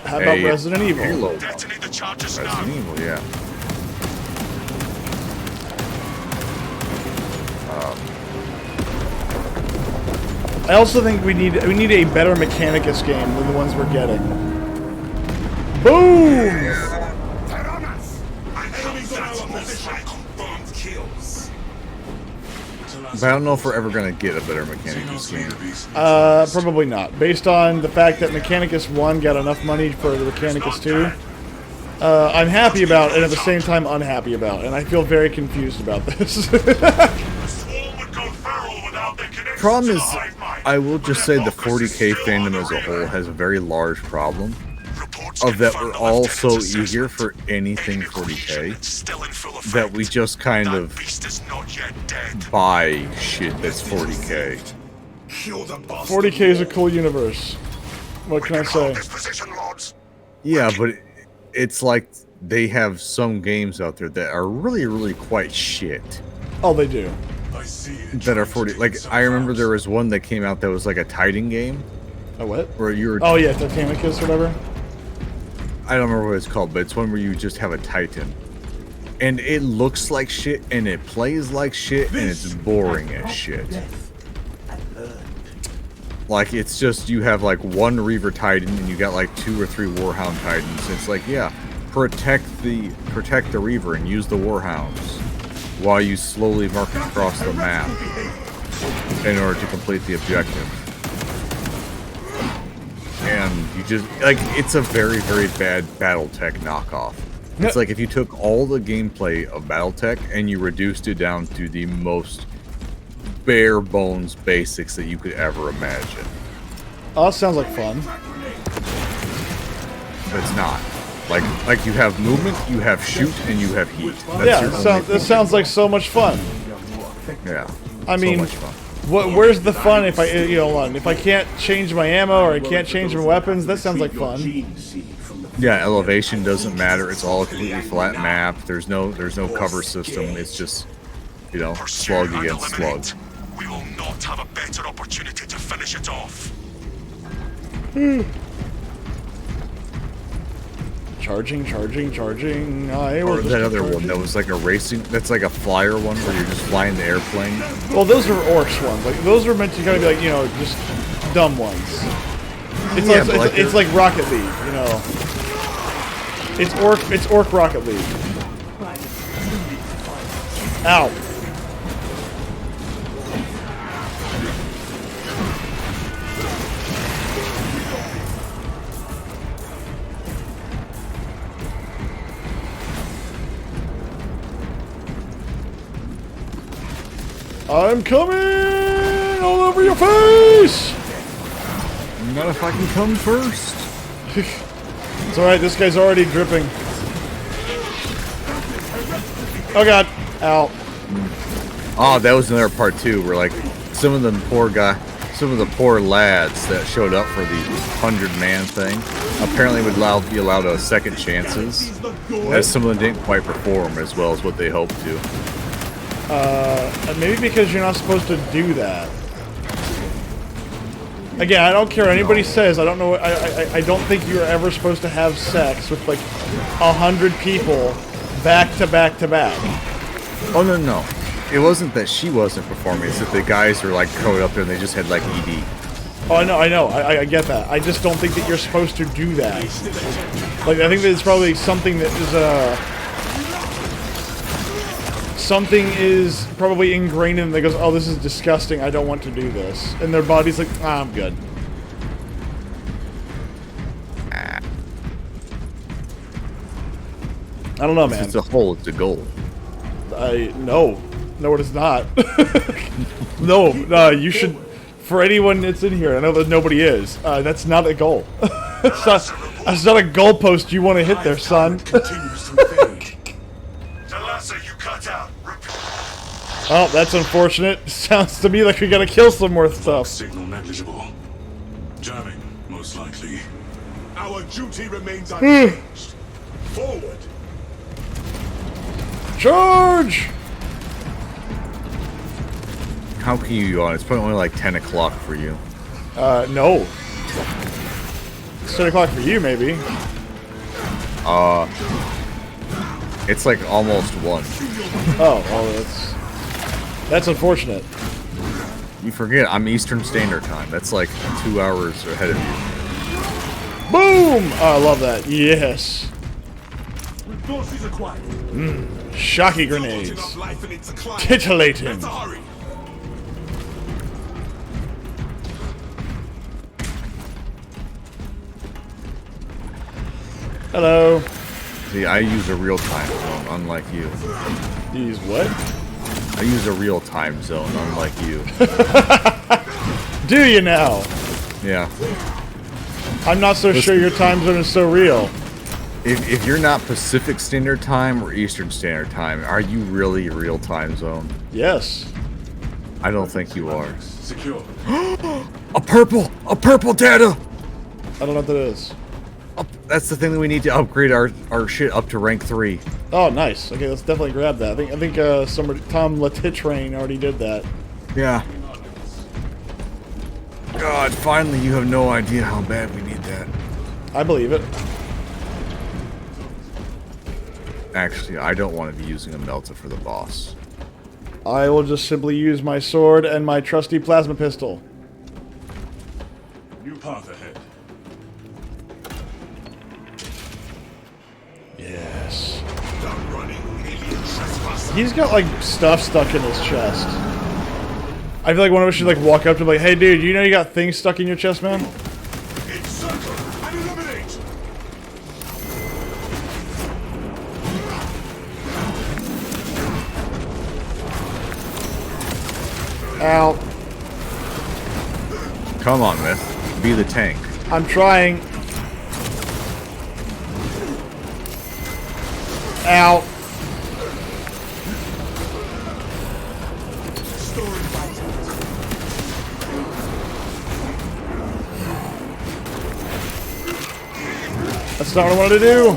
how about Resident Evil? Halo one. Detonate the charges Resident now. Evil, yeah. I also think we need a better Mechanicus game than the ones we're getting. Boom! But I don't know if we're ever gonna get a better Mechanicus game. Probably not. Based on the fact that Mechanicus 1 got enough money for the Mechanicus 2, I'm happy about and at the same time unhappy about, and I feel very confused about this. Problem is, I will just say the 40k fandom as a whole has a very large problem of that we're all so eager for anything 40k that we just kind of buy shit that's 40k. 40k is a cool universe. What can I say? Yeah, but it's like they have some games out there that are really, really quite shit. Oh, they do. That are 40. Like, I remember there was one that came out that was like a Titan game. A what? Where you were... Oh, yeah, Titanicus or whatever. I don't remember what it's called, but it's one where you just have a Titan. And it looks like shit, and it plays like shit, and it's boring as shit. Like, it's just, you have like one Reaver Titan, and you got like 2 or 3 Warhound Titans. It's like, yeah, protect the Reaver and use the Warhounds while you slowly march across the map in order to complete the objective. And you just, like, it's a very, very bad Battletech knockoff. It's like if you took all the gameplay of Battletech and you reduced it down to the most bare bones basics that you could ever imagine. Oh, that sounds like fun. But it's not. Like you have movement, you have shoot, and you have heat. That's your only That sounds like so much fun. Yeah. I mean, so much fun. where's the fun if if I can't change my ammo or I can't change my weapons? That sounds like fun. Yeah, elevation doesn't matter. It's all a completely flat map. There's no cover system. It's just, slug against slug. We will not have a better opportunity to finish it off. Charging. Or that other one that was like a racing, that's like a flyer one where you're just flying the airplane. Well, those are orcs ones. Like those are meant to kind of be like just dumb ones. It's like Rocket League, It's orc Rocket League. Ow. I'm coming all over your face! Not if I can come first. It's alright, this guy's already dripping. Oh god. Ow. Oh, that was another part too, where like some of the poor lads that showed up for the 100-man thing apparently would be allowed second chances, as some of them didn't quite perform as well as what they hoped to. Maybe because you're not supposed to do that. Again, I don't care what anybody says. I don't know. I don't think you're ever supposed to have sex with like 100 people back to back to back. Oh no. It wasn't that she wasn't performing. It's that the guys were like coded up there and they just had like ED. Oh, I know. I get that. I just don't think that you're supposed to do that. Like, I think that it's probably something that is something is probably ingrained in them that goes, oh, this is disgusting, I don't want to do this. And their body's like, I'm good. I don't know, If man. it's a hole, it's a goal. No, it is not. No, you should. For anyone that's in here, I know that nobody is. That's not a goal. That's not a goalpost you want to hit there, son. Continues to fade. Talassa, you cut out. Oh, that's unfortunate. Sounds to me like we gotta kill some more stuff. Signal negligible. Jamming, most likely. Our duty remains unchanged. Forward. Charge! How can you go on? It's probably only like 10 o'clock for you. No. It's 10 o'clock for you, maybe. It's like almost 1. Oh, well, that's unfortunate. You forget, I'm Eastern Standard Time. That's like 2 hours ahead of you. Boom! Oh, I love that. Yes. Resources acquired. Shocky Enough grenades. life in its decline. Titillating. Let's hurry. Hello. See, I use a real time zone, unlike you. Use what? I use a real time zone, unlike you. Do you now? Yeah. I'm not so sure your time zone is so real. If you're not Pacific Standard Time or Eastern Standard Time, are you really a real time zone? Yes. I don't think you are. Secure. A purple data! I don't know what that is. That's the thing that we need to upgrade our shit up to rank 3. Oh, nice. Okay, let's definitely grab that. I think somebody, Tom Latitrain already did that. Yeah. God, finally you have no idea how bad we need that. I believe it. Actually, I don't want to be using a melta for the boss. I will just simply use my sword and my trusty plasma pistol. New path ahead. Yes. Done running, alien trespasser. He's got like stuff stuck in his chest. I feel like one of us should like walk up to him like, hey dude, you know you got things stuck in your chest, man? Encircle and eliminate. Ow. Come on, Myth. Be the tank. I'm trying. Ow. Storing vitals. That's not what I wanted to do.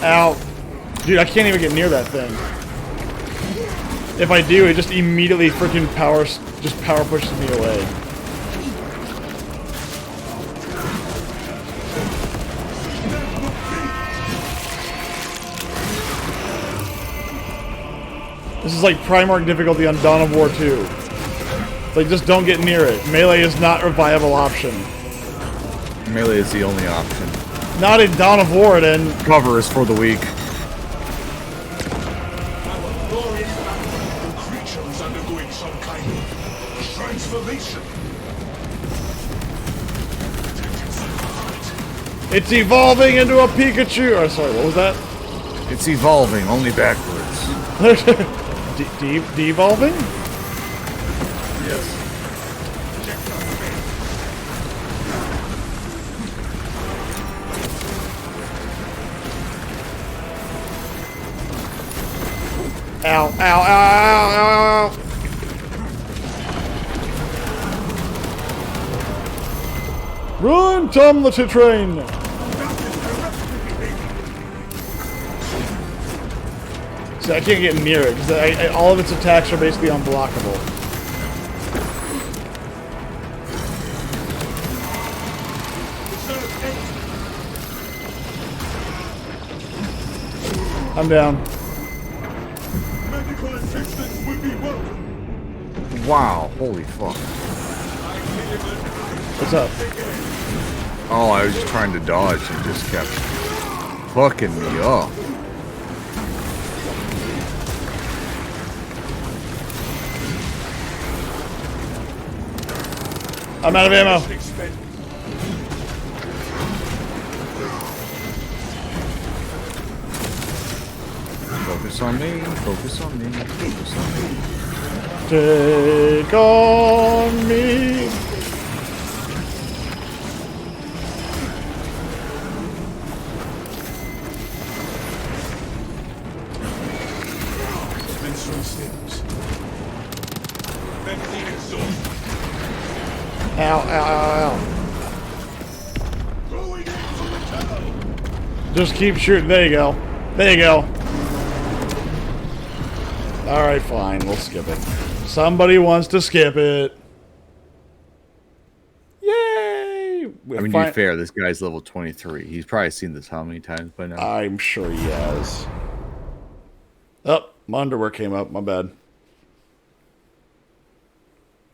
Ow. Dude, I can't even get near that thing. If I do, it just immediately freaking power pushes me away. This is like Primarch difficulty on Dawn of War 2. It's like, just don't get near it. Melee is not a viable option. Melee is the only option. Not in Dawn of War, then. Cover is for the weak. Our glorious battle creature is undergoing some kind of transformation. It's evolving into a Pikachu! Oh, sorry, what was that? It's evolving, only backwards. Devolving? Yes. Ow, ow, ow, ow, ow, ow. Run, Tom the Train! See, I can't get near it, because all of its attacks are basically unblockable. I'm down. Medical assistance would be welcome. Wow, holy fuck. What's up? Oh, I was just trying to dodge and just kept fucking me up. I'm out of ammo. Focus on me. Focus on me. Focus on me. Take on me. Menstrual stings. Benzene exhaust. Ow, ow, ow, Going into the tunnel. ow. Just keep shooting. There you go. There you go. Alright, fine. We'll skip it. Somebody wants to skip it. Yay! I mean, to be fair, this guy's level 23. He's probably seen this how many times by now? I'm sure he has. Oh, my underwear came up. My bad.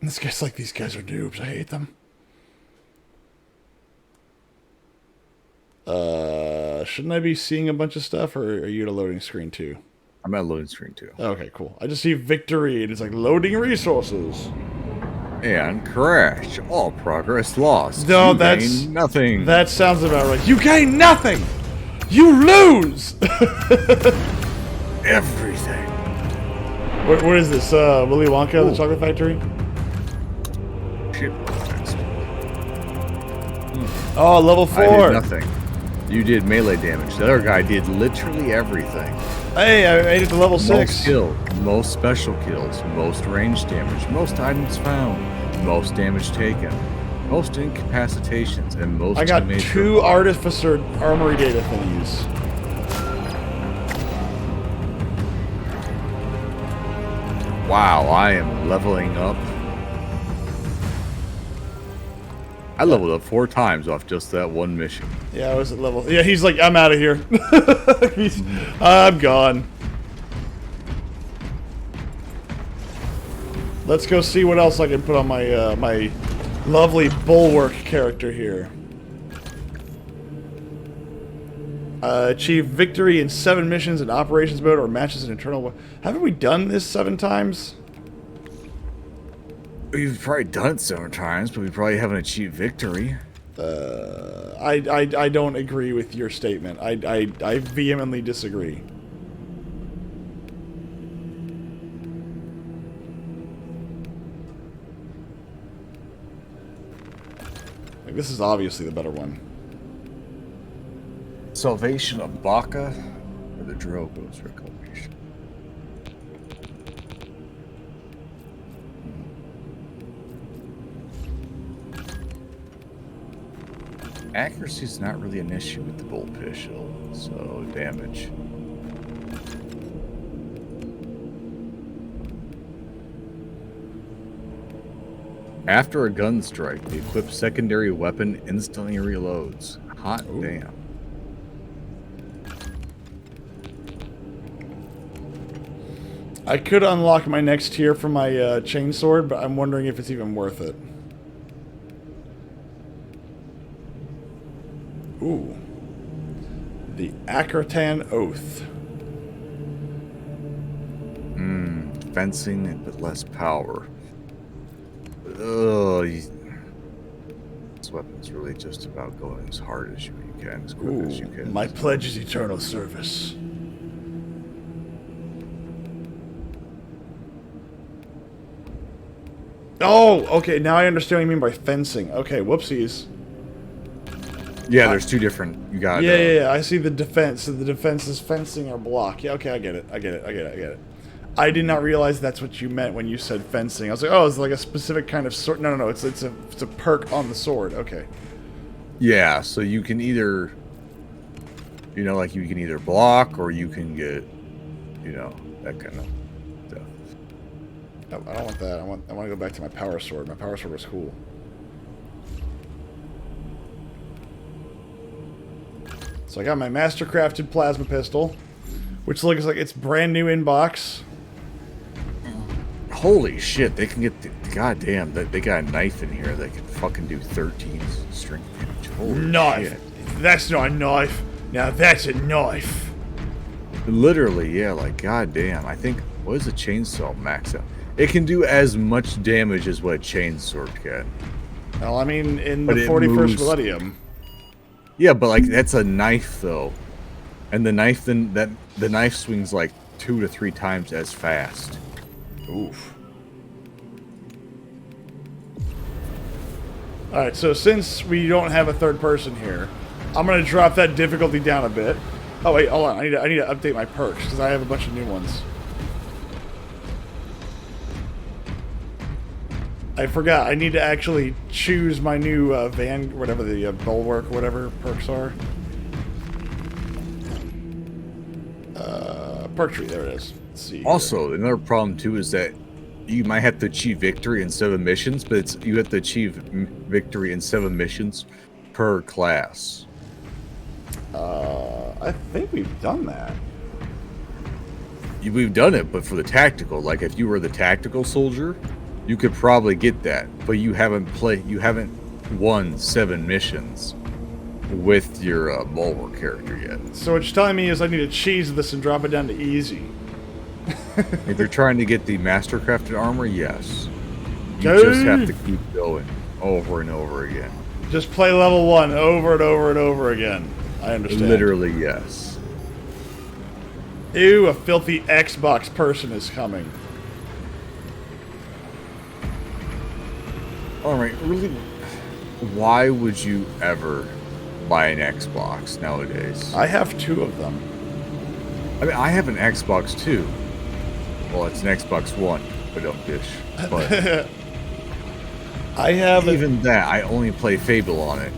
This guy's like, these guys are noobs. I hate them. Shouldn't I be seeing a bunch of stuff, or are you at a loading screen too? I'm at a loading screen too. Okay, cool. I just see victory, and it's like loading resources. And crash. All progress lost. No, You that's gain nothing. That sounds about right. You gain nothing. You lose. Everything. What is this? Willy Wonka, the Chocolate Factory? Shit. Oh, level I did 4. nothing. You did melee damage. The other guy did literally everything. Hey, I made it to level 6. Most skill, most special kills, most range damage, most items found, most damage taken, most incapacitations, and most. I got damage 2 Artificer Armory data thingies. Wow, I am leveling up. I leveled up 4 times off just that one mission. Yeah, I was at level. Yeah, he's like, I'm out of here. I'm gone. Let's go see what else I can put on my my lovely bulwark character here. Achieve victory in 7 missions in operations mode or matches in internal. Haven't we done this 7 times? We've probably done it 7 times, but we probably haven't achieved victory. I don't agree with your statement. I vehemently disagree. Like, this is obviously the better one. Salvation of Baka or the Drogo's reclamation. Accuracy is not really an issue with the bolt pistol, so damage. After a gun strike, the equipped secondary weapon instantly reloads. Hot damn. I could unlock my next tier for my chainsword, but I'm wondering if it's even worth it. Ooh. The Akratan Oath. Fencing, but less power. Ugh. This weapon's really just about going as hard as you can, as quick as you can. My pledge is eternal service. Oh, okay, now I understand what you mean by fencing. Okay, whoopsies. Yeah, there's 2 different. You got. Yeah, I see the defense. So the defense is fencing or block. Yeah, okay, I get it. I get it. I did not realize that's what you meant when you said fencing. I was like, oh, it's like a specific kind of sword. No, it's a perk on the sword. Okay. Yeah, so you can either, you know, like you can either block or you can get, you know, that kind of stuff. No, I don't want that. I want to go back to my power sword. My power sword was cool. So I got my master crafted plasma pistol, which looks like it's brand new in box. Holy shit, they can get goddamn, they got a knife in here that can fucking do 13 strength damage. Holy Knife. shit. That's not a knife. Now that's a knife. Literally, yeah, like goddamn. I think, what is a chainsaw max out? It can do as much damage as what a chainsaw can. Well, I mean, in But the it 41st moves. millennium. Yeah, but like that's a knife though. And the knife the knife swings like 2 to 3 times as fast. Oof. Alright, so since we don't have a third person here, I'm going to drop that difficulty down a bit. Oh, wait, hold on. I need to update my perks, because I have a bunch of new ones. I forgot. I need to actually choose my new whatever the bulwark, whatever perks are. Perk tree, there it is. Let's see. Also, another problem too is that you might have to achieve victory in 7 missions, but you have to achieve victory in 7 missions per class. I think we've done that. We've done it, but for the tactical, like if you were the tactical soldier, you could probably get that, but you haven't won 7 missions with your bulwark character yet. So what you're telling me is I need to cheese this and drop it down to easy. If you're trying to get the mastercrafted armor, yes. You Okay. just have to keep going over and over again. Just play level 1 over and over and over again. I understand. Literally, yes. Ew, a filthy Xbox person is coming. Alright, really, why would you ever buy an Xbox nowadays? I have 2 of them. I mean, I have an Xbox too. Well, it's an Xbox One, but don't dish. But I have even that, I only play Fable on it.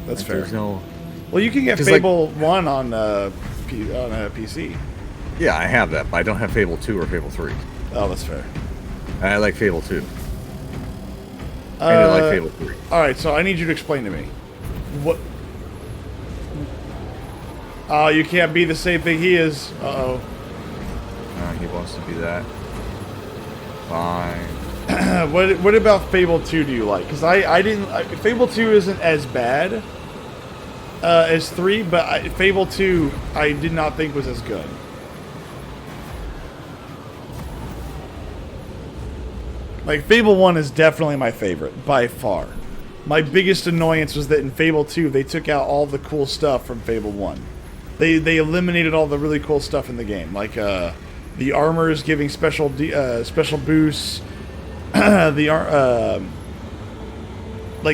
That's Like, fair. There's no... Well, you can get 'cause, like- Fable 1 on PC. Yeah, I have that, but I don't have Fable 2 or Fable 3. Oh, that's fair. And I like Fable 2. And I like Fable 3. Alright, so I need you to explain to me. What? Oh, you can't be the same thing he is. Uh-oh. He wants to be that. Fine. What about Fable 2 do you like? Because Fable 2 isn't as bad as 3, but Fable 2 I did not think was as good. Like, Fable 1 is definitely my favorite, by far. My biggest annoyance was that in Fable 2, they took out all the cool stuff from Fable 1. They eliminated all the really cool stuff in the game, like the armors giving special boosts, like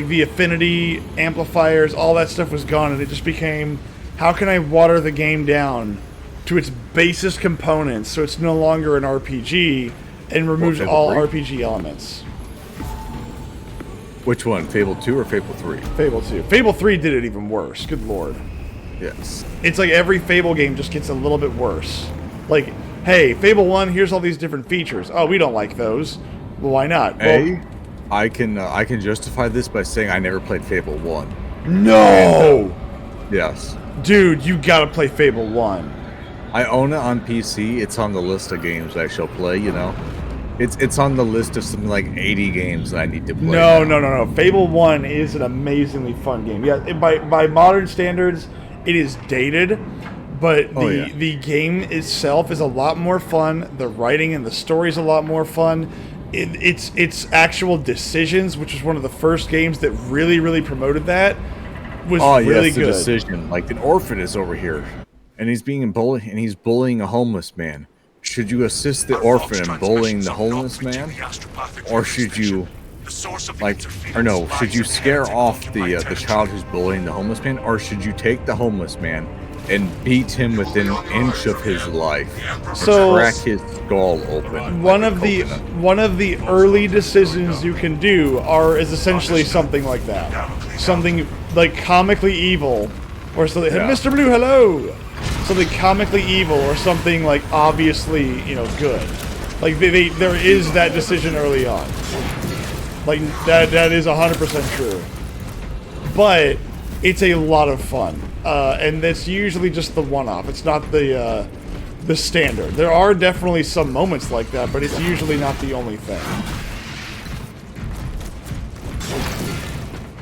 the affinity amplifiers, all that stuff was gone, and it just became, how can I water the game down to its basest components so it's no longer an RPG and removes Fable all 3? RPG elements? Which one, Fable 2 or Fable 3? Fable 2. Fable 3 did it even worse. Good lord. Yes. It's like every Fable game just gets a little bit worse. Like, hey, Fable 1, here's all these different features. Oh, we don't like those. Well, why not? Well, I can justify this by saying I never played Fable 1. no! Yes. Dude, you gotta play Fable 1. I own it on PC. It's on the list of games I shall play, you know. It's on the list of something like 80 games that I need to play. No. Fable 1 is an amazingly fun game. Yeah, by modern standards, it is dated, but the game itself is a lot more fun. The writing and the story is a lot more fun. It's actual decisions, which is one of the first games that really promoted that, was really yes, the good. decision. Like, an orphan is over here, and he's being bullied, and he's bullying a homeless man. Should you assist the orphan in bullying the homeless man, or should you, should you scare off the child who's bullying the homeless man, or should you take the homeless man and beat him within an inch of his life, So crack his skull open? one like of a the coconut? early decisions you can do is essentially something like that, something like comically evil, or something. Yeah. Mr. Blue, hello. Something comically evil, or something like obviously, good. Like there is that decision early on. Like that is 100% true. But it's a lot of fun, and that's usually just the one-off. It's not the standard. There are definitely some moments like that, but it's usually not the only thing.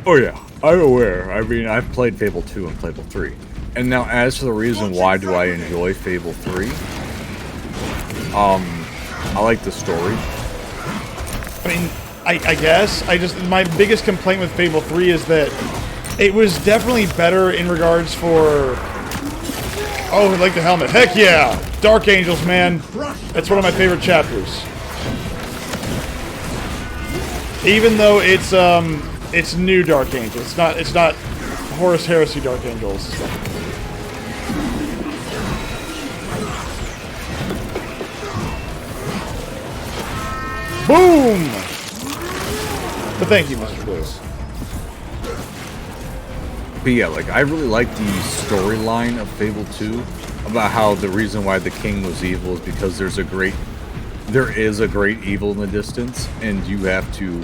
Oh yeah, I'm aware. I mean, I've played Fable 2 and Fable 3. And now, as for the reason why do I enjoy Fable 3, I like the story. I mean, I guess my biggest complaint with Fable 3 is that it was definitely better in regards for. Oh, I like the helmet. Heck yeah! Dark Angels, man. That's one of my favorite chapters. Even though it's new Dark Angels. It's not Horus Heresy Dark Angels. Boom! But thank you, Mr. Blue. But yeah, like, I really like the storyline of Fable 2 about how the reason why the king was evil is because there is a great evil in the distance, and you have to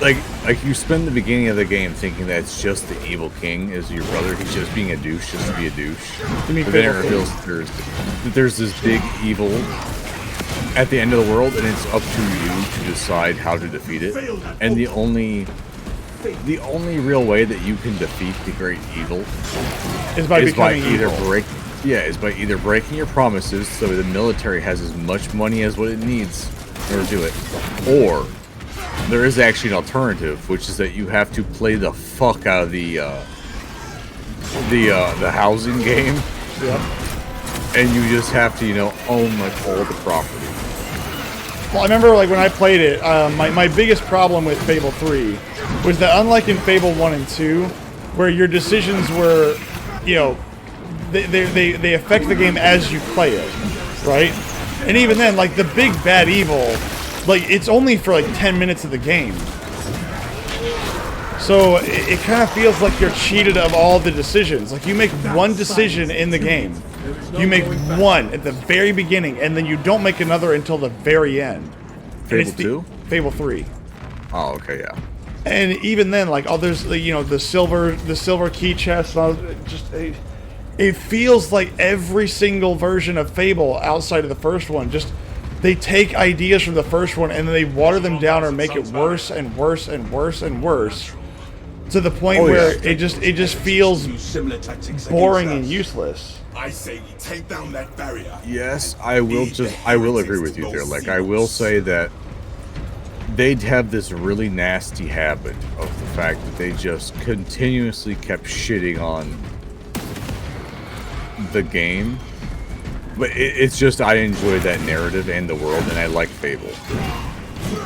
like you spend the beginning of the game thinking that it's just the evil king is your brother. He's just being a douche, just to be a douche. But then it reveals that there's this big evil at the end of the world, and it's up to you to decide how to defeat it. And the only real way that you can defeat the great evil is by either breaking your promises so the military has as much money as what it needs in order to do it, or there is actually an alternative, which is that you have to play the fuck out of the housing game. Yep. And you just have to, own like all the property. Well, I remember like when I played it, my biggest problem with Fable 3 was that unlike in Fable 1 and 2, where your decisions were, they affect the game as you play it, right? And even then, like the big bad evil, like it's only for like 10 minutes of the game. So it kind of feels like you're cheated of all the decisions. Like you make one decision in the game. You make one at the very beginning, and then you don't make another until the very end. Fable 2? Fable 3. Oh, okay, yeah. And even then, like, there's the silver key chest. And all, it feels like every single version of Fable outside of the first one, just they take ideas from the first one and then they water them down or make it worse and worse and worse and worse, to the point where it just feels boring and useless. I say we take down that barrier. Yes, I will agree with you there. Like, I will say that they'd have this really nasty habit of the fact that they just continuously kept shitting on the game. But it's just, I enjoy that narrative and the world, and I like Fable.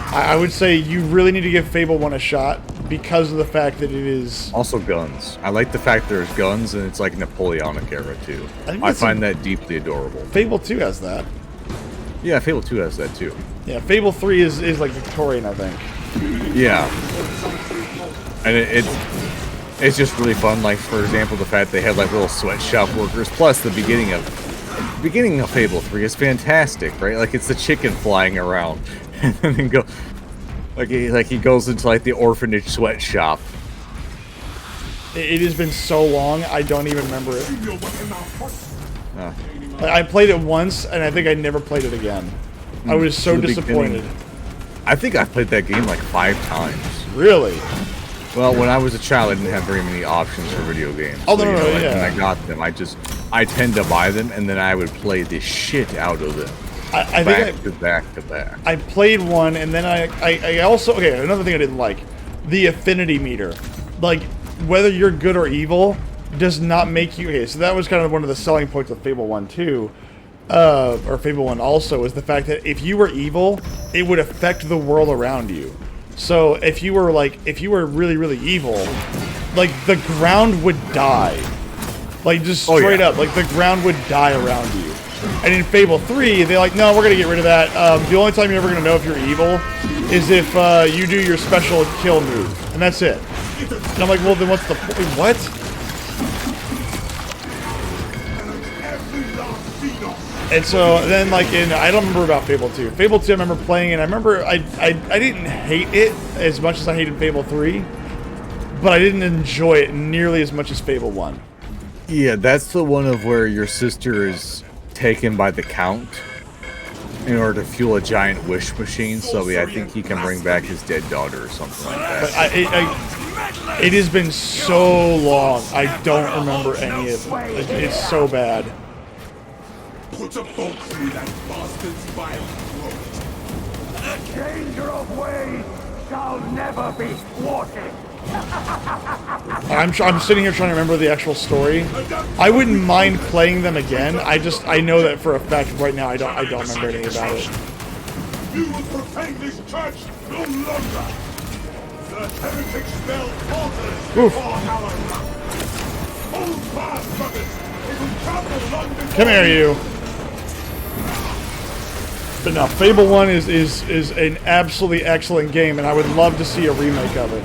I would say you really need to give Fable 1 a shot because of the fact that it is... Also guns. I like the fact there's guns, and it's like Napoleonic era, too. I find that deeply adorable. Fable 2 has that. Yeah, Fable 2 has that, too. Yeah, Fable 3 is like Victorian, I think. Yeah. And it's just really fun. Like, for example, the fact they have like little sweatshop workers, plus the beginning of Fable 3 is fantastic, right? Like, it's the chicken flying around. And then he goes into like the orphanage sweatshop. It has been so long, I don't even remember it. I played it once, and I think I never played it again. I was so disappointed. I think I've played that game like 5 times. Really? Well, when I was a child, I didn't have very many options for video games. Oh, so, no, yeah. When I got them, I tend to buy them, and then I would play the shit out of them. Back to back. I played one, and then I also... Okay, another thing I didn't like. The affinity meter. Like, whether you're good or evil does not make you... Okay, so that was kind of one of the selling points of Fable 1, too. Or Fable 1 also, is the fact that if you were evil, it would affect the world around you. So if you were really, really evil, like, the ground would die. Like, just straight up. Like, the ground would die around you. And in Fable 3, they're like, no, we're going to get rid of that. The only time you're ever going to know if you're evil is if you do your special kill move. And that's it. And I'm like, well, then what's the point? What? And so then, like, I don't remember about Fable 2. Fable 2, I remember playing, and I remember I didn't hate it as much as I hated Fable 3, but I didn't enjoy it nearly as much as Fable 1. Yeah, that's the one of where your sister is taken by the Count in order to fuel a giant wish machine, so I think he can bring back his dead daughter or something like that. But it has been so long, I don't remember any of it. It's so bad. Put a bolt through that bastard's vile throat. Danger of way! shall never be thwarted. I'm sitting here trying to remember the actual story. I wouldn't mind playing them again. I know that for a fact right now I don't remember anything about it. You will profane this church no longer. The heretic spell alters before our wrath. Hold fast, brothers. It will trample London. Come here, you. But no, Fable 1 is an absolutely excellent game, and I would love to see a remake of it.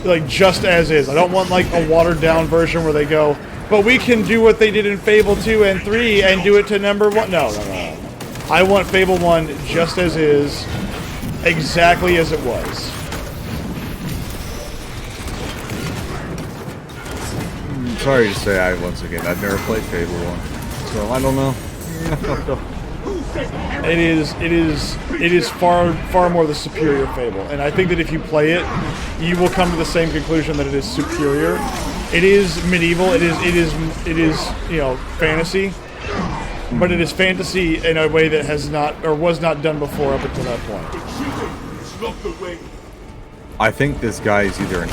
Like, just as is. I don't want, like, a watered-down version where they go, but we can do what they did in Fable 2 and 3 and do it to number 1. No. I want Fable 1 just as is, exactly as it was. Sorry to say, I've never played Fable 1, so I don't know. It is far more the superior Fable, and I think that if you play it, you will come to the same conclusion that it is superior. It is medieval. It is fantasy, but it is fantasy in a way that has not or was not done before up until that point. I think this guy is either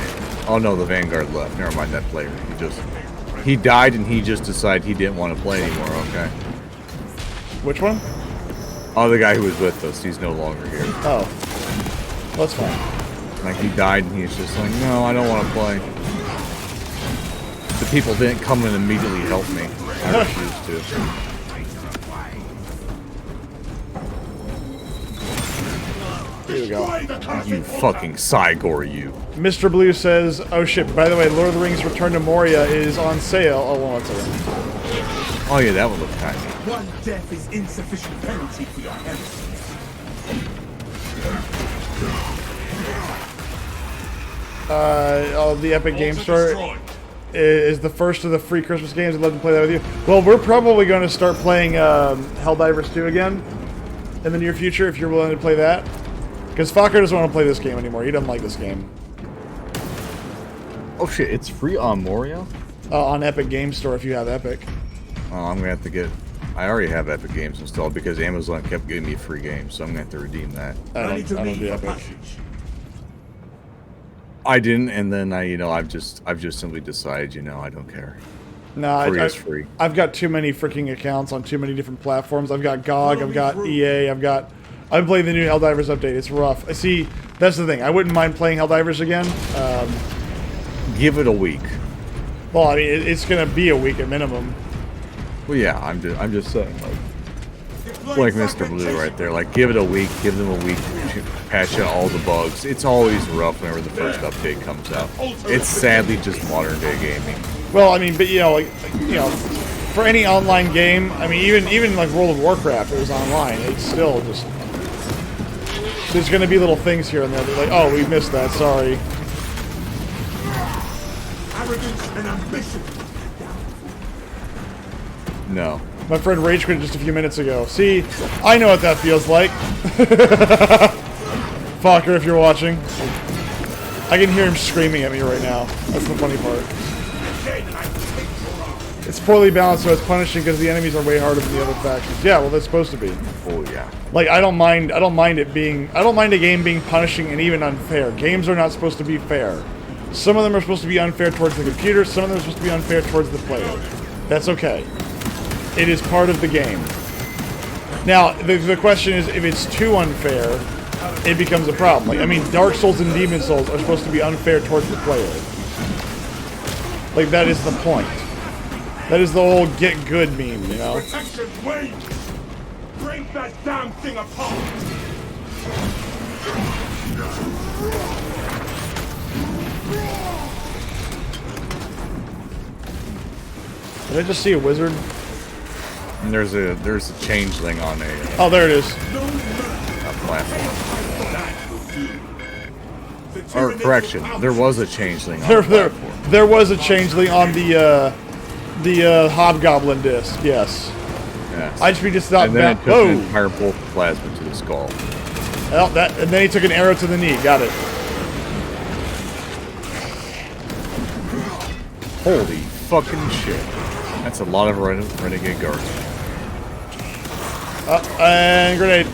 oh no, the Vanguard left. Never mind that player. He died and he just decided he didn't want to play anymore. Okay. Which one? Oh, the guy who was with us. He's no longer here. Oh, well, that's fine. Like, he died and he's just like, no, I don't want to play. The people didn't come and immediately help me. I refuse to. Here we go. You fucking Cygor, you. Mr. Blue says, oh shit, by the way, Lord of the Rings Return to Moria is on sale. Oh, well, one second. Oh yeah, that would look kind of. One death is insufficient penalty for your heresy. The Epic Game Store is the first of the free Christmas games. I'd love to play that with you. Well, we're probably going to start playing Helldivers 2 again in the near future if you're willing to play that. Because Fokker doesn't want to play this game anymore. He doesn't like this game. Oh shit, it's free on Moria? On Epic Game Store if you have Epic. Oh, I'm gonna have to get. I already have Epic Games installed because Amazon kept giving me free games, so I'm gonna have to redeem that. I don't do Epic. I didn't, and then I've just simply decided, I don't care. No, Free is free. I've got too many freaking accounts on too many different platforms. I've got GOG, I've got EA, I'm playing the new Helldivers update. It's rough. I see. That's the thing. I wouldn't mind playing Helldivers again. Give it a week. Well, I mean, it's gonna be a week at minimum. Well, yeah, I'm just saying, like Mr. Blue right there. Like, give it a week. Give them a week to patch out all the bugs. It's always rough whenever the first update comes out. It's sadly just modern day gaming. Well, I mean, but for any online game, I mean, even like World of Warcraft, it was online. It's still just there's gonna be little things here and there. They're like, oh, we missed that. Sorry. Arrogance and ambition. No. My friend rage quit just a few minutes ago. See, I know what that feels like. Fokker, if you're watching. I can hear him screaming at me right now. That's the funny part. It's poorly balanced, so it's punishing because the enemies are way harder than the other factions. Yeah, well, that's supposed to be. Oh yeah. Like, I don't mind a game being punishing and even unfair. Games are not supposed to be fair. Some of them are supposed to be unfair towards the computer, some of them are supposed to be unfair towards the player. That's okay. It is part of the game. Now, the question is, if it's too unfair, it becomes a problem. Like, I mean, Dark Souls and Demon Souls are supposed to be unfair towards the player. Like, that is the point. That is the whole get good meme, you know? Protection wanes. Break that damn thing apart. Did I just see a wizard? And there's a changeling on a Oh, there it is. platform. Or correction, there was a changeling on the platform. There was a changeling on the hobgoblin disc. Yes. Yes. I just thought and then that. it took Whoa! an entire bolt of plasma to the skull. Well, and then he took an arrow to the knee. Got it. Holy fucking shit. That's a lot of renegade guards. And grenade.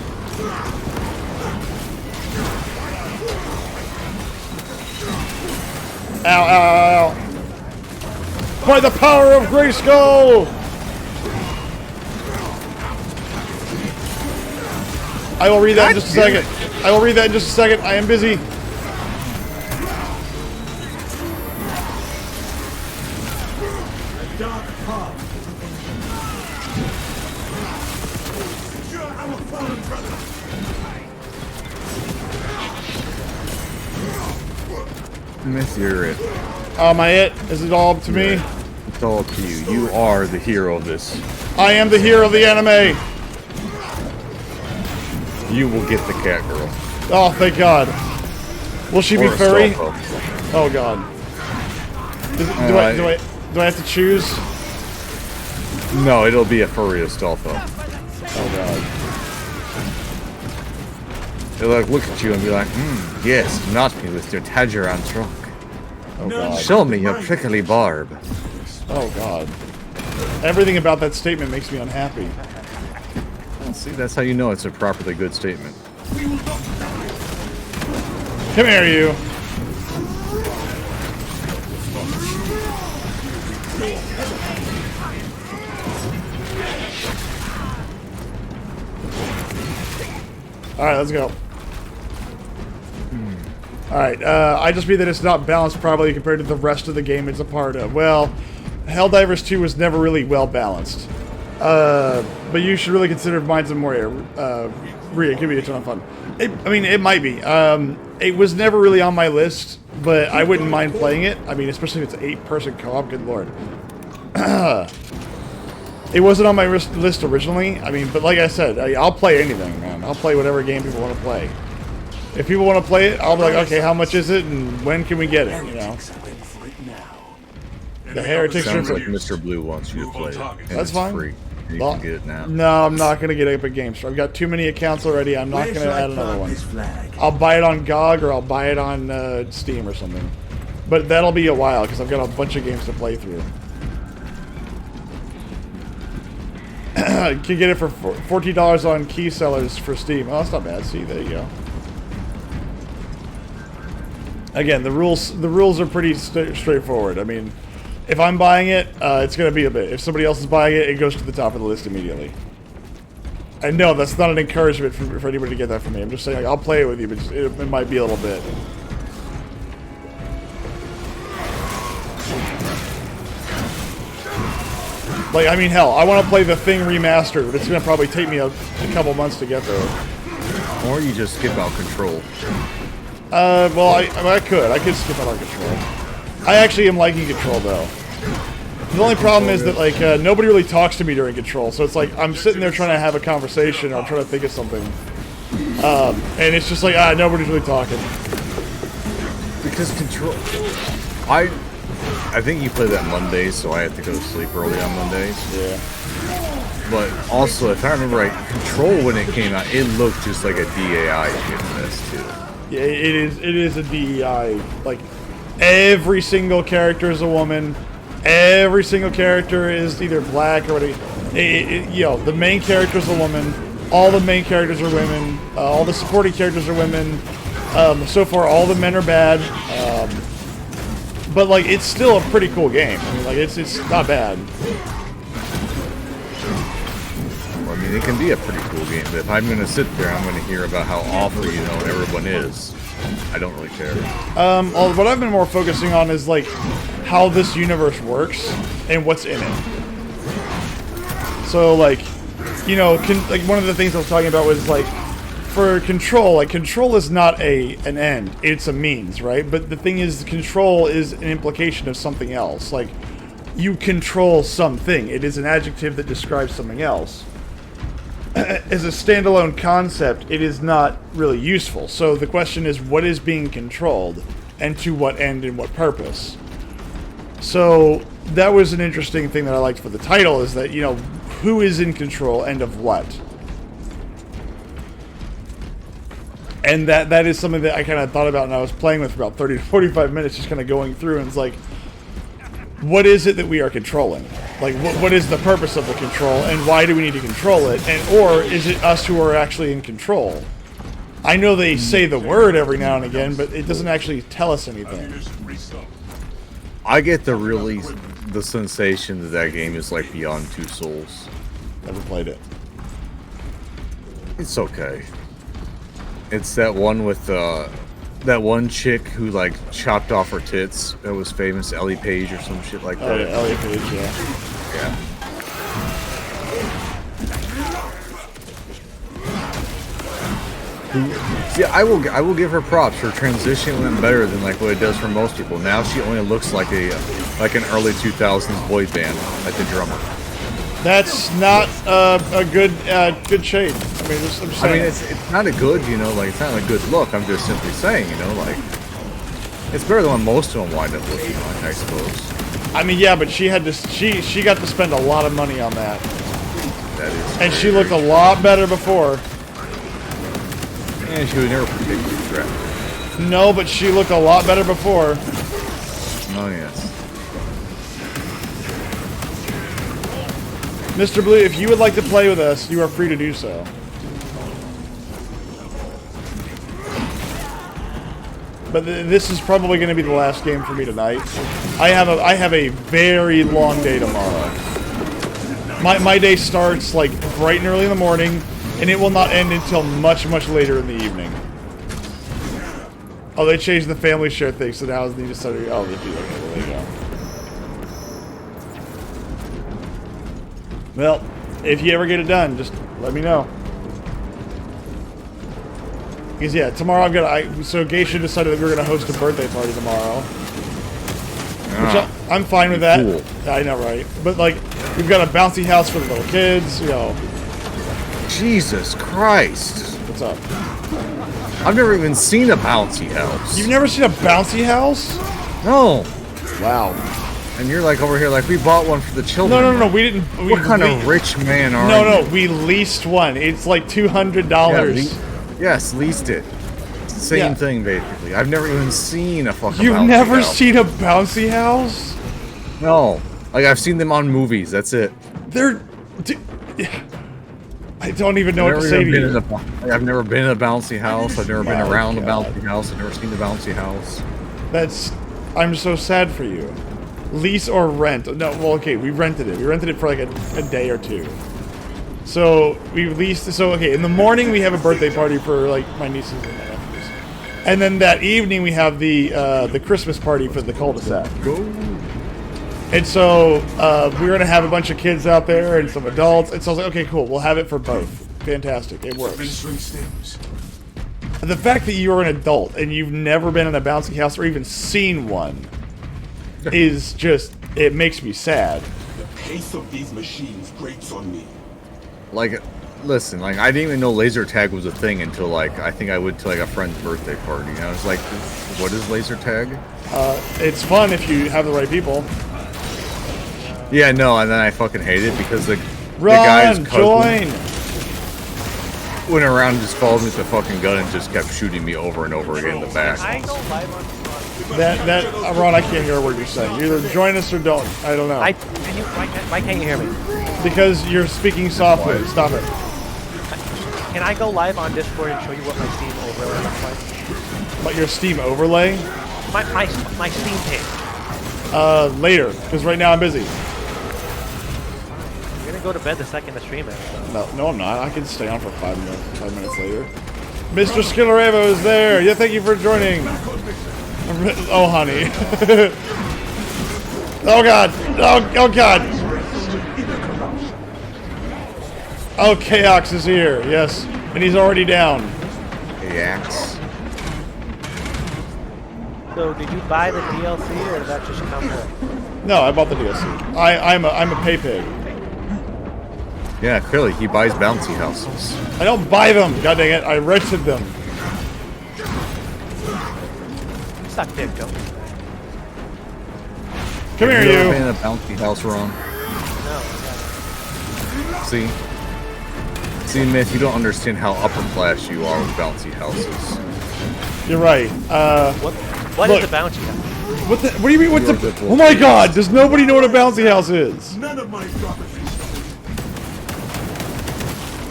Ow, ow, ow. By the power of Grayskull! I will read that in just a second. I will read that in just a second. I am busy. Dark path. Secure our fallen brother. Miss, you're it. Am I it? Is it all up to me? It's all up to you. You are the hero of this. I am the hero of the anime. You will get the cat girl. Oh, thank God. Will she be Or a furry? Stolfo. Oh God. Do I have to choose? No, it'll be a furry Astolfo. Oh God. They'll like look at you and be like, yes, not me with your Tajiran trunk. Oh God. Show me your prickly barb. Oh God. Everything about that statement makes me unhappy. Well, see, that's how you know it's a properly good statement. Come here, you. Alright, let's go. Alright, I just mean that it's not balanced properly compared to the rest of the game it's a part of. Well, Helldivers 2 was never really well balanced. But you should really consider Minds of Moria. It could be a ton of fun. It might be. It was never really on my list, but I wouldn't mind playing it. I mean, especially if it's 8-person co-op, good lord. It wasn't on my list originally. I mean, but like I said, I'll play anything, man. I'll play whatever game people want to play. If people want to play it, I'll be like, okay, how much is it, and when can we get it, you know? The Heretics Sounds are like Mr. Blue wants you to play it. And That's it's fine. free. You Well, can get it now. No, I'm not going to get Epic Games Store. I've got too many accounts already. I'm not going to add another one. I'll buy it on GOG or I'll buy it on Steam or something. But that'll be a while because I've got a bunch of games to play through. You can get it for $14 on key sellers for Steam. Oh, that's not bad. See, there you go. Again, the rules are pretty straightforward. I mean, if I'm buying it, it's going to be a bit. If somebody else is buying it, it goes to the top of the list immediately. And no, that's not an encouragement for anybody to get that from me. I'm just saying, like, I'll play it with you, but it might be a little bit. Like, I mean, hell, I want to play The Thing Remastered, but it's going to probably take me a couple months to get there. Or you just skip out Control. Well, I could skip out on Control. I actually am liking Control, though. The only problem is that, like, nobody really talks to me during Control, so it's like, I'm sitting there trying to have a conversation, or I'm trying to think of something. And it's just like, nobody's really talking. Because Control... I think you play that Mondays, so I had to go to sleep early on Mondays. Yeah. But also, if I remember right, Control, when it came out, it looked just like a DAI shit fest, too. Yeah, it is a DEI. Like, every single character is a woman. Every single character is either black or whatever. The main character is a woman. All the main characters are women. All the supporting characters are women. So far, all the men are bad. But, like, it's still a pretty cool game. I mean, like, it's not bad. Well, I mean, it can be a pretty cool game, but if I'm going to sit there, I'm going to hear about how awful, everyone is. I don't really care. What I've been more focusing on is, like, how this universe works and what's in it. So, like, like one of the things I was talking about was, like, for Control, like, Control is not an end, it's a means, right? But the thing is, Control is an implication of something else. Like, you control something. It is an adjective that describes something else. As a standalone concept, it is not really useful. So the question is, what is being controlled, and to what end and what purpose? So that was an interesting thing that I liked for the title, is that, who is in control and of what? And that is something that I kind of thought about, and I was playing with for about 30 to 45 minutes, just kind of going through, and it's like, what is it that we are controlling? Like, what is the purpose of the control, and why do we need to control it? Or is it us who are actually in control? I know they say the word every now and again, but it doesn't actually tell us anything. I get the sensation that that game is like Beyond Two Souls. Never played it. It's okay. It's that one with that one chick who like chopped off her tits. That was famous, Ellie Page or some shit like that. Oh yeah, Elliot Page, yeah. Yeah. See, I will give her props. Her transition went better than like what it does for most people. Now she only looks like an early 2000s boy band, like the drummer. That's not a good shade. I mean, I'm just saying. It's not a good, like it's not a good look. I'm just simply saying, like it's better than what most of them wind up looking like, I suppose. I mean, yeah, but she had to. She got to spend a lot of money on that. That is. And she looked a lot better before. And she was never particularly attractive. No, but she looked a lot better before. Oh yes. Mr. Blue, if you would like to play with us, you are free to do so. But this is probably going to be the last game for me tonight. I have a very long day tomorrow. My day starts like bright and early in the morning, and it will not end until much later in the evening. Oh, they changed the family share thing, so now they just started. Oh, they do. Okay, there you go. Well, if you ever get it done, just let me know. Because yeah, tomorrow so Geisha decided that we were gonna host a birthday party tomorrow. Which I'm fine with that. Cool. I know, right? But like, we've got a bouncy house for the little kids, Jesus Christ! What's up? I've never even seen a bouncy house. You've never seen a bouncy house? No. Wow. And you're like over here, like we bought one for the children. No, we didn't. What kind of rich man are you? No, we leased one. It's like $200. Yes, leased it. Same thing, basically. I've never even seen a fucking You've bouncy never house. seen a bouncy house? No. Like, I've seen them on movies. That's it. I don't even know what to say to you. I've never been in a bouncy house. I've never been Oh, around God. a bouncy house. I've never seen a bouncy house. I'm so sad for you. Lease or rent? No, well, okay, we rented it. We rented it for like a day or two. So we leased. So okay, in the morning we have a birthday party for like my nieces and my nephews, and then that evening we have the Christmas party for the cul-de-sac. Go. And so we're gonna have a bunch of kids out there and some adults. And so I was like, okay, cool, we'll have it for both. Fantastic, it works. The fact that you're an adult and you've never been in a bouncy house or even seen one is just, it makes me sad. The pace of these machines grates on me. Like, listen, like, I didn't even know laser tag was a thing until, like, I think I went to, like, a friend's birthday party. And I was like, what is laser tag? It's fun if you have the right people. Yeah, no, and then I fucking hate it because the Run, guy's cousin join! went around and just followed me with the fucking gun and just kept shooting me over and over again in the back. Ron, I can't hear what you're saying. You either join us or don't. I don't know. Why can't you hear me? Because you're speaking softly. Stop it. Can I go live on Discord and show you what my Steam overlay looks like? But your Steam overlay? My Steam page. Later, because right now I'm busy. You're gonna go to bed the second the stream ends. So. No, I'm not. I can stay on for 5 minutes. 5 minutes later. Mr. Skillerevo is there. Yeah, thank you for joining. Oh, honey. Oh God. Oh God. Oh, Chaox is here. Yes, and he's already down. Yaks. So did you buy the DLC or did that just come with? No, I bought the DLC. I'm a pay pig. Yeah, clearly he buys bouncy houses. I don't buy them. God dang it! I rented them. Suck dick, Joe. Come here, Have you ever you. been in a bouncy house wrong? No. See, Myth, you don't understand how upper class you are with bouncy houses. You're right. What Look. is a bounty house? What do you mean? What You're the? the Oh my God! Does nobody know what a bouncy house is? None of my property.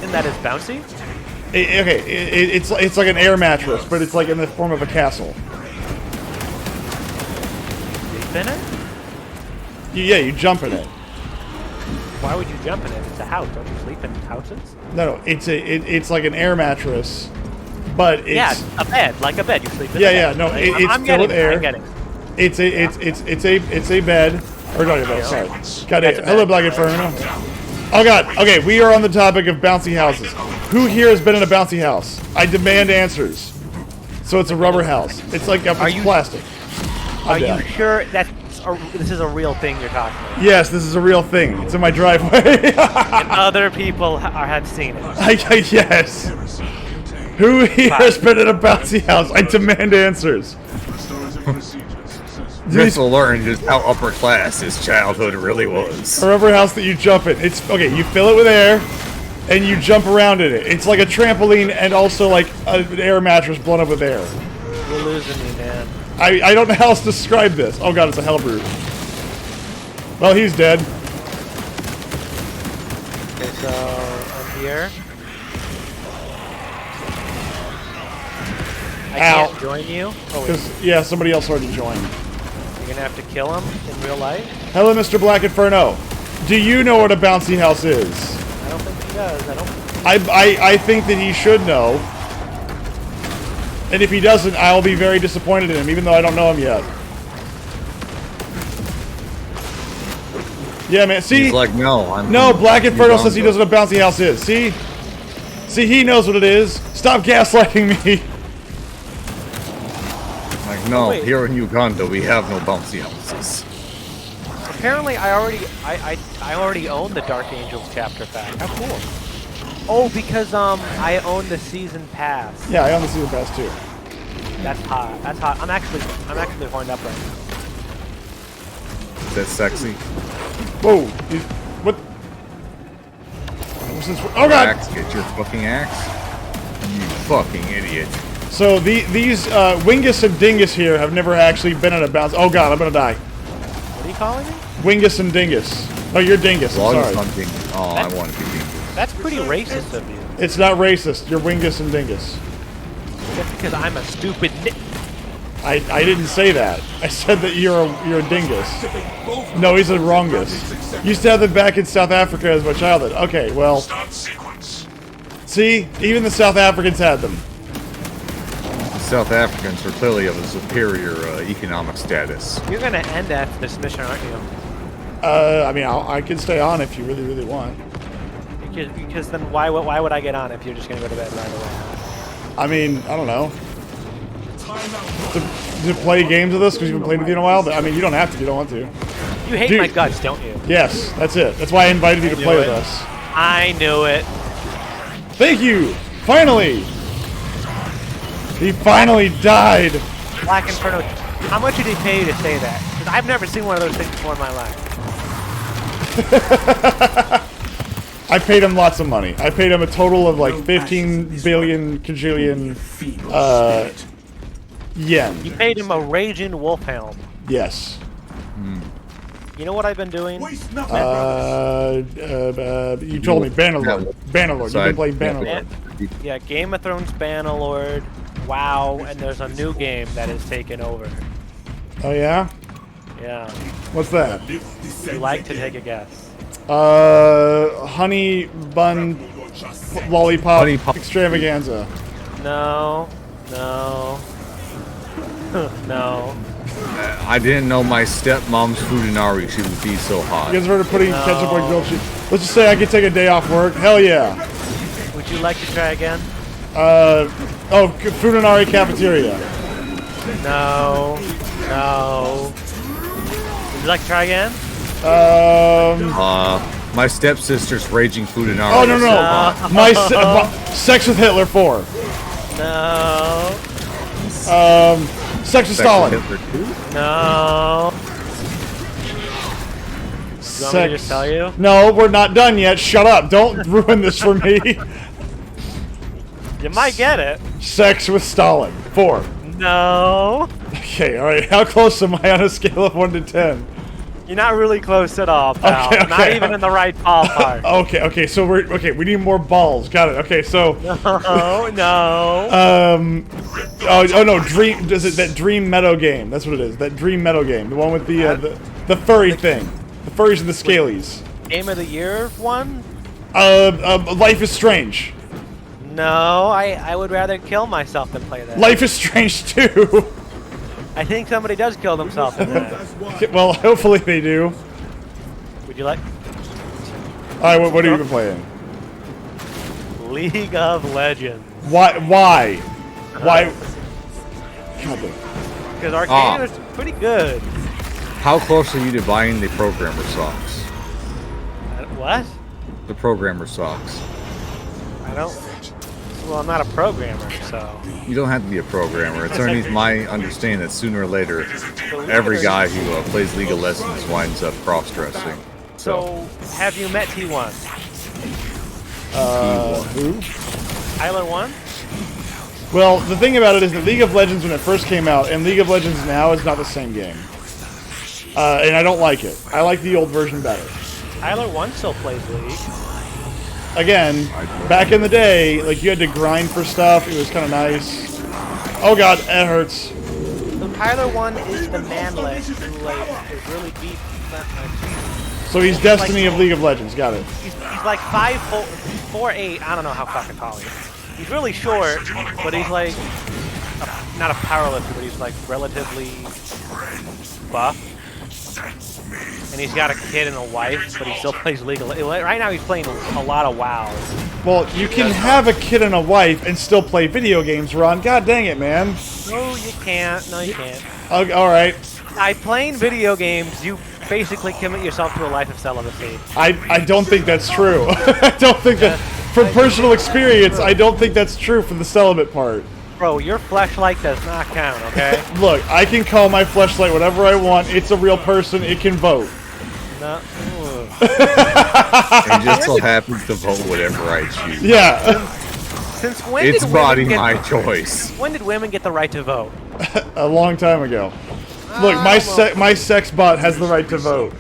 And that is bouncy? It's like an air mattress, but it's like in the form of a castle. You been it? Yeah, you jump in it. Why would you jump in it? It's a house. Don't you sleep in houses? No, it's like an air mattress, but it's Yeah, a bed, like a bed. You sleep in. Yeah, a bed, yeah, no, right? it's I'm filled with getting it, air. I'm getting it. It's a bed. Or not a bed. Sorry. God That's a damn. Hello, bed. Black Inferno. Oh God. Okay, we are on the topic of bouncy houses. Who here has been in a bouncy house? I demand answers. So it's a rubber house. It's like it's you- plastic. Are you sure that this is a real thing you're talking about? Yes, this is a real thing. It's in my driveway. And other people have seen it. Yes. Who here has been in a bouncy house? I demand answers. This will learn just how upper class his childhood really was. A rubber house that you jump in. It's okay. You fill it with air, and you jump around in it. It's like a trampoline and also like an air mattress blown up with air. You're losing me, man. I don't know how else to describe this. Oh God, it's a hell brute. Well, he's dead. Okay, so I'm here. I Ow. can't join you. Oh wait, Because yeah, somebody else already joined. you're gonna have to kill him in real life. Hello, Mr. Black Inferno. Do you know what a bouncy house is? I don't think he does. I don't. I think that he should know. And if he doesn't, I'll be very disappointed in him, even though I don't know him yet. Yeah, man. See? He's like, no, No, Black Inferno says he knows knows what a bouncy house is. See? See, he knows what it is. Stop gaslighting me. Like, no, wait. here in Uganda we have no bouncy houses. Apparently, I already own the Dark Angels chapter pack. How cool! Oh, because I own the season pass. Yeah, I own the season pass too. That's hot. That's hot. I'm actually horned up right now. Is that sexy? Whoa. What? Oh God! Axe, get your fucking axe. You fucking idiot. So these Wingus and Dingus here have never actually been in a bounce. Oh God, I'm gonna die. What are you calling me? Wingus and Dingus. Oh, you're Dingus. I'm Long as sorry. I'm dingus. Oh, I want to be dingus. That's pretty racist of you. It's not racist. You're Wingus and Dingus. Just because I'm a stupid. I didn't say that. I said that you're a dingus. No, he's a wrongus. Used to have them back in South Africa as my childhood. Okay, well, Start sequence. see, even the South Africans had them. The South Africans were clearly of a superior economic status. You're gonna end after this mission, aren't you? I mean, I can stay on if you really, really want. Because then why would I get on if you're just gonna go to bed right away? I mean, I don't know. To play games with us because you've been playing with you in a while, but I mean, you don't have to. You don't want to. You hate Dude. my guts, don't you? Yes, that's it. That's why I invited you to knew play with it. us. I knew it. Thank you. Finally, he finally died. Black Inferno. How much did he pay you to say that? Because I've never seen one of those things before in my life. I paid him lots of money. I paid him a total of like 15 billion kajillion yen. You paid him a raging wolf helm. Yes. You know what I've been doing? You told me Bannerlord. Bannerlord. So You've been I- playing Bannerlord. Yeah, Game of Thrones Bannerlord. WoW, and there's a new game that is taken over. Oh yeah? Yeah. What's that? Would you like to take a guess? Honey bun lollipop Honey pop- extravaganza. No. No. No. I didn't know my stepmom's Fudanari she would be so hot. You guys heard of putting No. ketchup on grilled cheese? Let's just say I could take a day off work. Hell yeah. Would you like to try again? Fudanari cafeteria. No. No. Would you like to try again? My stepsister's raging Fudanari. Oh no is no! so hot. Sex with Hitler 4. No. Sex with Sex Stalin. with Hitler too? No. You want me to just tell you? No, we're not done yet. Shut up! Don't ruin this for me. You might get it. Sex with Stalin 4. No. Okay, all right. How close am I on a scale of 1 to 10? You're not really close at all, pal. Okay, Not okay. even in the right ballpark. Okay. So we need more balls. Got it. Okay, so. No, no. Oh no, Dream. Does it that Dream Meadow game? That's what it is. That Dream Meadow game. The one with the furry thing. The furries and the scalies. Game of the Year one? Life is Strange. No, I would rather kill myself than play that. Life is Strange 2. I think somebody does kill themselves in that. Well, hopefully they do. Would you like Alright, what have you been playing? League of Legends? Why? Why? God damn. Because Arcane is pretty good. How close are you to buying the programmer socks? What? The programmer socks. I don't. Well, I'm not a programmer, so. You don't have to be a programmer. It's underneath my understanding that sooner or later, every guy who plays League of Legends winds up cross-dressing. So, have you met T1? Who? Tyler 1? Well, the thing about it is that League of Legends, when it first came out, and League of Legends now is not the same game. And I don't like it. I like the old version better. Tyler 1 still plays League. Again, back in the day, like, you had to grind for stuff. It was kind of nice. Oh god, it hurts. So Tyler 1 is the manlet who, like, is really deep. So he's Destiny of League of Legends. Got it. He's like 5'8". I don't know how fucking tall he is. He's really short, but he's like not a powerlifter, but he's like relatively buff. And he's got a kid and a wife, but he still plays League of Legends. Right now he's playing a lot of WoW. Well, you can have a kid and a wife and still play video games, Ron. God dang it, man. No, you can't. No, you can't. All right. By playing video games, you basically commit yourself to a life of celibacy. I don't think that's true. I don't think that, from personal experience, I don't think that's true for the celibate part. Bro, your fleshlight does not count, okay? Look, I can call my fleshlight whatever I want. It's a real person. It can vote. No. And just so happens to vote whatever I choose. Yeah. Since when It's did body women get my choice. When did women get the right to vote? A long time ago. Look, my sex bot has the right to vote.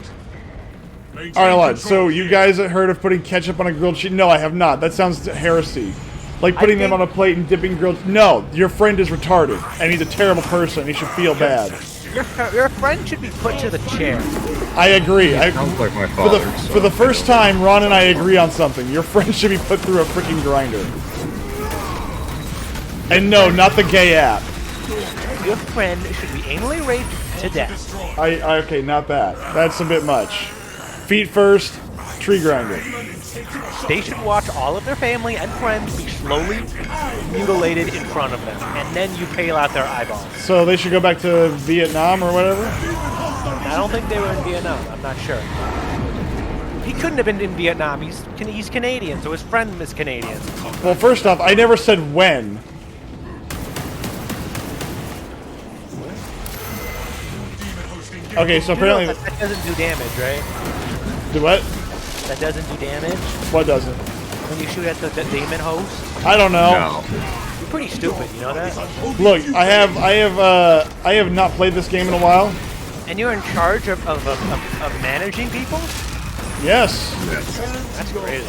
Alright, lads, so you guys have heard of putting ketchup on a grilled cheese? No, I have not. That sounds heresy. Like putting them on a plate and dipping grilled... No, your friend is retarded, and he's a terrible person, he should feel bad. Your friend should be put to the chair. I agree. Sounds like my father. For the first time, Ron and I agree on something. Your friend should be put through a freaking grinder. And no, not the gay app. Your friend should be anally raped to death. Okay, not that. That's a bit much. Feet first, tree grinder. They should watch all of their family and friends be slowly mutilated in front of them, and then you peel out their eyeballs. So they should go back to Vietnam or whatever? I don't think they were in Vietnam. I'm not sure. He couldn't have been in Vietnam. He's Canadian, so his friend is Canadian. Well, first off, I never said when. Okay, so apparently... That doesn't do damage, right? Do what? That doesn't do damage? What doesn't? When you shoot at the demon host? I don't know. No. You're pretty stupid, you know that? Look, I have not played this game in a while. And you're in charge of managing people? Yes. That's great.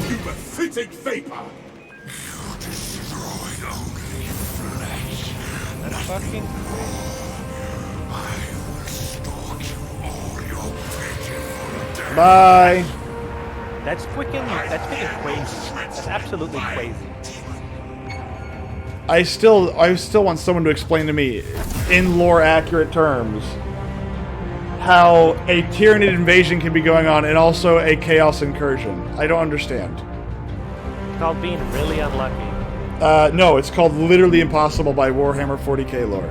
You pathetic vapor! That's fucking... Bye. That's freaking crazy. That's absolutely crazy. I still want someone to explain to me, in lore accurate terms, how a Tyranid invasion can be going on and also a Chaos incursion. I don't understand. It's called being really unlucky. No, it's called Literally Impossible by Warhammer 40k lore.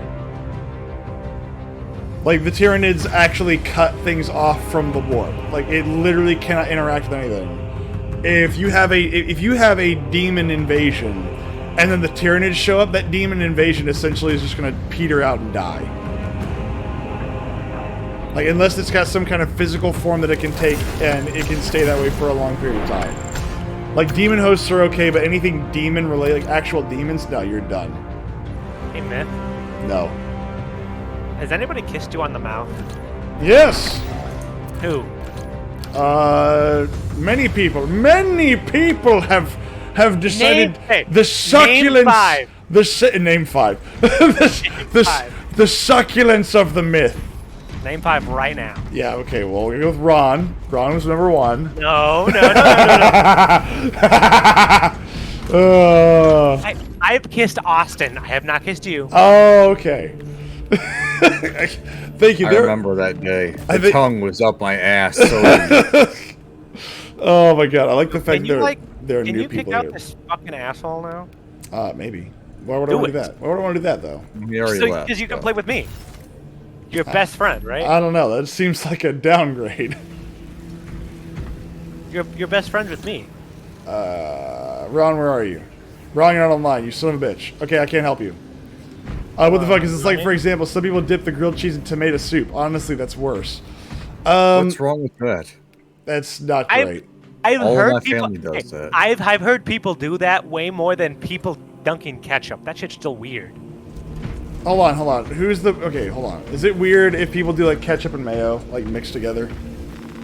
Like, the Tyranids actually cut things off from the warp. Like, it literally cannot interact with anything. If you have a demon invasion, and then the Tyranids show up, that demon invasion essentially is just gonna peter out and die. Like, unless it's got some kind of physical form that it can take, and it can stay that way for a long period of time. Like, demon hosts are okay, but anything demon related, like actual demons, no, you're done. Hey, Myth, No. has anybody kissed you on the mouth? Yes! Who? Many people have decided the succulence. Name five. Name five. The succulence of the myth. Name 5 right now. Yeah, okay, well, we're gonna go with Ron. Ron was number 1. No. I've kissed Austin. I have not kissed you. Oh, okay. Thank you. I remember that day. The tongue was up my ass. So oh my god, I like the fact there are new you people kick out here. this fucking asshole now? Maybe. Why would I want to do that? Why would I want to do that, though? Because you can play with me. Your best friend, right? I don't know. That seems like a downgrade. You're best friends with me. Ron, where are you? Ron, you're not online, you son of a bitch. Okay, I can't help you. What the fuck is this? Like, for example, some people dip the grilled cheese in tomato soup. Honestly, that's worse. what's wrong with that? That's not great. I've All heard my people, family does that. I've heard people do that way more than people dunking ketchup. That shit's still weird. Hold on. Who's the... Okay, hold on. Is it weird if people do, like, ketchup and mayo, like, mixed together?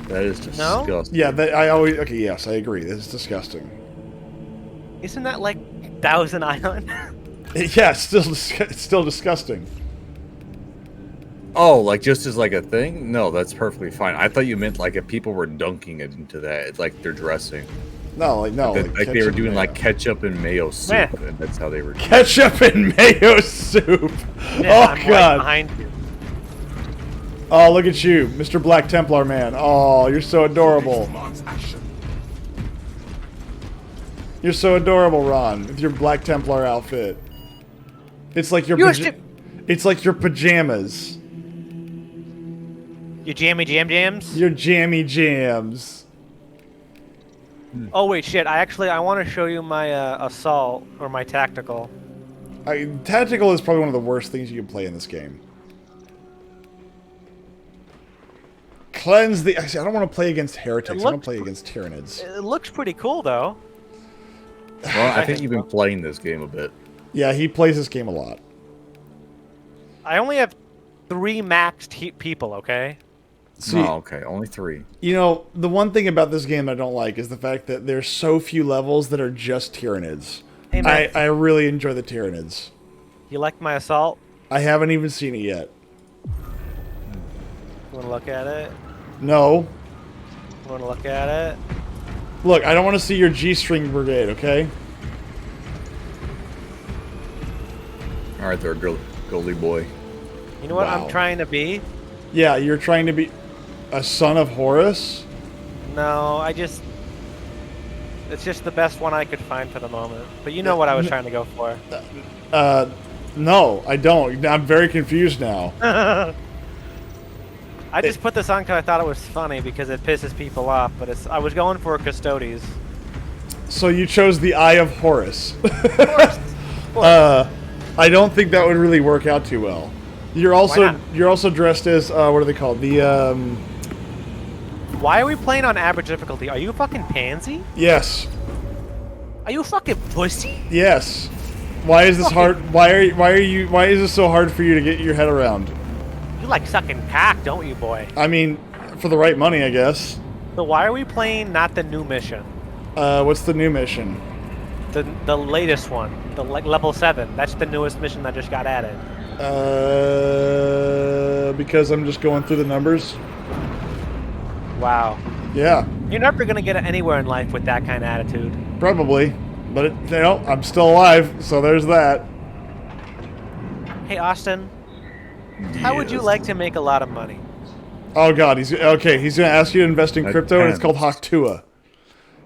That is disgusting. Yeah, I always... Okay, yes, I agree. It's disgusting. Isn't that like Thousand Island? Yeah, it's still disgusting. Oh, like just as like a thing? No, that's perfectly fine. I thought you meant like if people were dunking it into that, it's like they're dressing. No. Like they were doing like ketchup and mayo soup, and that's how they were doing ketchup and mayo soup. Yeah, oh I'm god. Right behind you. Oh, look at you, Mr. Black Templar man. Oh, you're so adorable. You're so adorable, Ron, with your Black Templar outfit. It's like your it's like your pajamas. Your jammy jams? Your jammy jams. Oh wait, shit! I want to show you my assault or my tactical. Tactical is probably one of the worst things you can play in this game. Cleanse the... Actually, I don't want to play against heretics. I don't play against Tyranids. It looks pretty cool, though. Well, I think you've been playing this game a bit. Yeah, he plays this game a lot. I only have 3 maxed people, okay? See, okay. Only 3. You know, the one thing about this game I don't like is the fact that there's so few levels that are just Tyranids. Hey, man. I really enjoy the Tyranids. You like my assault? I haven't even seen it yet. You want to look at it? No. You want to look at it? Look, I don't want to see your G-string brigade, okay? Alright there, goalie boy. You know what Wow. I'm trying to be? Yeah, you're trying to be a son of Horus? No, it's just the best one I could find for the moment. But you know what I was trying to go for. No, I don't. I'm very confused now. I just put this on because I thought it was funny because it pisses people off, but I was going for Custodes. So you chose the Eye of Horus. Of course. I don't think that would really work out too well. You're also dressed as what are they called? The Why are we playing on average difficulty? Are you a fucking pansy? Yes. Are you a fucking pussy? Yes. Why is this hard? Why is this so hard for you to get your head around? You like sucking cock, don't you, boy? I mean, for the right money, I guess. So why are we playing not the new mission? What's the new mission? The latest one, the level 7. That's the newest mission that just got added. Because I'm just going through the numbers. Wow. Yeah. You're never gonna get anywhere in life with that kind of attitude. Probably, but I'm still alive, so there's that. Hey, Austin. How would you like to make a lot of money? Oh God, he's okay. He's gonna ask you to invest in crypto, and it's called Haktua.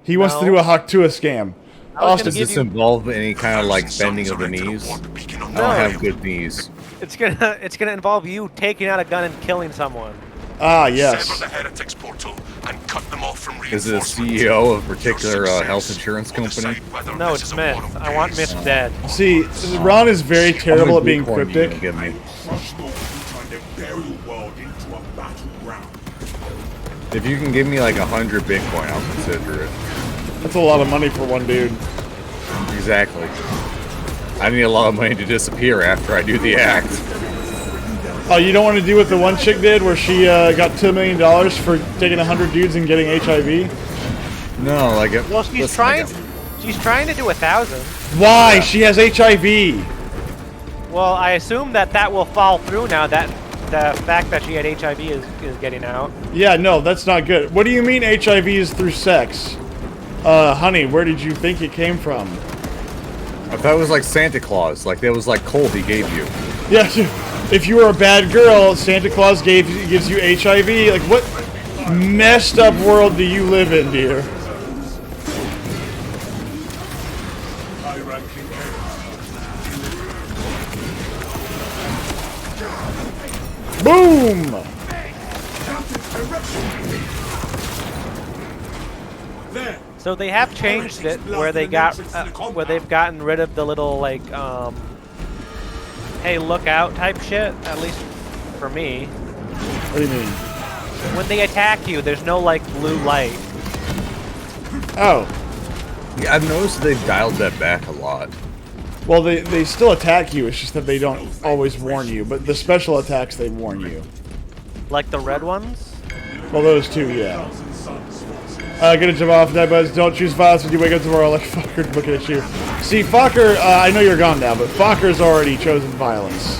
He wants to do a Haktua scam. Does this involve any kind of like bending of the knees? I don't have good knees. It's gonna involve you taking out a gun and killing someone. Ah, yes. Sever the heretics portal and cut them off from Is it a CEO of a particular health insurance company? No, it's Myth. I want Myth dead. See, Ron is very terrible at being cryptic. If you can give me like 100 Bitcoin, I'll consider it. That's a lot of money for one dude. Exactly. I need a lot of money to disappear after I do the act. Oh, you don't want to do what the one chick did, where she got $2 million for taking 100 dudes and getting HIV? No, like it. Well, she's trying to do 1,000. Why? She has HIV. Well, I assume that will fall through now that the fact that she had HIV is getting out. Yeah, no, that's not good. What do you mean HIV is through sex? Honey, where did you think it came from? I thought it was like Santa Claus. Like, it was like coal he gave you. Yeah, if you were a bad girl, Santa Claus gives you HIV. Like, what messed up world do you live in, dear? Boom! So they have changed it where they got where they've gotten rid of the little like hey, look out type shit, at least for me. What do you mean? When they attack you, there's no like blue light. Oh. Yeah, I've noticed they've dialed that back a lot. Well, they still attack you, it's just that they don't always warn you, but the special attacks, they warn you. Like the red ones? Well, those two, yeah. Get a jump off, Nightbuds. Don't choose violence when you wake up tomorrow like Fokker looking at you. See, Fokker, I know you're gone now, but Fokker's already chosen violence.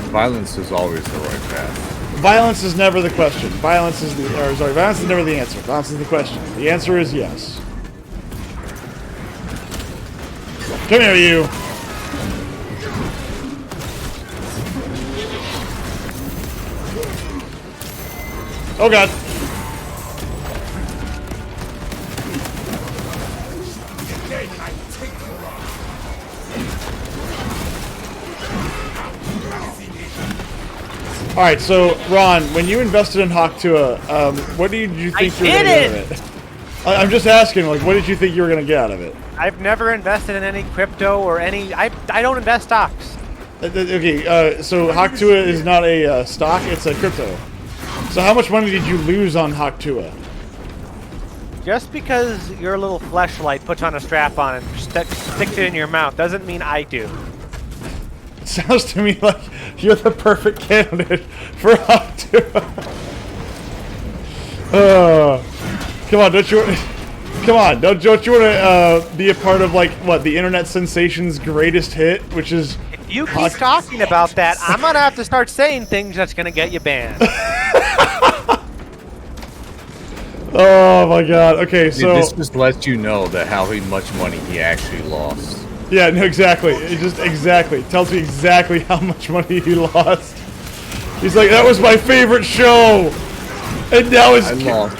Violence is always the right path. Violence is never the question. Violence is violence is never the answer. Violence is the question. The answer is yes. Come here, you. Oh God. All right, so Ron, when you invested in Hawktua, what did you think you were going to get out of it? I'm just asking, like, what did you think you were going to get out of it? I've never invested in any crypto or any. I don't invest stocks. Okay, so Hawktua is not a stock; it's a crypto. So how much money did you lose on Hawktua? Just because your little fleshlight puts on a strap on and sticks it in your mouth doesn't mean I do. It sounds to me like you're the perfect candidate for Hawktua. Come on, don't you? Come on, don't you want to be a part of like what the internet sensation's greatest hit, which is? If you keep talking about that, I'm gonna have to start saying things that's gonna get you banned. Oh my God. Okay, so this just lets you know that how much money he actually lost. Yeah, no, exactly. It just exactly tells me exactly how much money he lost. He's like, that was my favorite show, and now it's. I lost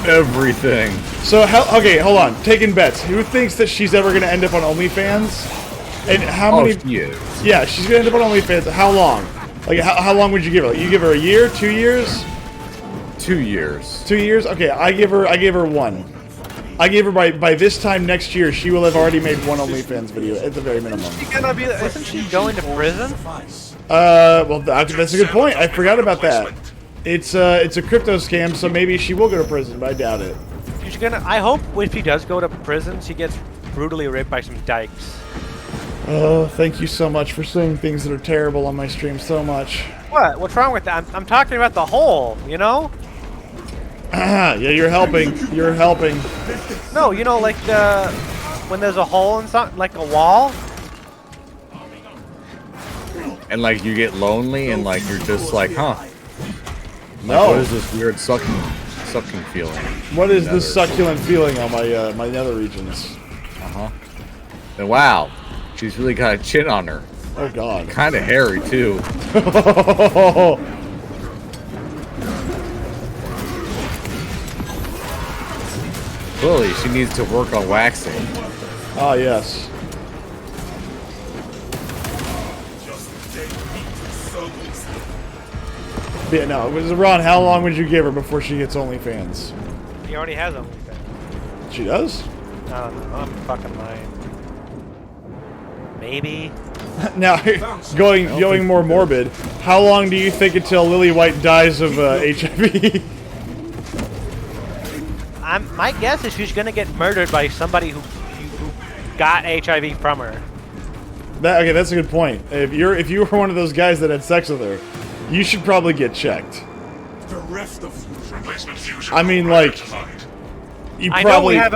everything. So okay, hold on. Taking bets. Who thinks that she's ever gonna end up on OnlyFans? And how many? She is. Yeah, she's gonna end up on OnlyFans. How long? Like, how long would you give her? Like, you give her a year, 2 years? 2 years. 2 years? Okay, I gave her 1. I gave her by this time next year, she will have already made one OnlyFans video at the very minimum. Isn't she going to prison? Well, that's a good point. I forgot about that. It's a crypto scam, so maybe she will go to prison, but I doubt it. She's gonna. I hope if she does go to prison, she gets brutally raped by some dykes. Oh, thank you so much for saying things that are terrible on my stream so much. What? What's wrong with that? I'm talking about the hole, you know? Yeah, you're helping. You're helping. No, you know, like when there's a hole in something, like a wall. And like you get lonely and like you're just like, huh? No. What is this weird sucking feeling? What is this succulent feeling on my my nether regions? And wow, she's really got a chin on her. Oh God. Kind of hairy too. Clearly, she needs to work on waxing. Ah, yes. Yeah, no, it was Ron. How long would you give her before she gets OnlyFans? He already has OnlyFans. She does? I don't know. I'm fucking lying. Maybe. Now, going more morbid, how long do you think until Lily White dies of HIV? My guess is she's gonna get murdered by somebody who got HIV from her. Okay, that's a good point. If you were one of those guys that had sex with her, you should probably get checked. The rest of I mean, like, you I probably. know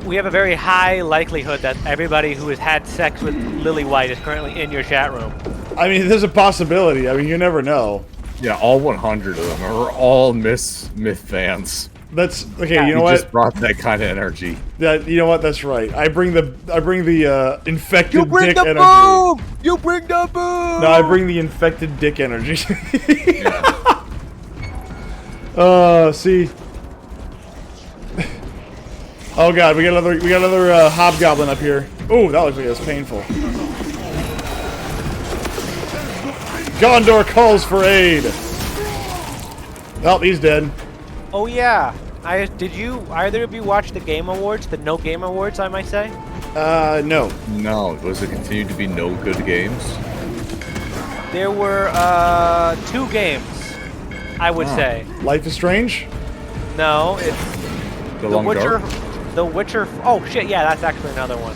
we have a very high likelihood that everybody who has had sex with Lily White is currently in your chat room. I mean, there's a possibility. I mean, you never know. Yeah, all 100 of them are all Myth fans. That's okay. You know what? Just brought that kind of energy. That you know what? That's right. I bring the infected You bring dick the energy. boom! You bring the boom! No, I bring the infected dick energy. See. Oh god, we got another hobgoblin up here. Ooh, that looks like it was painful. Gondor calls for aid. Oh, he's dead. Oh yeah. Did you either of you watch the Game Awards? The No Game Awards, I might say. No. No, was it continued to be no good games? There were 2 games, I would say. Life is Strange? No, it's The The Long Witcher. Dark? The Witcher. Oh shit, yeah, that's actually another one.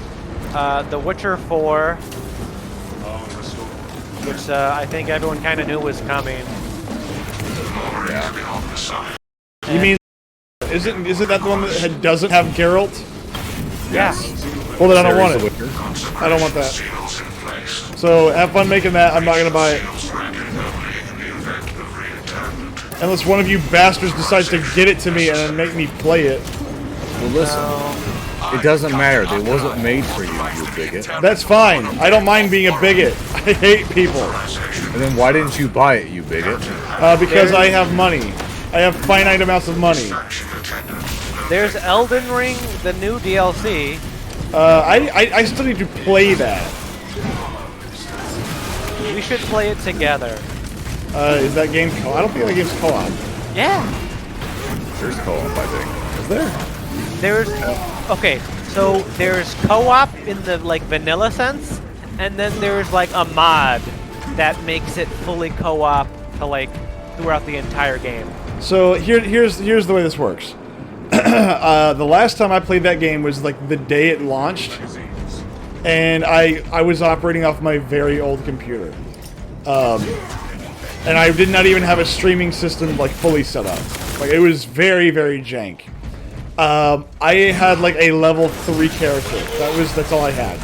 The Witcher 4, which I think everyone kind of knew was coming. Yeah. You mean isn't that the one that doesn't have Geralt? Yeah. Well, then I don't want Series it. of Witcher. I don't want that. So have fun making that. I'm not gonna buy it. Unless one of you bastards decides to get it to me and then make me play it. Well, listen. It doesn't matter. They wasn't made for you, you bigot. That's fine. I don't mind being a bigot. I hate people. And then why didn't you buy it, you bigot? Because I have money. I have finite amounts of money. There's Elden Ring, the new DLC. I still need to play that. We should play it together. Is that game co- I don't think that game's co-op. Yeah. There's co-op, I think. Is there? There's okay, so there's co-op in the like vanilla sense, and then there's like a mod that makes it fully co-op to like throughout the entire game. So here's the way this works. The last time I played that game was like the day it launched, and I was operating off my very old computer, and I did not even have a streaming system like fully set up. Like it was very jank. I had like a level 3 character. That's all I had.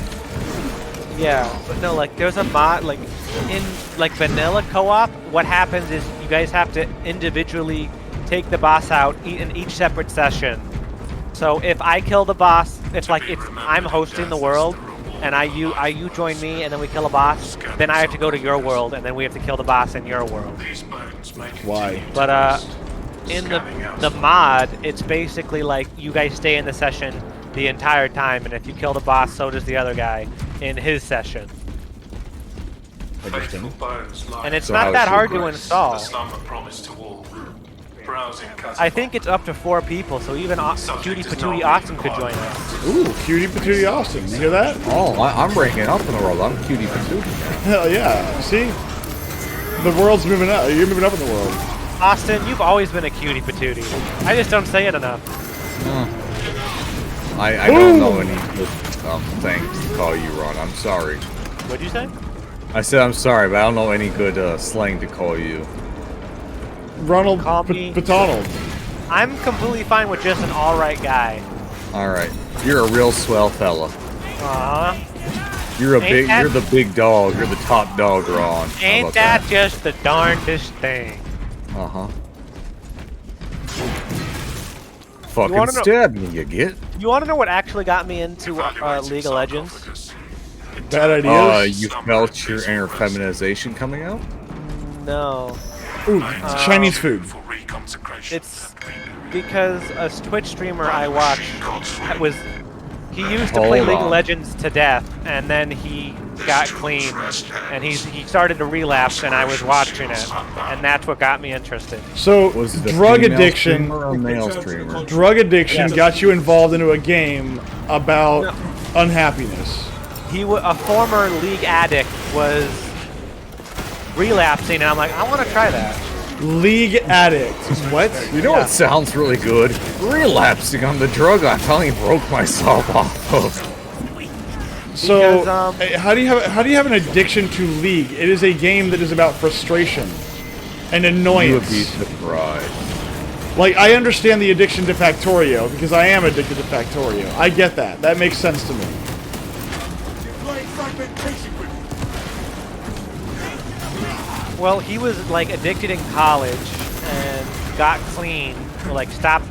Yeah, but no, like there's a mod like in like vanilla co-op. What happens is you guys have to individually take the boss out in each separate session. So if I kill the boss, it's like if I'm hosting the world and you join me and then we kill a boss, then I have to go to your world and then we have to kill the boss in your world. Why? But in the mod, it's basically like you guys stay in the session the entire time, and if you kill the boss, so does the other guy in his session. And it's So not how that is hard it to install. I think it's up to 4 people, so even Cutie Patootie Austin could join us. Ooh, Cutie Patootie Austin. You hear that? Oh, I'm ranking up in the world. I'm cutie patootie. Hell yeah. See? The world's moving up. You're moving up in the world. Austin, you've always been a cutie patootie. I just don't say it enough. I don't know any good things to call you, Ron. I'm sorry. What'd you say? I said I'm sorry, but I don't know any good slang to call you. Ronald Call me- Patonald. I'm completely fine with just an alright guy. Alright. You're a real swell fella. You're Ain't the big dog. You're the top dog, Ron. How Ain't about that just the darndest thing? Uh-huh. Fucking wanna know- stab me, you get. You want to know what actually got me into League of Legends? Bad ideas. You felt your inner feminization coming out? No. Ooh, Chinese food. It's because a Twitch streamer I watch he used to play Hold League of on. Legends to death, and then he got clean, and he started to relapse, and I was watching it, and that's what got me interested. So, Was it a drug female addiction. streamer or a male streamer? Drug addiction Yes. got you involved into a game about unhappiness. A former League addict was relapsing, and I'm like, I want to try that. League addict. What? You know what sounds really good? Relapsing on the drug I finally broke myself off of. So, Because, how do you have an addiction to League? It is a game that is about frustration and You would annoyance. be surprised. Like, I understand the addiction to Factorio because I am addicted to Factorio. I get that. That makes sense to me. Well, he was like addicted in college and got clean. Like stopped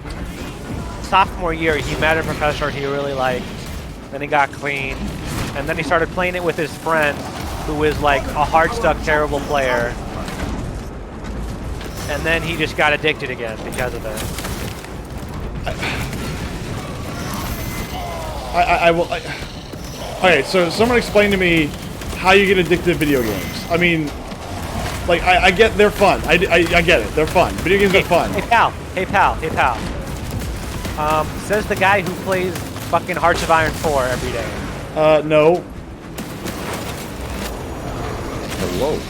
sophomore year. He met a professor he really liked. Then he got clean, and then he started playing it with his friend, who is like a hard-stuck, terrible player. And then he just got addicted again because of it. I will. Okay, so someone explain to me how you get addicted to video games. I mean, like, I get they're fun. I get it. They're fun. Video games are fun. Hey pal. Says the guy who plays fucking Hearts of Iron 4 every day. No. Hello.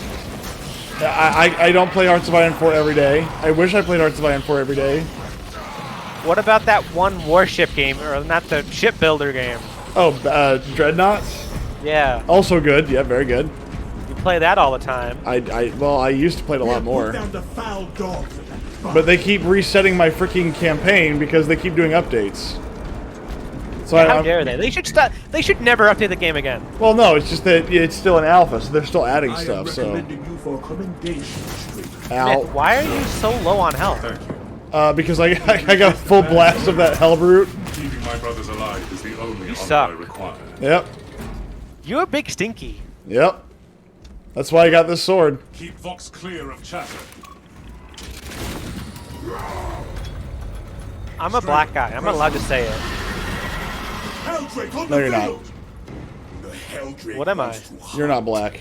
I don't play Hearts of Iron 4 every day. I wish I played Hearts of Iron 4 every day. What about that one warship game, or not the shipbuilder game? Oh, Dreadnoughts? Yeah. Also good. Yeah, very good. You play that all the time. Well, I used to play it a lot more. Put down the foul dogs of that bug. But they keep resetting my freaking campaign because they keep doing updates. So How dare they? They should stop. They should never update the game again. Well, no, it's just that it's still an alpha, so they're still adding I am stuff. So, recommending you for a commendation streak. ow. Myth, why are you so low on health? Because I got a full blast of that hell brute. Keeping my brothers alive is the only honor suck. I require. Yep, You're a big stinky. yep. That's why I got this sword. Keep Vox clear of chatter. I'm a black guy. I'm allowed to say it. Helldrake on No, the you're not. field. The Helldrake What am I? goes to hunt. You're not black.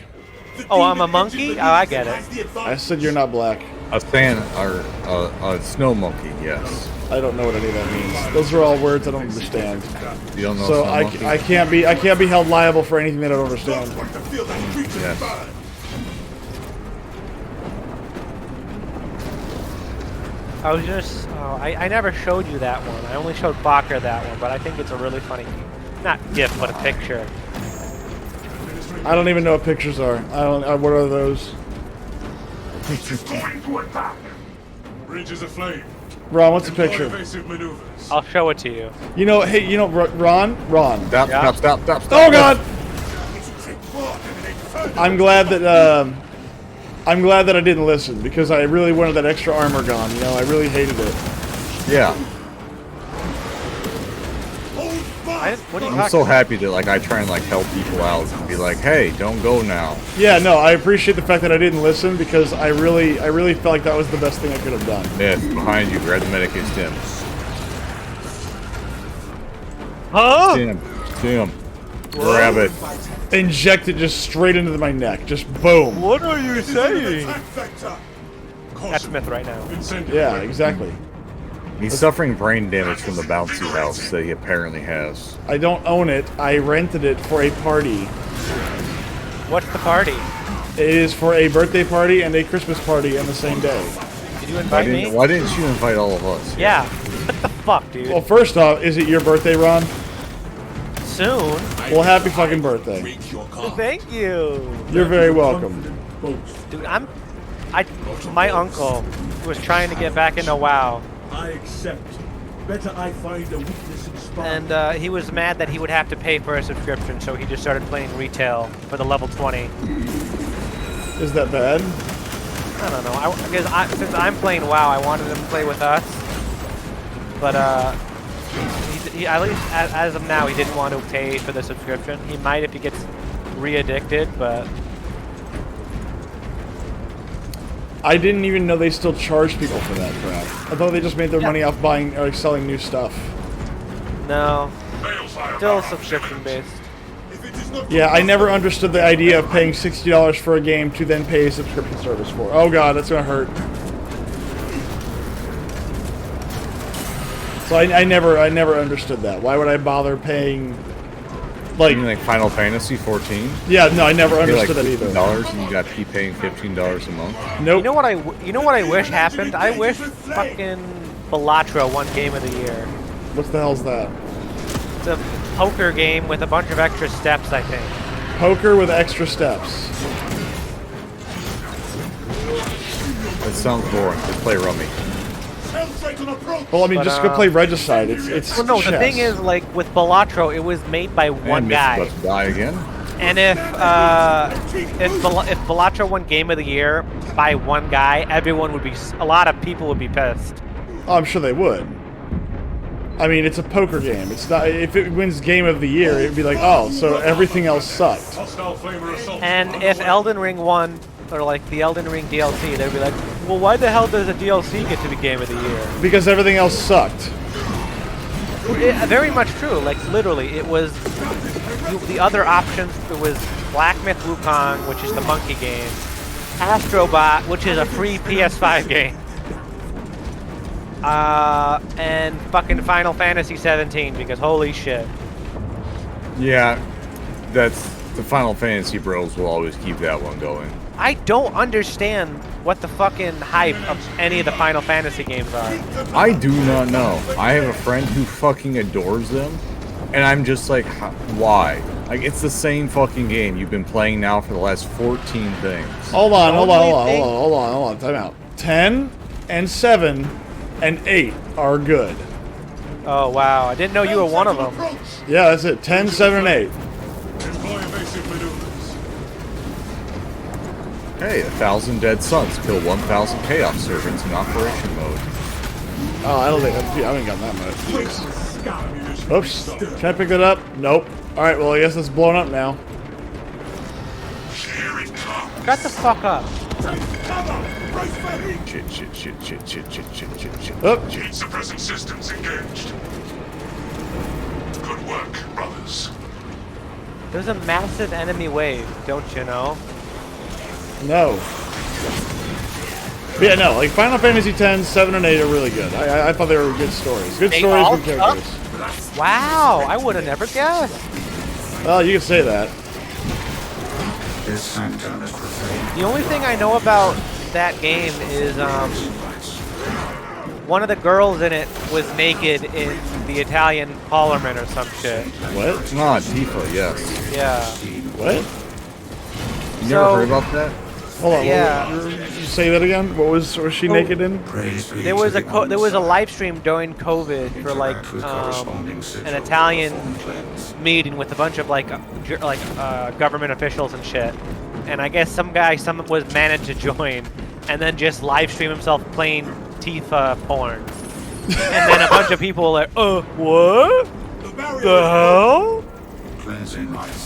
The Oh, I'm a demon monkey? engine Oh, I believes get it. has the I advantage. said you're not black. A sand or a snow monkey, yes. I don't know what any of that means. Those are all words I don't understand. You don't know So snow monkey? I can't be held liable for anything that I don't understand. Dogs want to feel that creature Yes. burn. I was just. Oh, I never showed you that one. I only showed Bakker that one, but I think it's a really funny. Not GIF, but a picture. I don't even know what pictures are. I don't. What are those? Going to attack. Bridges aflame. Ron, what's the Employ picture? evasive maneuvers. I'll show it to you. You know, hey, you know, Ron. Stop, Yeah. stop. Oh God! Further. I'm glad that I'm glad that I didn't listen because I really wanted that extra armor gone. You know, I really hated it. Yeah. Hold fast. What are you I'm talking so happy that like I try and like help people out and be like, hey, don't go now. Yeah, no, I appreciate the fact that I didn't listen because I really felt like that was the best thing I could have done. Myth, behind you, grab the medicate stim. Huh? Stim. Grab it. Inject it just straight into my neck. Just boom. What are you saying? Attack vector. That's Myth right now. Incendiary. Yeah, exactly. He's suffering brain damage from the bouncy house that he apparently has. I don't own it. I rented it for a party. What's the party? It is for a birthday party and a Christmas party on the same day. Did you invite me? Why didn't you invite all of us? Yeah. What the fuck, dude? Well, first off, is it your birthday, Ron? Soon. Well, happy fucking birthday. Break your guard. Thank you. You're very welcome. Dude, my uncle was trying to get back into WoW, I accept. Better I find a weakness in Sparta. and he was mad that he would have to pay for a subscription, so he just started playing retail for the level 20. Is that bad? I don't know. Since I'm playing WoW, I wanted him to play with us, but he at least as of now, he didn't want to pay for the subscription. He might if he gets re-addicted, but I didn't even know they still charge people for that crap. I thought they just made their money off buying or selling new stuff. no, Balefire still barrage subscription based. If it is not Yeah, I never understood the idea of paying $60 for a game to then pay a subscription service for. Oh god, that's gonna hurt. So I never understood that. Why would I bother paying? Like, You mean like Final Fantasy 14? yeah, no, I never Pay like understood that either. $15 and you got to keep paying $15 a month. Nope. You know what I wish happened? I wish fucking Balatro won Game of the Year. What the hell's that? It's a poker game with a bunch of extra steps, I think. Poker with extra steps. It sounds boring. Just play Rummy. Helldrake on approach. Well, I mean, But, just go play Regicide. It's Well, no, the chess. thing is, like, with Balatro, it was made by one And guy. Myth's about to die again. And if Balatro won Game of the Year by one guy, everyone would be, a lot of people would be pissed. Oh, I'm sure they would. I mean, it's a poker game. It's not. If it wins Game of the Year, it'd be like, oh, so everything else sucked. And if Elden Ring won, or like the Elden Ring DLC, they'd be like, well, why the hell does a DLC get to be Game of the Year? Because everything else sucked. Very much true. Like literally, it was the other options. It was Black Myth Wukong, which is the monkey game, Astrobot, which is a free PS5 game, and fucking Final Fantasy 17 because holy shit. Yeah, that's the Final Fantasy bros will always keep that one going. I don't understand what the fucking hype of any of the Final Fantasy games are. I do not know. I have a friend who fucking adores them, and I'm just like, why? Like, it's the same fucking game you've been playing now for the last 14 things. Hold on. Time out. 10 and 7 and 8 are good. Oh wow, I didn't know you were one of them. Yeah, that's it. 10, 7, and 8. Employ evasive maneuvers. Hey, 1,000 dead suns kill 1,000 chaos servants in operation mode. Oh, I don't think I haven't gotten that much. Oops. Can I pick that up? Nope. Alright, well, I guess it's blown up now. Here it comes. Shut the fuck up. Shit. Oh, Heat suppressing systems engaged. Good work, brothers. There's a massive enemy wave, don't you know? no. But yeah, no, like Final Fantasy X, 7, and 8 are really good. I thought they were good stories. Good They stories all with characters. Wow, I would have never guessed. Well, you can say that. The only thing I know about that game is one of the girls in it was naked in the Italian Parliament or some shit. What? Ah, Tifa, yes. Yeah. What? You never heard about that? Hold on. Yeah. You say that again? What was she naked in? There was a live stream during COVID for like an Italian meeting with a bunch of like government officials and shit. And I guess some was managed to join and then just live stream himself playing Tifa porn. And then a bunch of people were like, what? The hell?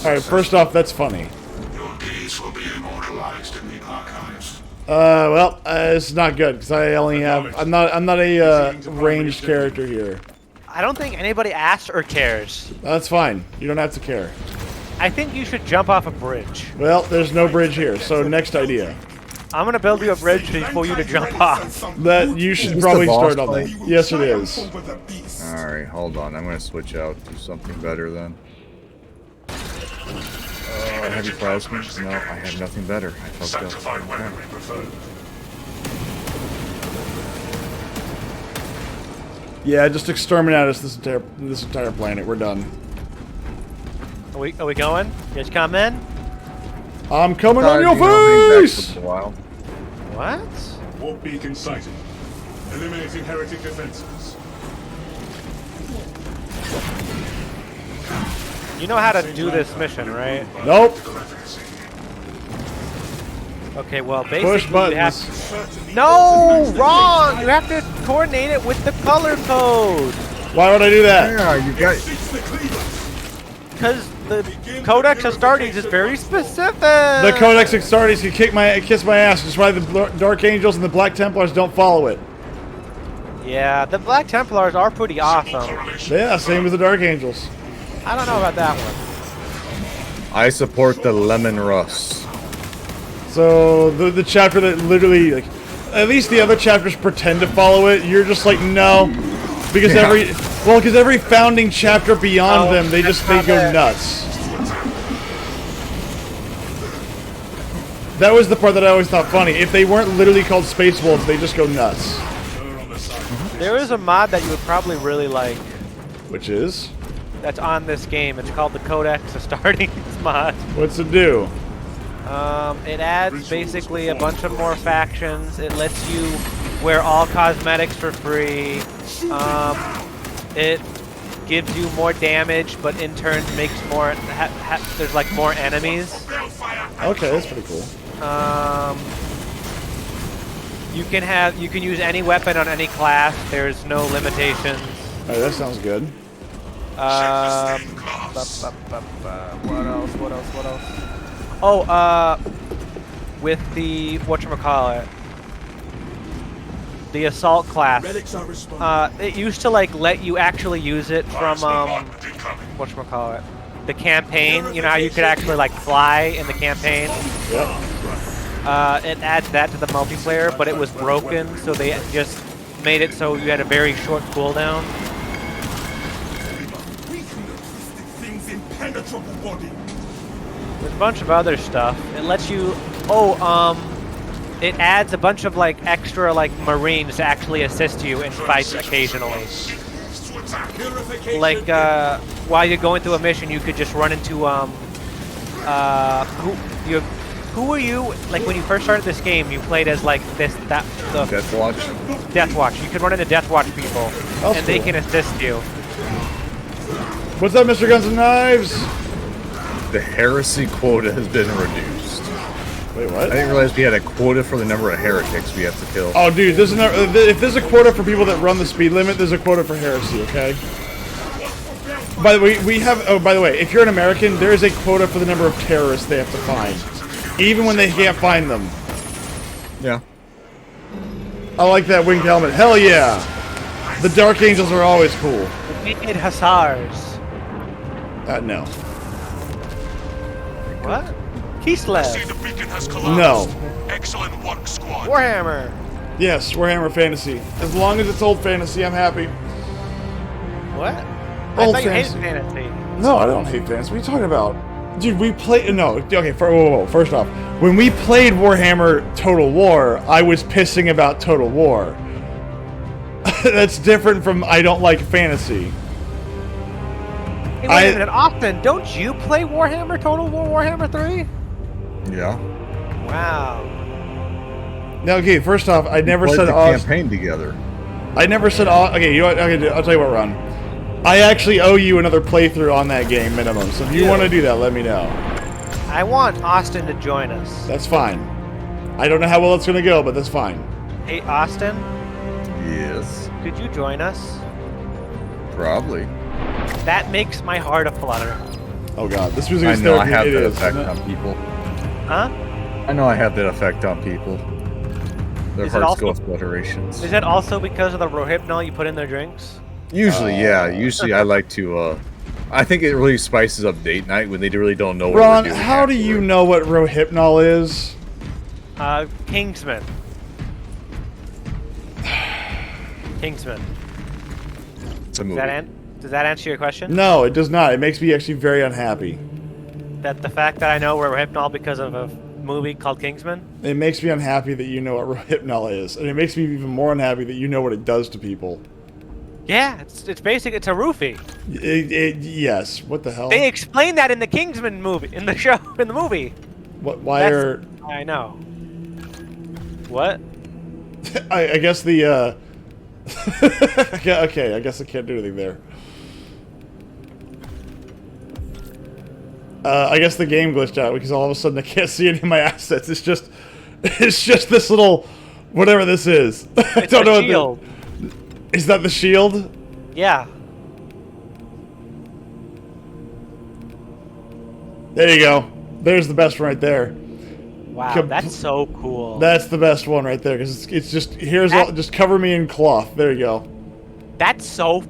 Alright, first off, that's funny. Your deeds will be immortalized in the archives. Well, it's not good because I only have. I'm not a ranged character here. I don't think anybody asks or cares. That's fine. You don't have to care. I think you should jump off a bridge. Well, there's no bridge here, so next idea. I'm gonna build you a bridge for you to jump off. That you should Is this probably the boss start on fight? that. Yes, it is. Alright, hold on. I'm gonna switch out to something better then. Heavy plasma? No, I have nothing better. I fucked up. Sanctified weaponry preferred. Yeah, just exterminate us this entire planet. We're done. Are we going? You guys come in? I'm coming on You know, your hang back face. for a while. What? Warp beacon sighted. Eliminating heretic defenses. You know how to do this mission, right? Nope. Okay, well, basically Push you buttons. have No, wrong! You have to coordinate it with the color code. Why would I do that? Yeah, you got. Because the Codex Astartes is very specific. The Codex Astartes can kiss my ass. That's why the Dark Angels and the Black Templars don't follow it. Yeah, the Black Templars are pretty awesome. Yeah, same as the Dark Angels. I don't know about that one. I support the lemon rust. So the chapter that literally, like, at least the other chapters pretend to follow it. You're just like, no, because every founding chapter beyond them, they go nuts. That was the part that I always thought funny. If they weren't literally called Space Wolves, they just go nuts. There is a mod that you would probably really like Which is? that's on this game. It's called the Codex Astartes mod. What's it do? It adds basically a bunch of more factions. It lets you wear all cosmetics for free. It gives you more damage, but in turn makes more. There's like more enemies. Okay, that's pretty cool. You can use any weapon on any class. There's no limitations. Alright, that sounds good. What else? Oh, with the whatchamacallit, the assault class. It used to like let you actually use it from whatchamacallit, the campaign. You know how you could actually like fly in the campaign. Yep. It adds that to the multiplayer, but it was broken, so they just made it so you had a very short cooldown. There's a bunch of other stuff. It lets you. It adds a bunch of like extra like Marines to actually assist you in fights occasionally. Like while you're going through a mission, you could just run into who were you? Like when you first started this game, you played as like the Deathwatch. Deathwatch. You could run into Deathwatch people, and they can assist you. What's up, Mr. Guns and Knives? The heresy quota has been reduced. Wait, what? I didn't realize we had a quota for the number of heretics we have to kill. Oh, dude, if there's a quota for people that run the speed limit, there's a quota for heresy, okay? By the way, by the way, if you're an American, there is a quota for the number of terrorists they have to find. Even when they can't find them. Yeah. I like that winged helmet. Hell yeah! The Dark Angels are always cool. We need hussars. No. What? See, Kislev. the beacon has collapsed. No. Excellent work, squad. Warhammer. Yes, Warhammer Fantasy. As long as it's old fantasy, I'm happy. What? I Old thought you hated fantasy. fantasy. No, I don't hate fantasy. What are you talking about? Dude, we played... No, okay, whoa. First off, when we played Warhammer Total War, I was pissing about Total War. That's different from I don't like fantasy. Hey, wait a minute, Austin, don't you play Warhammer Total War Warhammer 3? Yeah. Wow. Now, okay, first off, I never Played said the Austin. campaign together. I never said... Okay, you know what? Okay, I'll tell you what, Ron. I actually owe you another playthrough on that game minimum, so if you want to do that, let me know. I want Austin to join us. That's fine. I don't know how well it's going to go, but that's fine. Hey, Austin, Yes. could you join us? Probably. That makes my heart aflutter. Oh god, this music I is know I therapy. have It that is, effect isn't it? on people. Huh? I know I have that effect on people. Their Is it hearts also- go with fluterations. Is that also because of the Rohypnol you put in their drinks? Usually, yeah. Usually I like to, I think it really spices up date night when they really don't know what Ron, we're doing. how do you know what Rohypnol is? Kingsman. Kingsman. It's a movie. Does that answer your question? No, it does not. It makes me actually very unhappy. That the fact that I know Rohypnol because of a movie called Kingsman? It makes me unhappy that you know what Rohypnol is. And it makes me even more unhappy that you know what it does to people. Yeah, it's basic. It's a roofie. Yes. What the hell? They explain that in the Kingsman movie, in the show, in the movie. What? Why are... I know. What? I guess the, okay, I guess I can't do anything there. I guess the game glitched out because all of a sudden I can't see any of my assets. It's just this little, whatever this is. I don't know. Shield. Is that the shield? Yeah. There you go. There's the best one right there. Wow, that's so cool. That's the best one right there because it's just just cover me in cloth. There you go. That's so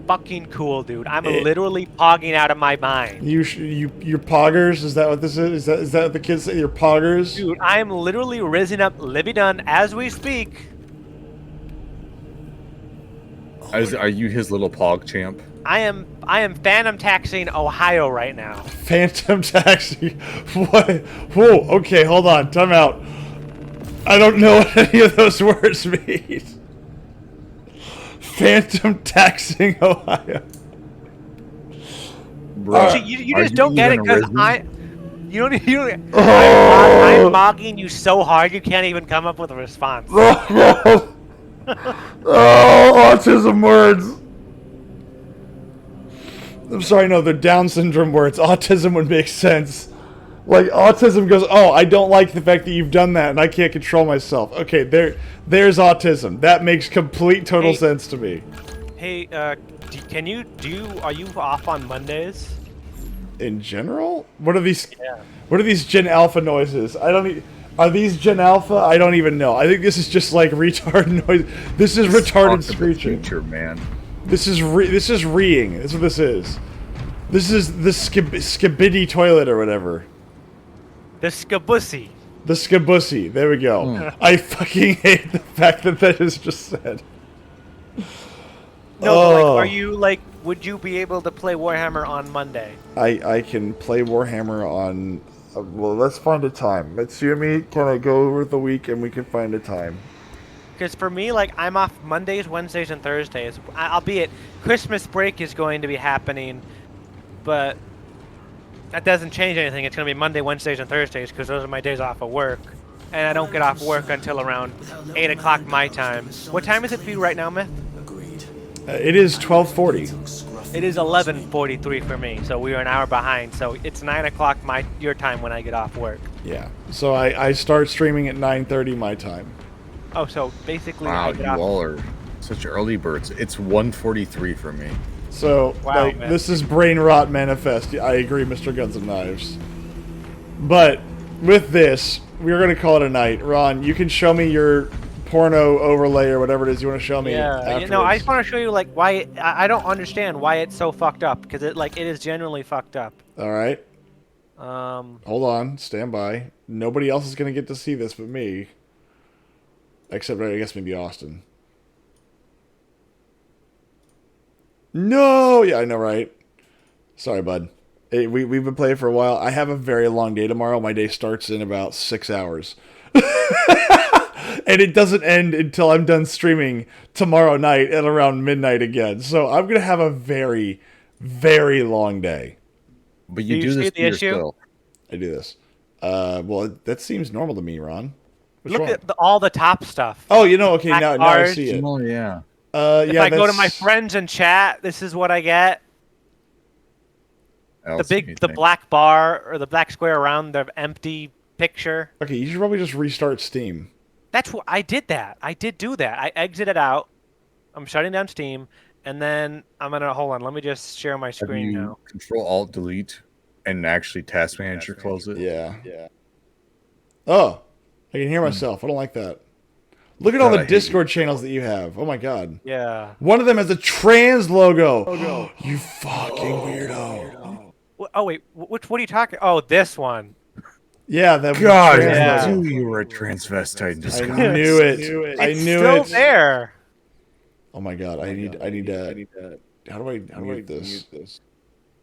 fucking cool, dude. I'm literally pogging out of my mind. Your poggers? Is that what this is? Is that what the kids say? Your poggers? Dude, I am literally rising up Libby Dunn as we speak. Are you his little pog champ? I am phantom taxing Ohio right now. Phantom taxi. What? Whoa. Okay, hold on. Time out. I don't know what any of those words mean. Phantom taxing Ohio. Bruh, You are just don't get it even because arisen? I'm mogging you so hard you can't even come up with a response. Oh, autism words. I'm sorry, no, the Down syndrome where it's autism would make sense. Like, autism goes, oh, I don't like the fact that you've done that and I can't control myself. Okay, there's autism. That makes complete total sense to me. Hey, are you off on Mondays? In general? What are these? Yeah. What are these Gen Alpha noises? Are these Gen Alpha? I don't even know. I think this is just like retard noise. This is retarded screeching. Future, man. This is reeing. That's what this is. This is the skibidi toilet or whatever. The Skabussy. The Skabussy. There we go. I fucking hate the fact that that is just said. No, but like, are you like? Would you be able to play Warhammer on Monday? I can play Warhammer on. Well, let's find a time. Let's you and me kind of go over the week and we can find a time. Because for me, like, I'm off Mondays, Wednesdays, and Thursdays. Albeit Christmas break is going to be happening, but that doesn't change anything. It's going to be Monday, Wednesdays, and Thursdays because those are my days off of work. And I don't get off work until around 8 o'clock my time. What time is it for you right now, Myth? It is 12:40. It is 11:43 for me, so we are an hour behind. So it's 9 o'clock your time when I get off work. Yeah. So I start streaming at 9:30 my time. Oh, so basically Wow, I you get off. all are such early birds. It's 1:43 for me. So Wow, like, man. this is brain rot manifest. I agree, Mr. Guns and Knives. But with this, we're gonna call it a night. Ron, you can show me your porno overlay or whatever it is you want to show me. Yeah, afterwards. I just want to show you like why I don't understand why it's so fucked up because it is genuinely fucked up. All right. Um, Hold on. Stand by. Nobody else is gonna get to see this but me. Except, I guess, maybe Austin. No! Yeah, I know, right? Sorry, bud. Hey, we've been playing for a while. I have a very long day tomorrow. My day starts in about 6 hours. And it doesn't end until I'm done streaming tomorrow night at around midnight again. So I'm going to have a very, very long day. But you Do do you this see to the issue? yourself. I do this. Well, that seems normal to me, Ron. What's look wrong? at all the top stuff. Oh, you know, okay, now I bars. see it. Oh, yeah. If Yeah, I go to that's- my friends and chat, this is what I get. I don't The see the anything. black bar or the black square around the empty picture. Okay, you should probably just restart Steam. That's what I did. I did do that. I exited out. I'm shutting down Steam, and then I'm gonna hold on. Let me just share my Have screen you now. Control Alt Delete and actually Task Manager close it? Yeah. Oh, I can hear myself. I don't like that. Look at all God, I the hate Discord channels that you have. Oh my god. Yeah. One of them has a trans logo. You fucking weirdo. Oh wait, what are you talking? Oh, this one. Yeah, that God, trans Yeah. I logo. knew you were a transvestite in I disguise. knew it. I It's knew still it. there. Oh my god, I need to. How do I mute this?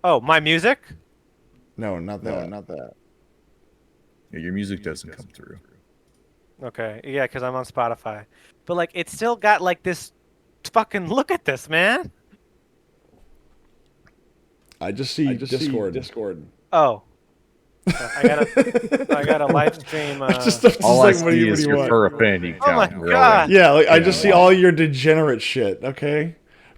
Oh, my music. No, not that. Yeah, your music doesn't come through. Okay, yeah, because I'm on Spotify. But like, it's still got like this. Fucking look at this, man. I just see Discord. Oh. I gotta live stream. Just All I like, what do see you is your want? fur affinity Oh my count growing. God. Yeah, like I just see all your degenerate shit. Okay,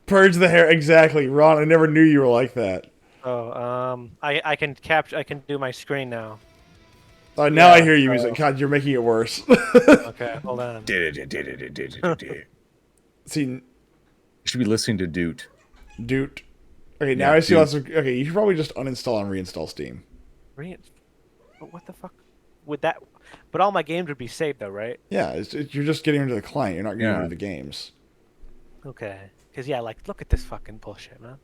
purge the hair. Exactly, Ron. I never knew you were like that. Oh, I can capture. I can do my screen now. Now I hear you music. God, you're making it worse. Okay, hold on. You See, should be listening to Doot. dude. Okay, now Yeah, I see dude. lots of. Okay, you should probably just uninstall and reinstall Steam. What the fuck? Would that? But all my games would be saved though, right? Yeah, you're just getting into the client. You're not getting Yeah. into the games. Okay. Because yeah, like look at this fucking bullshit, man.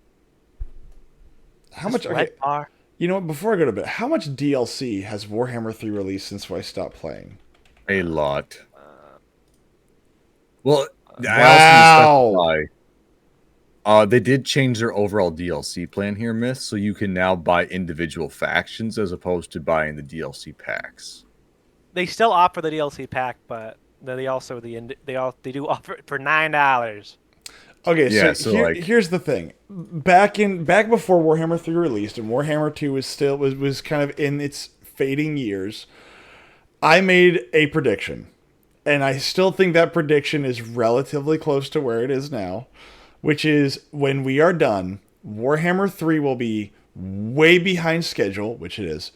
How This much? red Okay, bar. you know what? Before I go to bed, how much DLC has Warhammer 3 released since I stopped playing? A lot. Well, I Wow. also need to specify, they did change their overall DLC plan here, Myth, so you can now buy individual factions as opposed to buying the DLC packs. They still offer the DLC pack, but they also they do offer it for $9. Okay, Yeah, so, so, like- here's the thing. Back before Warhammer 3 released and Warhammer 2 was kind of in its fading years, I made a prediction. And I still think that prediction is relatively close to where it is now, which is when we are done, Warhammer 3 will be way behind schedule, which it is.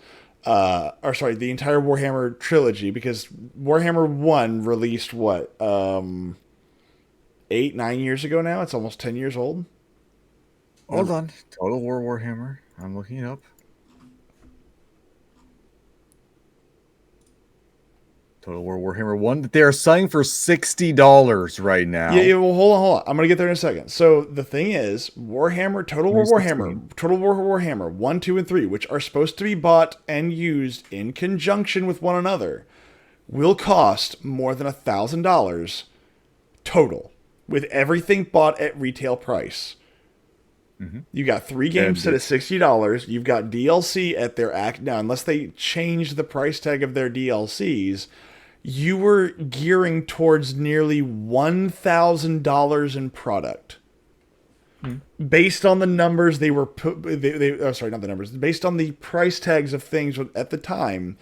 The entire Warhammer trilogy, because Warhammer 1 released what? 8-9 years ago now? It's almost 10 years old. Hold on. Total War Warhammer. I'm looking it up. Total War Warhammer 1 that they are selling for $60 right now. Yeah, well, hold on. I'm going to get there in a second. So the thing is, Total War Warhammer 1, 2, and 3, which are supposed to be bought and used in conjunction with one another, will cost more than $1,000 total, with everything bought at retail price. Mm-hmm. You got 3 games set at $60. You've got DLC at their act now, unless they change the price tag of their DLCs. You were gearing towards nearly $1,000 in product, based on the numbers they were not the numbers. Based on the price tags of things at the time,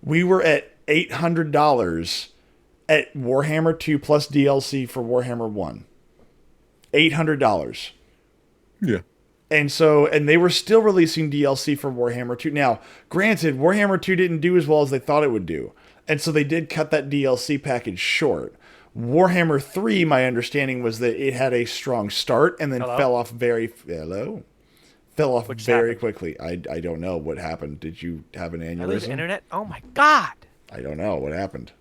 we were at $800 at Warhammer 2 plus DLC for Warhammer 1. $800. Yeah. And they were still releasing DLC for Warhammer 2. Now, granted, Warhammer 2 didn't do as well as they thought it would do. And so they did cut that DLC package short. Warhammer 3, my understanding was that it had a strong start and then fell off very quickly. I don't know what happened. Did you have an aneurysm? I lose internet? Oh my god. I don't know what happened.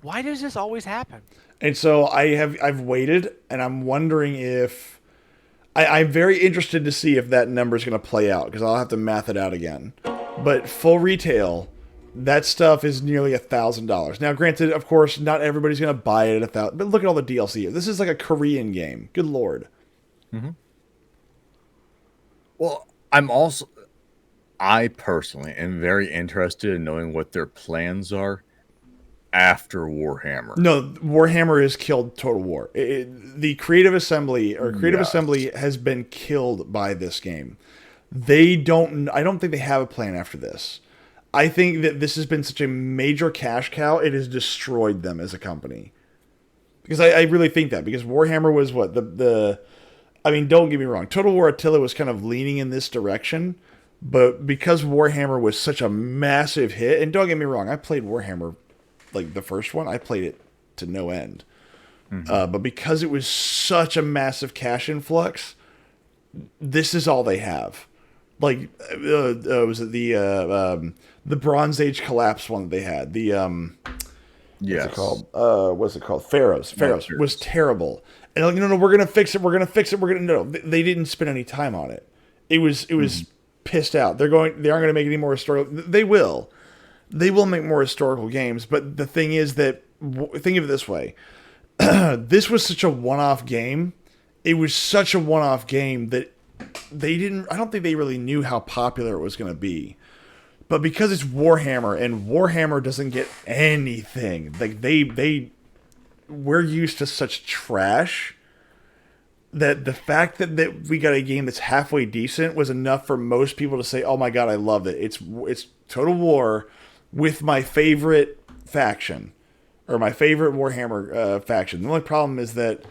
Why does this always happen? And so I've waited, and I'm wondering if I'm very interested to see if that number is going to play out, because I'll have to math it out again. But full retail, that stuff is nearly $1,000. Now, granted, of course, not everybody's going to buy it at $1,000. But look at all the DLC. This is like a Korean game. Good lord. Mm-hmm. Well, I personally am very interested in knowing what their plans are after Warhammer. No, Warhammer has killed Total War. The Creative Assembly has been killed by this game. I don't think they have a plan after this. I think that this has been such a major cash cow, it has destroyed them as a company. Because I really think that, because Warhammer was what I mean, don't get me wrong, Total War Attila was kind of leaning in this direction, but because Warhammer was such a massive hit, and don't get me wrong, I played Warhammer, like the first one, I played it to no end. Mm-hmm. But because it was such a massive cash influx, this is all they have. Like, was it the Bronze Age collapse one that they had? What's it called? Pharaohs. Pharaohs was terrible. And like, no, we're gonna fix it. No, they didn't spend any time on it. It was pissed out. They aren't gonna make any more historical. They will make more historical games. But the thing is that, think of it this way: this was such a one-off game. It was such a one-off game that I don't think they really knew how popular it was going to be. But because it's Warhammer, and Warhammer doesn't get anything, like we're used to such trash, that the fact that we got a game that's halfway decent was enough for most people to say, oh my god, I love it. It's Total War with my favorite faction, or my favorite Warhammer faction. The only problem is that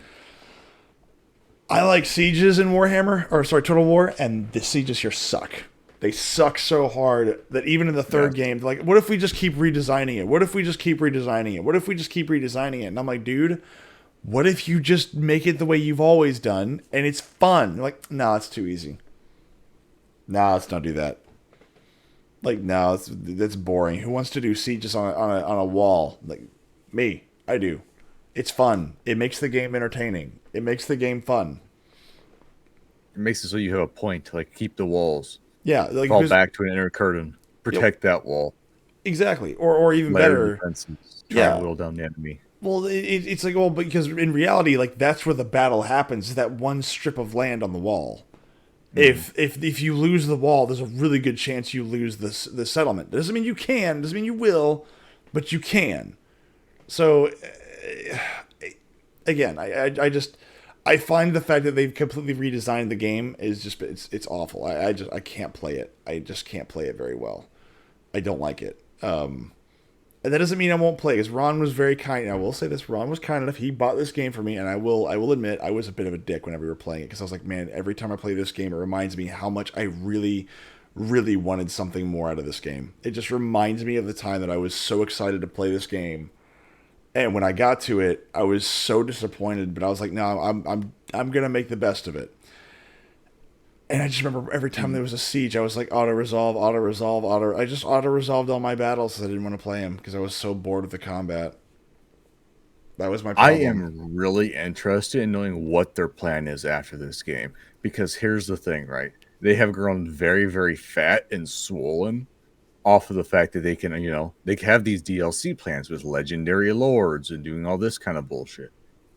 I like sieges in Total War, and the sieges here suck. They suck so hard that even in the third game, like, what if we just keep redesigning it? What if we just keep redesigning it? What if we just keep redesigning it? And I'm like, dude, what if you just make it the way you've always done, and it's fun? They're like, no, it's too easy. No, let's not do that. Like, no, that's boring. Who wants to do sieges on a wall? Like, me. I do. It's fun. It makes the game entertaining. It makes the game fun. It makes it so you have a point to, like, keep the walls. Yeah, like, fall back to an inner curtain. Protect that wall. Exactly. Or even better, whittle down the enemy. Well, it's like, well, because in reality, like, that's where the battle happens, is that one strip of land on the wall. Mm-hmm. If you lose the wall, there's a really good chance you lose the settlement. Doesn't mean you can, doesn't mean you will, but you can. So, again, I find the fact that they've completely redesigned the game is just, it's awful. I can't play it. I just can't play it very well. I don't like it. And that doesn't mean I won't play, because Ron was very kind. I will say this: Ron was kind enough. He bought this game for me, and I will admit I was a bit of a dick whenever we were playing it, because I was like, man, every time I play this game, it reminds me how much I really, really wanted something more out of this game. It just reminds me of the time that I was so excited to play this game, and when I got to it, I was so disappointed. But I was like, no, I'm gonna make the best of it. And I just remember every time there was a siege, I was like, auto resolve, auto resolve, auto. I just auto resolved all my battles because I didn't want to play them because I was so bored with the combat. That was my I problem. am really interested in knowing what their plan is after this game, because here's the thing, right? They have grown very, very fat and swollen off of the fact that they can, they have these DLC plans with legendary lords and doing all this kind of bullshit.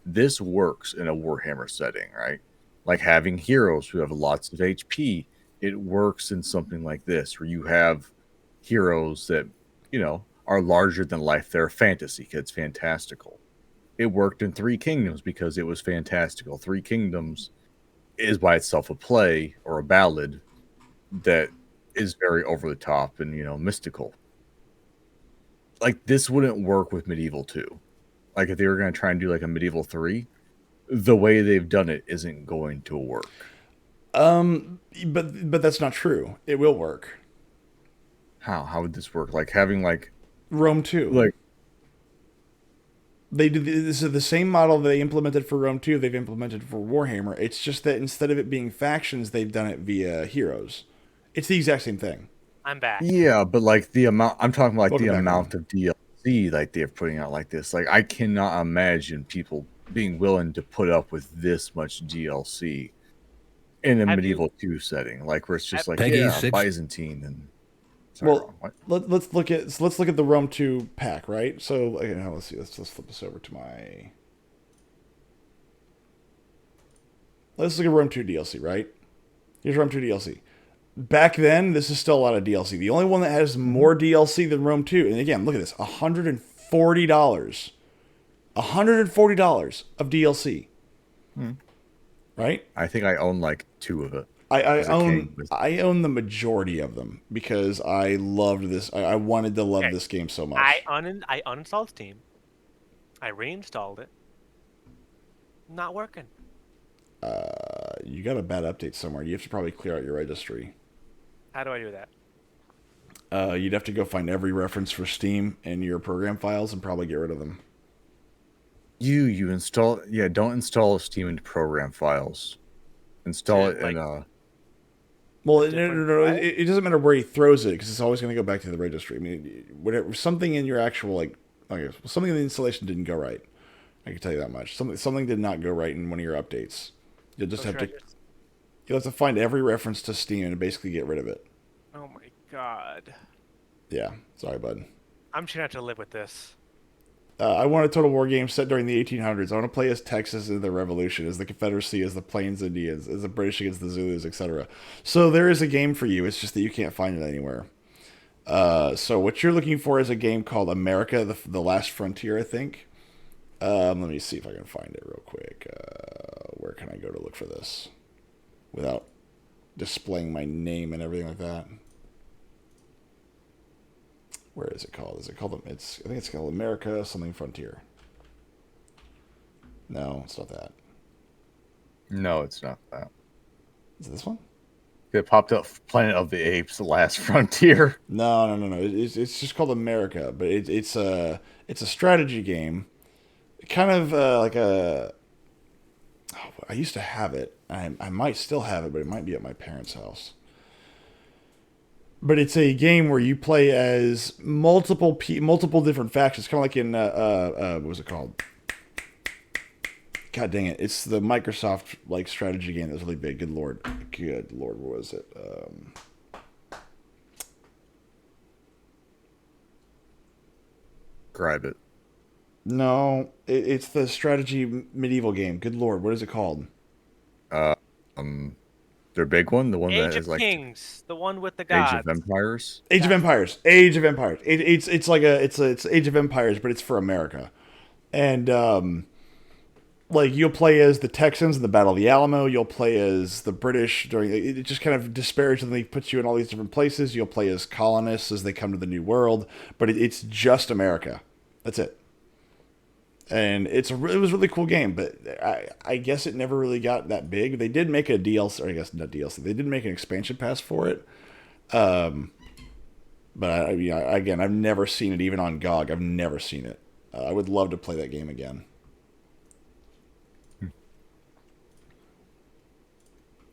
This works in a Warhammer setting, right? Like having heroes who have lots of HP. It works in something like this, where you have heroes that, are larger than life. They're fantasy, it's fantastical. It worked in Three Kingdoms because it was fantastical. Three Kingdoms is by itself a play or a ballad that is very over the top and, mystical. Like, this wouldn't work with Medieval 2. Like, if they were going to try and do like a Medieval 3, the way they've done it isn't going to work. But that's not true. It will work. How would this work? Like having like Rome 2. like they do this is the same model they implemented for Rome 2. They've implemented for Warhammer. It's just that instead of it being factions, they've done it via heroes. It's the exact same thing. I'm back. yeah, but like the amount I'm talking about, like Welcome the back, amount of DLC like they're putting out like this. Like I cannot imagine people being willing to put up with this much DLC in a Have Medieval 2 setting, like where it's just like Peggy 6. Byzantine and sorry, Well, wrong. What? let's look at the Rome 2 pack, right? So okay, now let's see. Let's flip this over to my. Let's look at Rome 2 DLC, right? Here's Rome 2 DLC. Back then, this is still a lot of DLC. The only one that has more DLC than Rome 2, and again, look at this, $140. $140 of DLC. Right? I think I own like 2 of it. I 'Cause it came with- I own the majority of them because I loved this. I wanted to love Okay. this game so much. I uninstalled Steam. I reinstalled it. Not working. You got a bad update somewhere. You have to probably clear out your registry. How do I do that? You'd have to go find every reference for Steam in your program files and probably get rid of them. You install don't install Steam into program files. Install it in Well, Different no. file? It doesn't matter where he throws it because it's always going to go back to the registry. I mean, whatever something in your actual something in the installation didn't go right. I can tell you that much. Something did not go right in one of your updates. You'll just have to you'll have to find every reference to Steam and basically get rid of it. Oh my god. Yeah, sorry, bud. I'm just gonna have to live with this. I want a Total War game set during the 1800s. I want to play as Texas in the Revolution, as the Confederacy, as the Plains Indians, as the British against the Zulus, etc. So there is a game for you. It's just that you can't find it anywhere. So what you're looking for is a game called America, the Last Frontier, I think. Let me see if I can find it real quick. Where can I go to look for this without displaying my name and everything like that? Where is it called? Is it called? I think it's called America something Frontier. No, it's not that. No, it's not that. Is it this one? It popped up Planet of the Apes: The Last Frontier. No. It's just called America, but it's a strategy game, kind of like a. Oh, I used to have it. I might still have it, but it might be at my parents' house. But it's a game where you play as multiple different factions, kind of like in what was it called? God dang it! It's the Microsoft strategy game that's really big. Good lord, what was it? Grab it. No, it's the strategy medieval game. Good lord, what is it called? Their big one, the one that Age is of like Kings, the one with the Age gods. of Empires. Age of Empires. Age of Empires. It's Age of Empires, but it's for America, and Like, you'll play as the Texans in the Battle of the Alamo. You'll play as the British during... It just kind of disparagingly puts you in all these different places. You'll play as colonists as they come to the New World. But it's just America. That's it. And it was a really cool game, but I guess it never really got that big. They did make a DLC, or I guess not DLC. They did make an expansion pass for it. But again, I've never seen it even on GOG. I've never seen it. I would love to play that game again.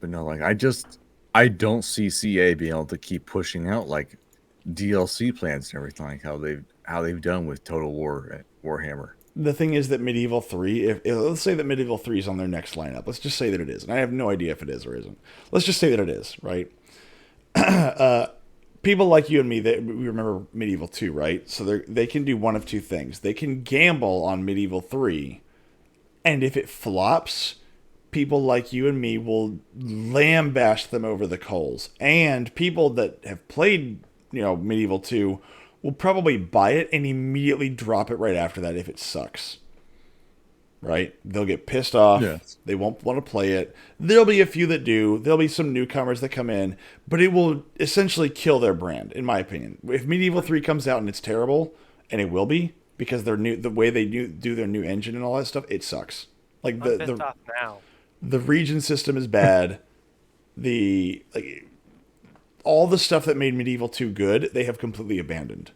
But no, like I don't see CA being able to keep pushing out like DLC plans and everything, like how they've done with Total War Warhammer. The thing is that Medieval 3, if let's say that Medieval 3 is on their next lineup. Let's just say that it is. And I have no idea if it is or isn't. Let's just say that it is, right? People like you and me, we remember Medieval 2, right? So they can do one of two things. They can gamble on Medieval 3, and if it flops, people like you and me will lambaste them over the coals. And people that have played, Medieval 2 will probably buy it and immediately drop it right after that if it sucks. Right? They'll get pissed off. Yes. They won't want to play it. There'll be a few that do. There'll be some newcomers that come in, but it will essentially kill their brand, in my opinion. If Medieval 3 comes out and it's terrible, and it will be, because they're new, the way they do their new engine and all that stuff, it sucks. Like I'm pissed off now. The region system is bad. All the stuff that made Medieval 2 good, they have completely abandoned.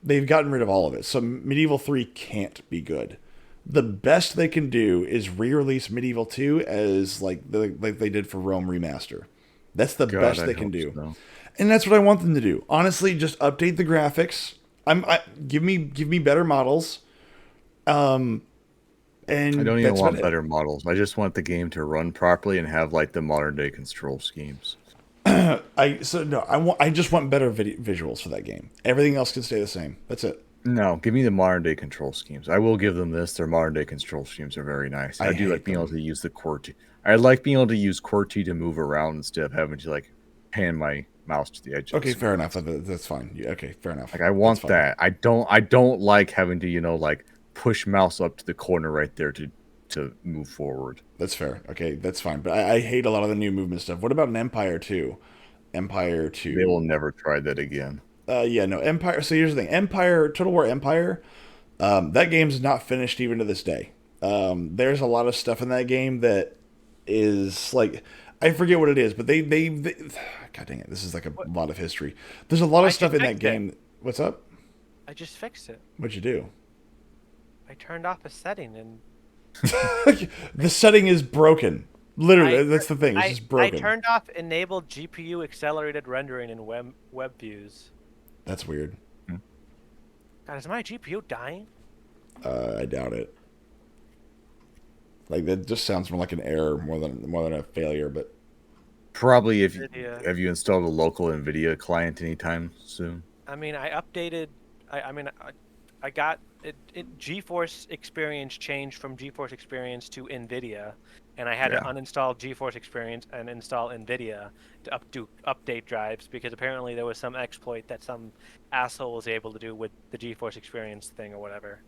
They've gotten rid of all of it. So Medieval 3 can't be good. The best they can do is re-release Medieval 2 as like they did for Rome Remaster. That's the best they can do. So. And that's what I want them to do. Honestly, just update the graphics. Give me better models. And I don't even want better models. I just want the game to run properly and have like the modern day control schemes. I just want better visuals for that game. Everything else can stay the same. That's it. No, give me the modern day control schemes. I will give them this. Their modern day control schemes are very nice. I do like being able to use the QWERTY. I like being able to use QWERTY to move around instead of having to like pan my mouse to the edge. Okay, fair enough. That's fine. Yeah, okay, fair enough. Like I want that. I don't like having to like push mouse up to the corner right there to move forward. That's fair. Okay, that's fine. But I hate a lot of the new movement stuff. What about an Empire 2? Empire 2. They will never try that again. Empire. So here's the thing. Total War Empire, that game's not finished even to this day. There's a lot of stuff in that game that is like, I forget what it is, but they God dang it, this is like a lot of history. There's a lot of stuff in that game. What's up? I just fixed it. What'd you do? I turned off a setting and the setting is broken. Literally, that's the thing. It's just broken. I turned off enable GPU accelerated rendering in web views. That's weird. God, is my GPU dying? I doubt it. Like that just sounds more like an error more than a failure, but probably have you installed a local NVIDIA client anytime soon? I mean, I updated. I got it. GeForce Experience changed from GeForce Experience to NVIDIA, and I had to uninstall GeForce Experience and install NVIDIA to do update drives because apparently there was some exploit that some asshole was able to do with the GeForce Experience thing or whatever.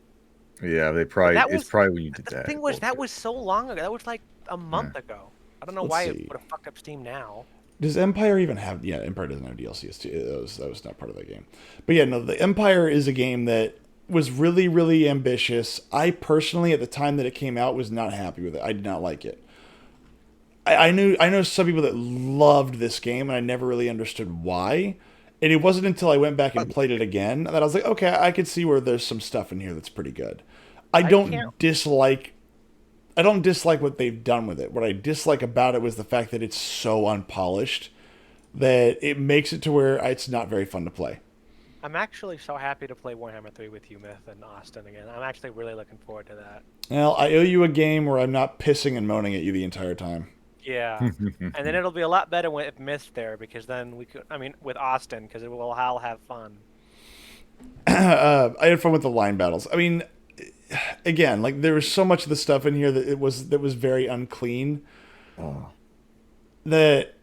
Yeah, it's probably when you did that. The thing was, that was so long ago. That was like a month ago. I don't know why it would have fucked up Steam now. Does Empire even have... Yeah, Empire doesn't have DLCs. That was not part of that game. But yeah, no, the Empire is a game that was really, really ambitious. I personally, at the time that it came out, was not happy with it. I did not like it. I know some people that loved this game, and I never really understood why. And it wasn't until I went back and played it again that I was like, okay, I could see where there's some stuff in here that's pretty good. I don't dislike what they've done with it. What I dislike about it was the fact that it's so unpolished that it makes it to where it's not very fun to play. I'm actually so happy to play Warhammer 3 with you, Myth, and Austin again. I'm actually really looking forward to that. Well, I owe you a game where I'm not pissing and moaning at you the entire time. Yeah, and then it'll be a lot better if Myth's there, because then we could, with Austin, because we'll all have fun. I had fun with the line battles. I mean, again, like there was so much of the stuff in here that was very unclean. Oh. That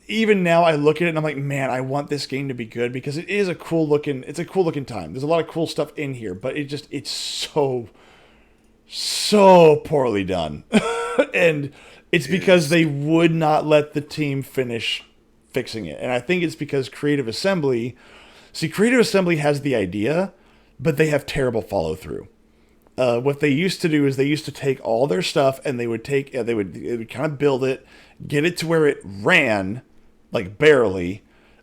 even now I look at it and I'm like, man, I want this game to be good because it's a cool looking time. There's a lot of cool stuff in here, but it's so poorly done. And it's because they would not let the team finish fixing it. And I think it's because Creative Assembly has the idea, but they have terrible follow through. What they used to do is they used to take all their stuff and they would kind of build it, get it to where it ran, like barely,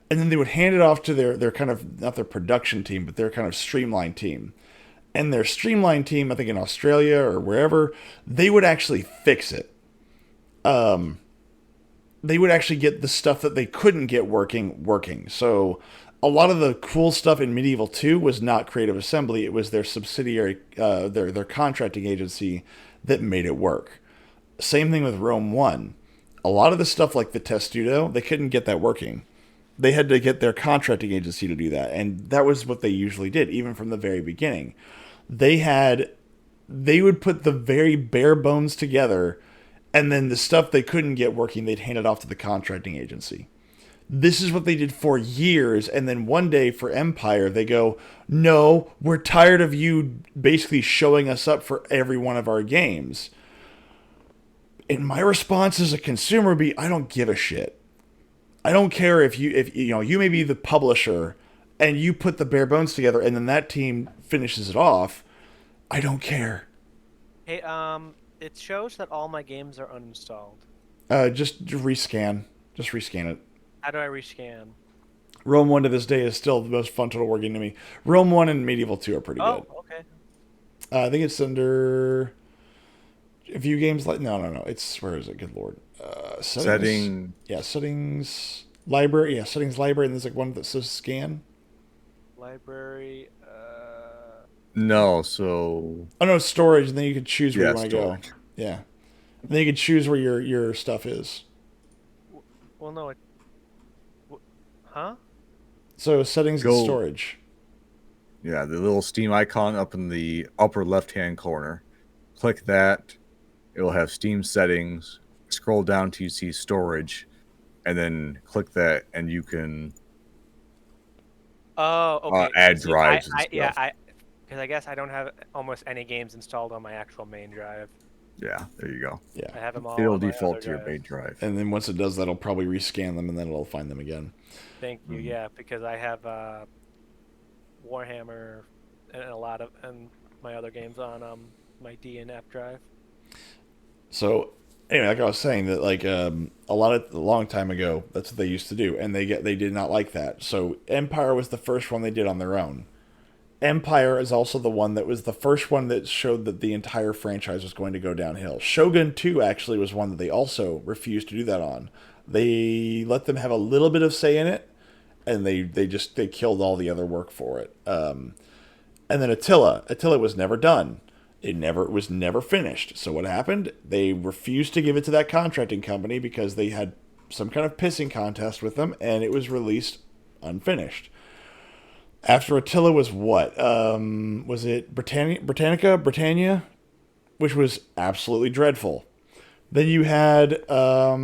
and then they would hand it off to their kind of, not their production team, but their kind of streamlined team. And their streamlined team, I think in Australia or wherever, they would actually fix it. They would actually get the stuff that they couldn't get working. So a lot of the cool stuff in Medieval 2 was not Creative Assembly. It was their subsidiary, their contracting agency that made it work. Same thing with Rome 1. A lot of the stuff like the Testudo, they couldn't get that working. They had to get their contracting agency to do that. And that was what they usually did, even from the very beginning. They would put the very bare bones together, and then the stuff they couldn't get working, they'd hand it off to the contracting agency. This is what they did for years, and then one day for Empire, they go, no, we're tired of you basically showing us up for every one of our games. And my response as a consumer would be, I don't give a shit. I don't care if you may be the publisher and you put the bare bones together and then that team finishes it off. I don't care. Hey, it shows that all my games are uninstalled. Just rescan. Just rescan it. How do I rescan? Rome 1 to this day is still the most fun total war game to me. Rome 1 and Medieval 2 are pretty good. Oh, okay. I think it's under View Games. No. It's, where is it? Good Lord. Settings. Yeah, settings. Library. Yeah, settings library. And there's like one that says scan. Library. No, so... Oh, no, storage. And then you can choose where you want to go. Storage. Yeah. And then you can choose where your stuff is. Well, no. Huh? So settings and Go. storage. Yeah, the little Steam icon up in the upper left-hand corner. Click that. It'll have Steam settings. Scroll down to you see storage. And then click that, and you can Oh, okay. add See, drives and stuff. Yeah, because I guess I don't have almost any games installed on my actual main drive. Yeah, there you go. Yeah. I have them all. It'll on my default other to your drive. main drive. And then once it does that, it'll probably rescan them, and then it'll find them again. Thank you. Yeah, because I have Warhammer and my other games on my D and F drive. So anyway, like I was saying, that like a long time ago, that's what they used to do, and they did not like that. So Empire was the first one they did on their own. Empire is also the one that was the first one that showed that the entire franchise was going to go downhill. Shogun 2 actually was one that they also refused to do that on. They let them have a little bit of say in it, and they killed all the other work for it. And then Attila was never done. It was never finished. So what happened? They refused to give it to that contracting company because they had some kind of pissing contest with them, and it was released unfinished. After Attila was what? Was it Britannia? Which was absolutely dreadful. Then you had, what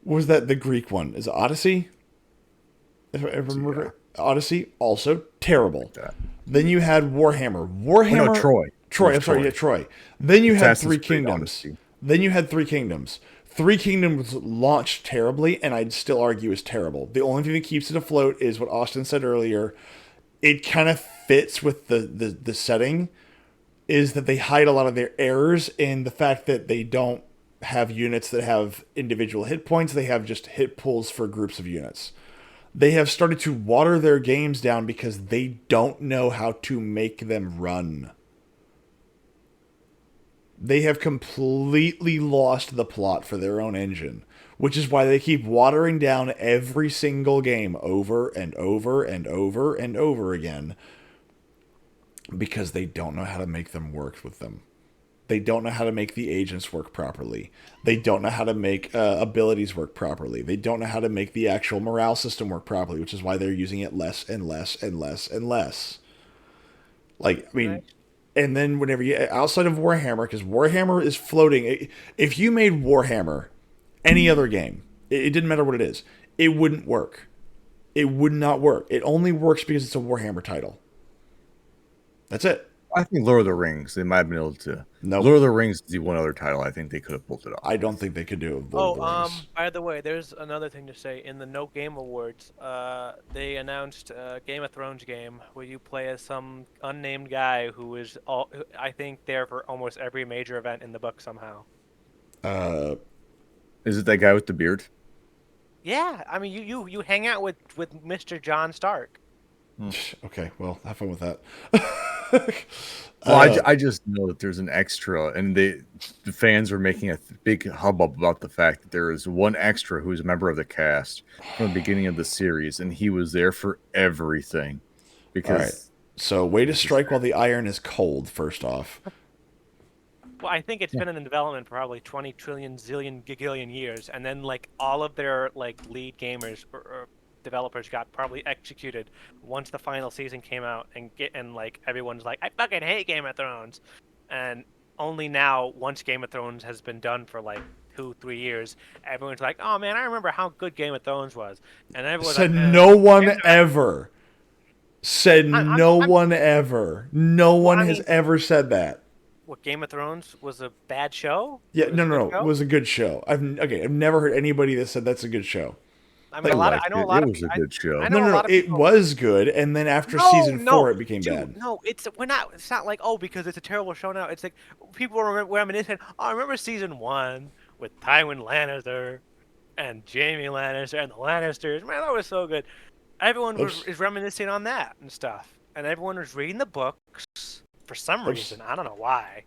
was that, the Greek one? Is it Odyssey? If I remember, Odyssey, also terrible. Like Then you had Warhammer. no, Troy. Troy. Then you had Assassin's Three Creed Kingdoms. Odyssey. Then you had Three Kingdoms. Three Kingdoms launched terribly, and I'd still argue is terrible. The only thing that keeps it afloat is what Austin said earlier. It kind of fits with the setting, is that they hide a lot of their errors in the fact that they don't have units that have individual hit points. They have just hit pools for groups of units. They have started to water their games down because they don't know how to make them run. They have completely lost the plot for their own engine, which is why they keep watering down every single game over and over and over and over again, because they don't know how to make them work with them. They don't know how to make the agents work properly. They don't know how to make abilities work properly. They don't know how to make the actual morale system work properly, which is why they're using it less and less and less and less. Like, I mean... Right. And then whenever you, outside of Warhammer, because Warhammer is floating, if you made Warhammer any other game, it didn't matter what it is, it wouldn't work. It would not work. It only works because it's a Warhammer title. That's it. I think Lord of the Rings. They might have been able to. Nope. Lord of the Rings is the one other title I think they could have pulled it off. I don't think they could do it with Lord of the Rings. By the way, there's another thing to say. In the No Game Awards, they announced a Game of Thrones game where you play as some unnamed guy who is I think there for almost every major event in the book somehow. Is it that guy with the beard? Yeah, I mean you hang out with Mr. John Stark. Okay, well, have fun with that. Well, I just know that there's an extra, and the fans are making a big hubbub about the fact that there is one extra who's a member of the cast from the beginning of the series, and he was there for everything. Because All right. So, way to strike while the iron is cold, first off. Well, I think it's been in development for probably 20 trillion zillion gigillion years, and then like all of their like lead gamers or developers got probably executed once the final season came out, and like everyone's like, I fucking hate Game of Thrones, and only now, once Game of Thrones has been done for like 2-3 years, everyone's like, oh man, I remember how good Game of Thrones was, and everyone's Said like, no one ever. Said I'm- no one ever. No one has ever said that. What, Game of Thrones was a bad show? Yeah, It was no, a no, good no. show? It was a good show. I've never heard anybody that said that's a good show. I mean, I know a lot it of was a good show. I know No, a no, lot no. of It people. was good, and then after season 4, it became dude, bad. No, we're not. It's not like, oh, because it's a terrible show now. It's like people remember reminiscing. Oh, I remember season 1 with Tywin Lannister and Jaime Lannister and the Lannisters. Man, that was so good. Everyone is reminiscing on that and stuff, and everyone was reading the books for some reason. I don't know why.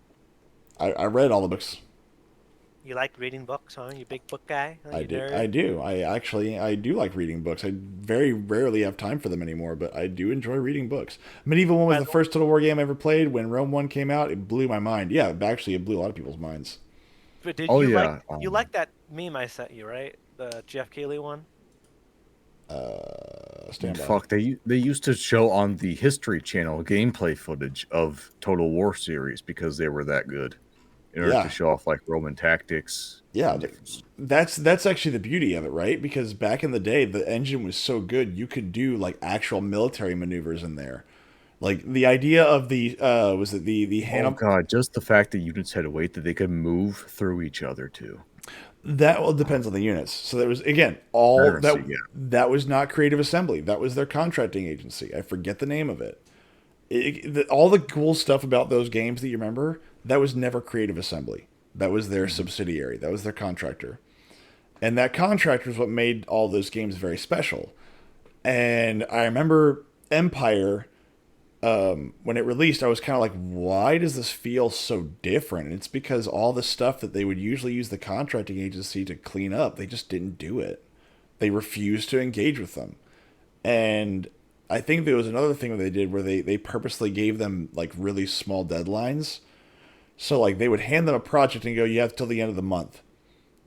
I read all the books. You like reading books, huh? You big book guy? Huh? I You do. nerd? I do. I do like reading books. I very rarely have time for them anymore, but I do enjoy reading books. Medieval 1 was the first Total War game I ever played. When Rome 1 came out, it blew my mind. Yeah, actually, it blew a lot of people's minds. But did Oh, you yeah, you like that meme I sent you, right? The Jeff Keighley one. Stand by. Fuck, they used to show on the History Channel gameplay footage of Total War series because they were that good. In order to show off like Roman tactics. Yeah, that's actually the beauty of it, right? Because back in the day, the engine was so good, you could do like actual military maneuvers in there. Like the idea of the was it the Oh Hannibal? god, just the fact that units had a weight that they could move through each other too. That well depends on the units. So that was again all Confederacy, that yeah. that was not Creative Assembly. That was their contracting agency. I forget the name of it. All the cool stuff about those games that you remember, that was never Creative Assembly. That was their subsidiary. That was their contractor. And that contractor is what made all those games very special. And I remember Empire, when it released, I was kind of like, why does this feel so different? And it's because all the stuff that they would usually use the contracting agency to clean up, they just didn't do it. They refused to engage with them. And I think there was another thing that they did where they purposely gave them like really small deadlines. So like they would hand them a project and go, you have till the end of the month.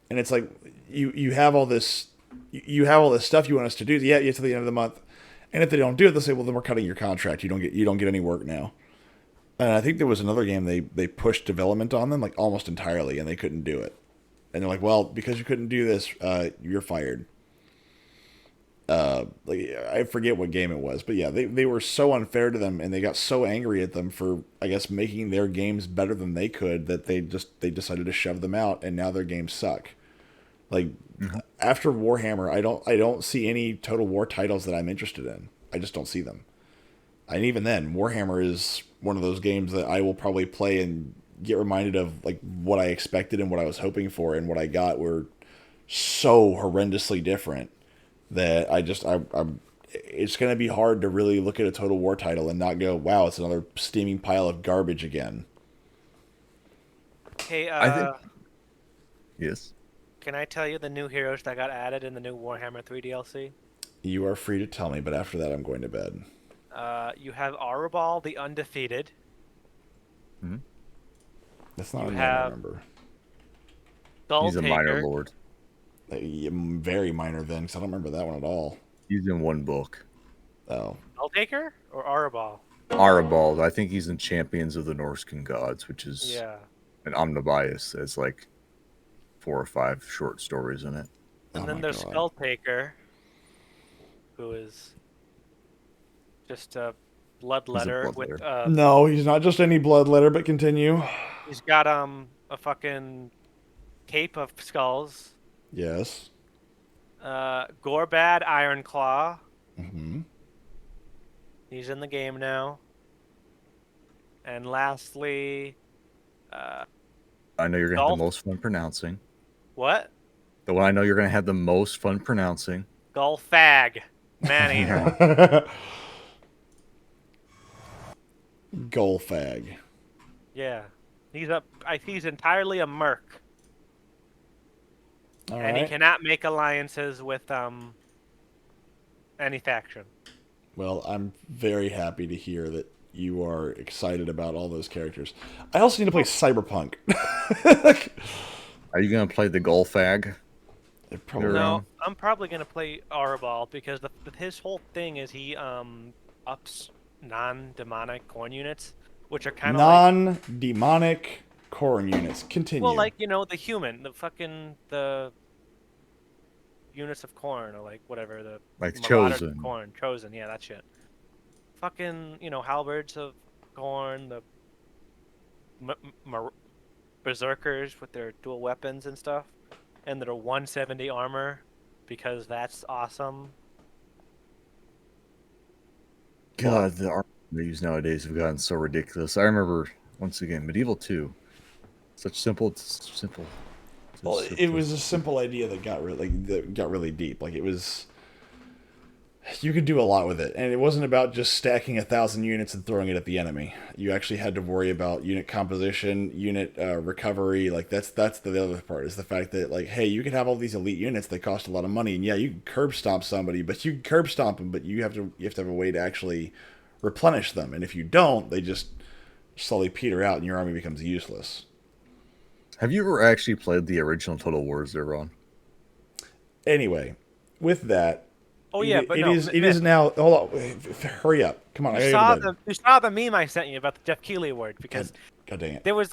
And it's like you have all this stuff you want us to do. Yeah, you have till the end of the month. And if they don't do it, they'll say, well, then we're cutting your contract. You don't get any work now. And I think there was another game they pushed development on them like almost entirely, and they couldn't do it. And they're like, well, because you couldn't do this, you're fired. Like I forget what game it was, but yeah, they were so unfair to them, and they got so angry at them for, I guess, making their games better than they could that they decided to shove them out, and now their games suck. Like after Warhammer, I don't see any Total War titles that I'm interested in. I just don't see them. And even then, Warhammer is one of those games that I will probably play and get reminded of like what I expected and what I was hoping for, and what I got were so horrendously different that I'm it's going to be hard to really look at a Total War title and not go, wow, it's another steaming pile of garbage again. Hey, I think yes. can I tell you the new heroes that got added in the new Warhammer 3 DLC? You are free to tell me, but after that, I'm going to bed. You have Arubal the Undefeated. That's not You a name I have- remember. He's a minor Taker. lord. Very minor then, because I don't remember that one at all. He's in one book. Oh. Taker or Arubal? Arabald, I think he's in Champions of the Norscan Gods, which is Yeah. an omnibias. It's like 4 or 5 short stories in it. And Oh then my there's God. Taker, who is just a bloodletter with No, he's not just any bloodletter, but continue. he's got a fucking cape of skulls. Yes. Gorbad Iron Claw. Mm-hmm. He's in the game now. And lastly, I know you're gonna have Golf. the most fun pronouncing. what? The one I know you're gonna have the most fun pronouncing. Golfag. Man-eater. Golfag. Yeah. He's entirely a merc. All And he right. cannot make alliances with any faction. Well, I'm very happy to hear that you are excited about all those characters. I also need to play Cyberpunk. Are you gonna play the Golfag? Probably. No, I'm probably gonna play Arbol because his whole thing is he ups non-demonic corn units, which are kind of Non-demonic corn units. Continue. well, like the human, the units of corn or like whatever the Like marauders Chosen. of corn, chosen, yeah, that shit. Fucking halberds of corn, the berserkers with their dual weapons and stuff, and their 170 armor because that's awesome. God, the armor they use nowadays have gotten so ridiculous. I remember once again Medieval 2. Such simple. Well, it was a simple idea that got really deep. Like it was, you could do a lot with it, and it wasn't about just stacking 1,000 units and throwing it at the enemy. You actually had to worry about unit composition, unit recovery. Like that's the other part is the fact that like, hey, you could have all these elite units that cost a lot of money, and yeah, you can curb stomp somebody, but you can curb stomp them, but you have to have a way to actually replenish them, and if you don't, they just slowly peter out, and your army becomes useless. Have you ever actually played the original Total Wars there, Ron? Anyway, with that. Oh yeah, but it no, is now. Hold on, hurry up! Come on, I gotta go to bed. You saw the meme I sent you about the Jeff Keighley award because God dang it! there was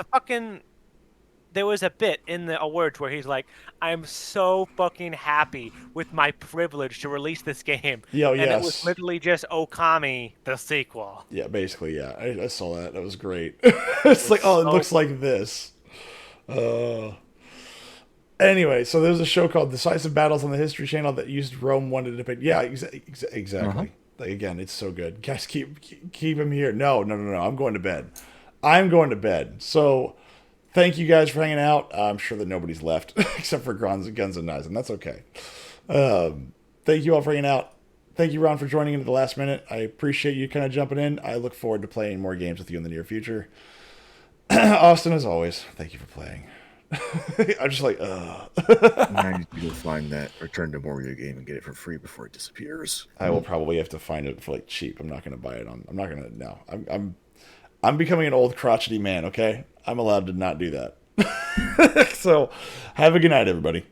a bit in the awards where he's like, "I'm so fucking happy with my privilege to release this game," Yeah, and yes. it was literally just Okami, the sequel. Yeah, basically, yeah. I saw that. That was great. It's like, oh, it looks like this. Anyway, so there's a show called Decisive Battles on the History Channel that used Rome 1 to depict. Yeah, exactly. Like, again, it's so good. Guys, keep him here. No. I'm going to bed. So, thank you guys for hanging out. I'm sure that nobody's left except for Guns and Knives, and that's okay. Thank you all for hanging out. Thank you, Ron, for joining in at the last minute. I appreciate you kind of jumping in. I look forward to playing more games with you in the near future. Austin, as always, thank you for playing. I'm just like, I need to go find that Return to Moria game and get it for free before it disappears. I will probably have to find it for like cheap. I'm not going to buy it on. I'm not going to. No, I'm becoming an old crotchety man. Okay, I'm allowed to not do that. So, have a good night, everybody.